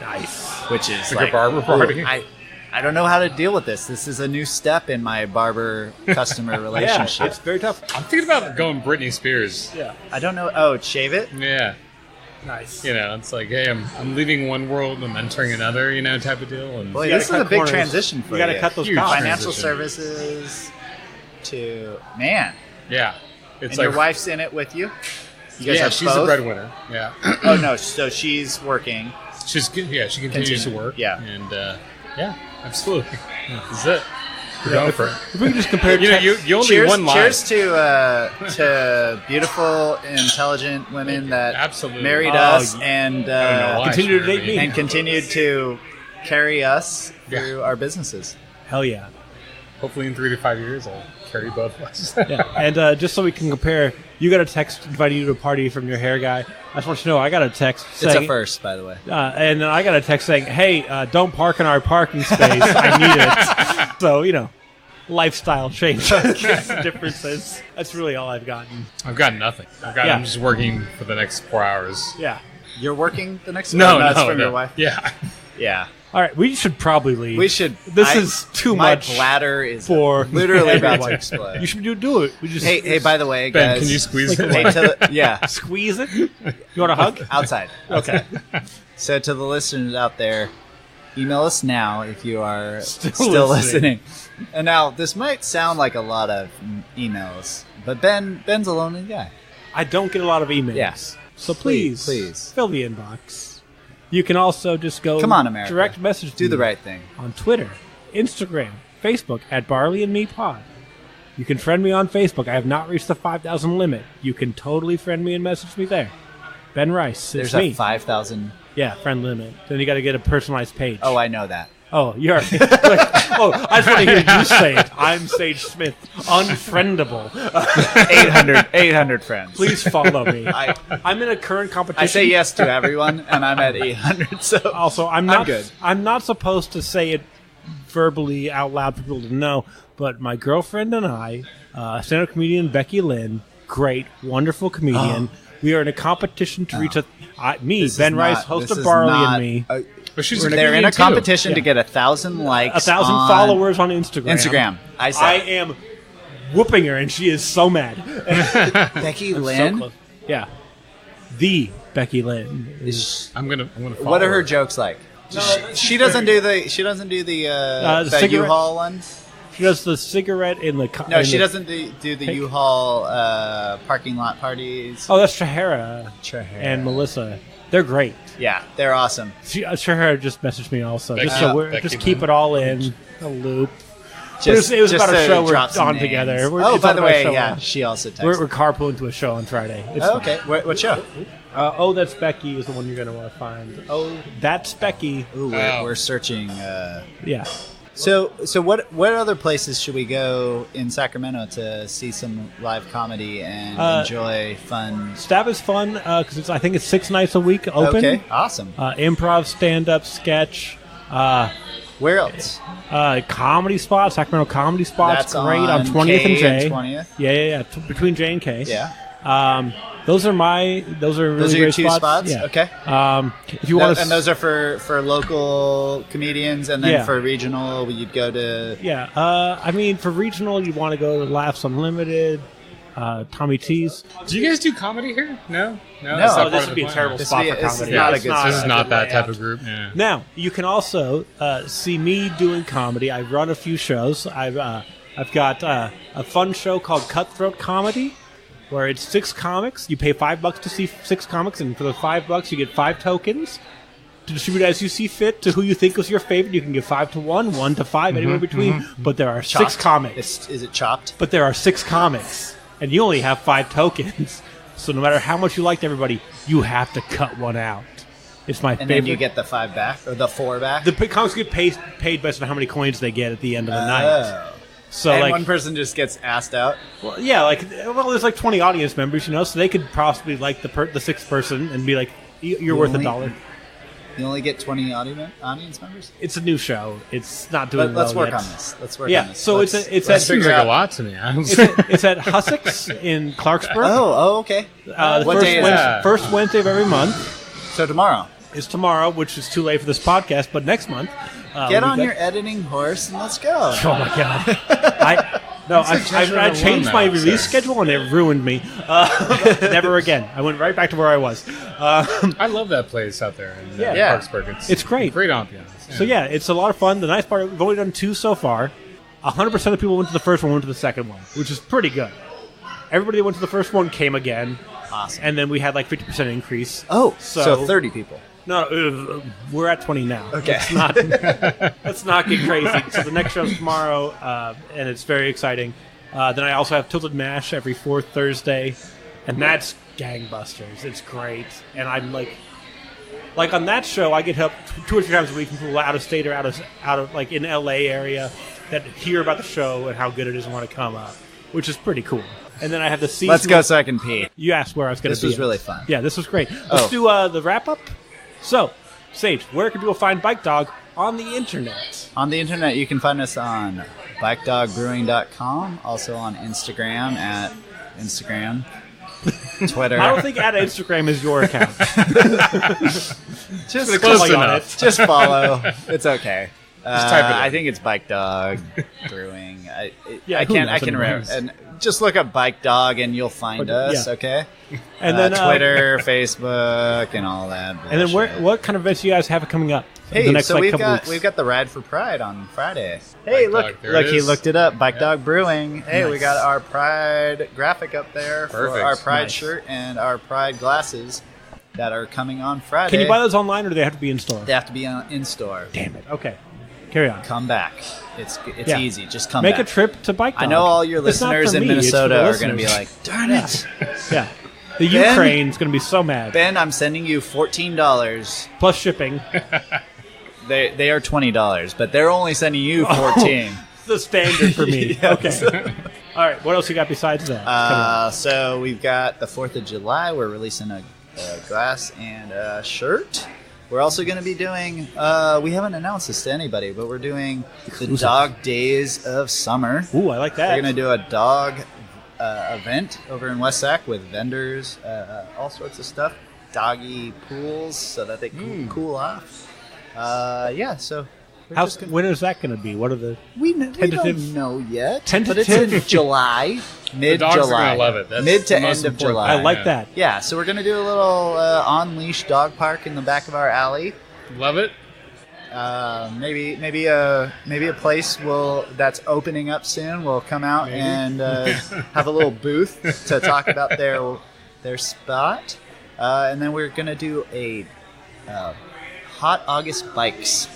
Nice. which is Like a barber party? I I don't know how to deal with this. This is a new step in my barber-customer relationship. It's very tough. I'm thinking about going Britney Spears. Yeah. I don't know. Oh, shave it? Yeah. Nice. It's like, hey, I'm leaving one world and I'm entering another, type of deal. And Boy, gotta this is cut a big corners. transition for You got to you. cut those Huge costs. Financial transition. services to... Man. yeah, it's And like your wife's in it with you? You guys yeah, have she's both? the breadwinner. Yeah, Oh, no. So she's working. she continues to work. Yeah. and yeah, absolutely. This is it. We're going for it. If we can just compare You only one life. Cheers to beautiful, intelligent women that Absolutely. married Oh, us I and don't know why continue to she date married me. and continued to carry us Yeah. through our businesses. Hell yeah. Hopefully, in 3 to 5 years, I'll carry both of us. Yeah. And just so we can compare, you got a text inviting you to a party from your hair guy. I just want you to know I got a text saying... It's a first, by the way. and then I got a text saying, hey, don't park in our parking space. I need it. So, lifestyle changes, differences. That's really all I've gotten. I've got nothing. Yeah. I'm just working for the next 4 hours. Yeah. You're working the next No, that's no, from no. your wife? Yeah. Yeah. All right. We should probably leave. We should. This is too my much bladder is for literally about to everyone. explode. You should do it. We just Hey, by the way, Ben, guys. can you squeeze it? Hey, yeah, squeeze it. You want a hug? outside. Okay. So to the listeners out there, email us now if you are Still still listening. listening. And now this might sound like a lot of emails, but Ben's a lonely guy. I don't get a lot of emails. Yes. So please fill the inbox. You can also just go Come on, America. direct message Do me the right thing. on Twitter, Instagram, Facebook at Barley and Me Pod. You can friend me on Facebook. I have not reached the 5,000 limit. You can totally friend me and message me there. Ben Rice, it's There's me. a 5,000. Yeah, friend limit. Then you got to get a personalized page. Oh, I know that. Oh, you're. I just want to hear you say it. I'm Sage Smith, unfriendable. 800 friends. Please follow me. I'm in a current competition. I say yes to everyone, and I'm at 800. So Also, I'm not good. I'm not supposed to say it verbally out loud for people to know, but my girlfriend and I, stand-up comedian Becky Lynn, great, wonderful comedian. We are in a competition to reach me, This is Ben Rice, not- host this of is Barley not and Me, a- But she's They're in a competition to Yeah. get 1,000 likes. 1,000 on followers on Instagram. Instagram. I said I am whooping her, and she is so mad. Becky So Lynn. close. Yeah, the Becky Lynn. I'm gonna follow What are her her. jokes like? She doesn't do the the the cigarette- U-Haul ones. She does the cigarette in the. No, in she the- doesn't do the U-Haul parking lot parties. Oh, that's Shahara Shahara. and Melissa. They're great. Yeah, they're awesome. Shahara just messaged me also. Becky- Just so we're Becky just keep Lynn. it all in a loop. It was about a to show we're drop some on names. together. Oh, It's by on the my way, show. yeah, she also texted. We're carpooling to a show on Friday. It's Oh, fun. okay. What show? Oh, that's Becky is the one you're going to want to find. Oh, that's Becky. Ooh, Oh. we're searching. Yeah. So what other places should we go in Sacramento to see some live comedy and enjoy fun? Stab is fun because I think it's 6 nights a week open. Okay, awesome. Improv, stand-up, sketch. Where else? Comedy spot, Sacramento Comedy Spot's That's great on on 20th and K J. and 20th? Yeah. Between J and K. Yeah. Those are really Those are your great two spots? Yeah. Okay. If you want to, And those are for local comedians, and then Yeah. for regional, you'd go to. yeah. I mean, for regional, you want to go to Laughs Unlimited, Tommy T's. Do you guys do comedy here? No. No. That's not Oh, part this of would the be a plan. terrible This spot would for be- this is comedy. not a It's good- This is a not good that type layout. of group. Yeah. Now you can also see me doing comedy. I've run a few shows. I've got a fun show called Cutthroat Comedy, where it's 6 comics. You pay $5 to see 6 comics, and for the $5 you get 5 tokens to distribute as you see fit to who you think was your favorite. You can give 5 to 1, 1 to 5, anywhere in between. But there are 6 Chopped. comics. Is it chopped? But there are 6 comics, and you only have 5 tokens. So no matter how much you liked everybody, you have to cut one out. It's my And favorite. then you get the 5 back or the 4 back. The comics get paid based on how many coins they get at the end of the night. Oh. So And like, one person just gets asked out. well, yeah, there's like 20 audience members, so they could possibly like the 6th person and be like, you're worth $1. You only get 20 audience members. It's a new show. It's not doing Let's well work yet. on this. Let's work Yeah, on this. so Let's- it's That at seems figure like out- a lot to me. it's at Hussock's in Clarksburg. Oh, okay. The what first day is Wednesday, that? first Wednesday of every month So tomorrow. is tomorrow, which is too late for this podcast, but next month. Get on your editing horse and let's go. Oh my god! I changed my release schedule and it ruined me. Never again. I went right back to where I was. I love that place out there in Parksburg. It's great. Great ambiance. So yeah, it's a lot of fun. The nice part, we've only done 2 so far. 100% of the people went to the first one, went to the second one, which is pretty good. Everybody that went to the first one came again. Awesome. And then we had like 50% increase. Oh, so 30 people. No, we're at 20 now. Okay. Let's not get crazy. So the next show's tomorrow, and it's very exciting. Then I also have Tilted Mash every 4th Thursday, and that's gangbusters. It's great. And I'm like on that show, I get help 2 or 3 times a week from people out of state or out of like in LA area that hear about the show and how good it is and want to come up, which is pretty cool. And then I have the season. Let's go so I can pee. You asked where I was going to be. This was really fun. Yeah, this was great. Let's do the wrap-up. So, Sage, where can people find Bike Dog on the internet? On the internet, you can find us on bikedogbrewing.com, also on Instagram at Instagram, Twitter. I don't think at Instagram is your account. Just close enough. Just follow. It's okay. Just type it in. I think it's Bike Dog Brewing. I who can knows remember. And just look up Bike Dog and you'll find us. Yeah. Okay. And then Twitter, Facebook, and all that. And then what kind of events do you guys have coming up? Hey, the next, so couple weeks? we've got the Ride for Pride on Friday. Hey, Bike look, Dog, he is. looked it up. Bike Dog Brewing. Hey, we Nice. got our Pride graphic up there for Perfect. our Pride Nice. shirt and our Pride glasses that are coming on Friday. Can you buy those online or do they have to be in store? They have to be in store. Damn it. Okay. Carry on. Come back. It's Yeah. easy. Just come Make back. a trip to Bike Dog. I know all your It's not listeners for in me, it's for the Minnesota are going to be listeners. like, darn it. Yeah. The Ukraine's going to be so mad. Ben, I'm sending you $14. Plus shipping. They are $20, but they're only sending you 14. The standard for me. Yes. Okay. All right. What else you got besides that? So we've got the 4th of July. We're releasing a glass and a shirt. We're also going to be doing, we haven't announced this to anybody, but we're doing the Dog Days of Summer. Ooh, I like that. We're going to do a dog event over in West Sac with vendors, all sorts of stuff. Doggy pools so that they can cool off. So When is that going to be? What are the we tentative- don't know yet, Tentative? but it's in July, The dogs are mid-July. going to love it. That's Mid to the most end of important July. I like yeah. that. Yeah, so we're going to do a little on-leash dog park in the back of our alley. Love it. Maybe a place that's opening up soon will come out and have a little booth to talk about their spot, and then we're gonna do a Hot August Bikes.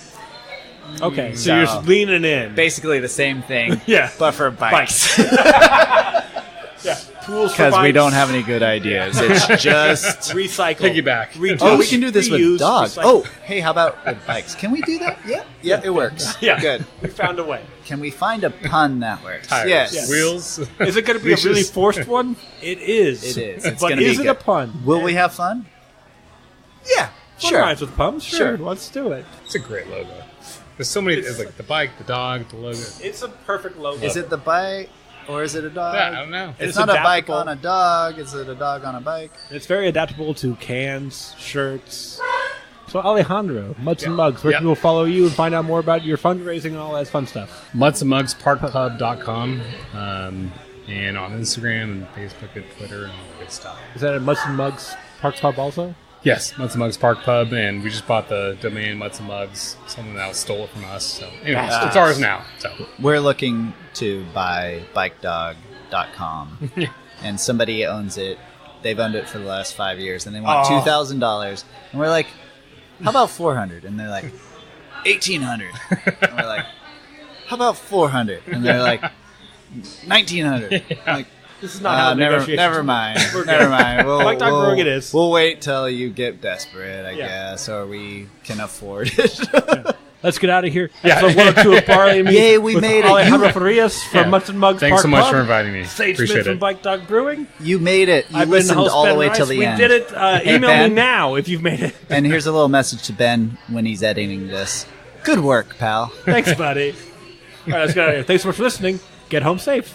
Okay. So So- you're just leaning in. Basically the same thing, Yeah. but for bikes. Yeah. Pools for Because we bikes. don't have any good ideas. It's just. Recycle. Piggyback. Reduce, Oh, we can do this with reuse, dogs. recycle. Oh, hey, how about with bikes? Can we do that? Yeah, it works. Yeah. Good. We found a way. Can we find a pun that works? Tires. Yes. Wheels. Is it going to be a really forced one? It is. It is. It's But gonna be is it good. a pun? Will we have fun? Yeah, Fun sure. rhymes with puns? Sure. Let's do it. It's a great logo. There's so many. It's like the bike, the dog, the logo. It's a perfect logo. Is it the bike or is it a dog? Yeah, I don't know. It's It's not a bike adaptable. on a dog. Is it a dog on a bike? It's very adaptable to cans, shirts. So Alejandro, Mutts and Yeah. Mugs, where Yeah. can people follow you and find out more about your fundraising and all that fun stuff? MuttsandMugsParkPub.com, and on Instagram and Facebook and Twitter and all that good stuff. Is that at Mutts and Mugs Park Pub also? Yes, Mutts and Mugs Park Pub, and we just bought the domain Mutts and Mugs. Someone else stole it from us. So anyway, it's ours now. So We're looking to buy bikedog.com, and somebody owns it. They've owned it for the last 5 years, and they want Oh. $2,000. And we're like, how about 400? And they're like, 1,800. And we're like, how about 400? And they're like, 1,900. I'm like, This is not how negotiations never mind. We're Never good. mind. Bike Dog Brewing it is. We'll wait till you get desperate, I Yeah. guess, or we can afford it. Let's get out of here. Yeah. Episode 102 of Barley and Me. Yay, we with made it. Alejandro Farias from Yeah. Mutts and Mugs thanks Park so much Pub. for inviting me. Sage Appreciate Smith from it. Bike Dog Brewing. You made it. You I've been listened host all the Ben way Rice. till the we end. did it. Hey, Email me Ben. now if you've made it. And here's a little message to Ben when he's editing this. Good work, pal. Thanks, buddy. All right, let's get out of here. Thanks so much for listening. Get home safe.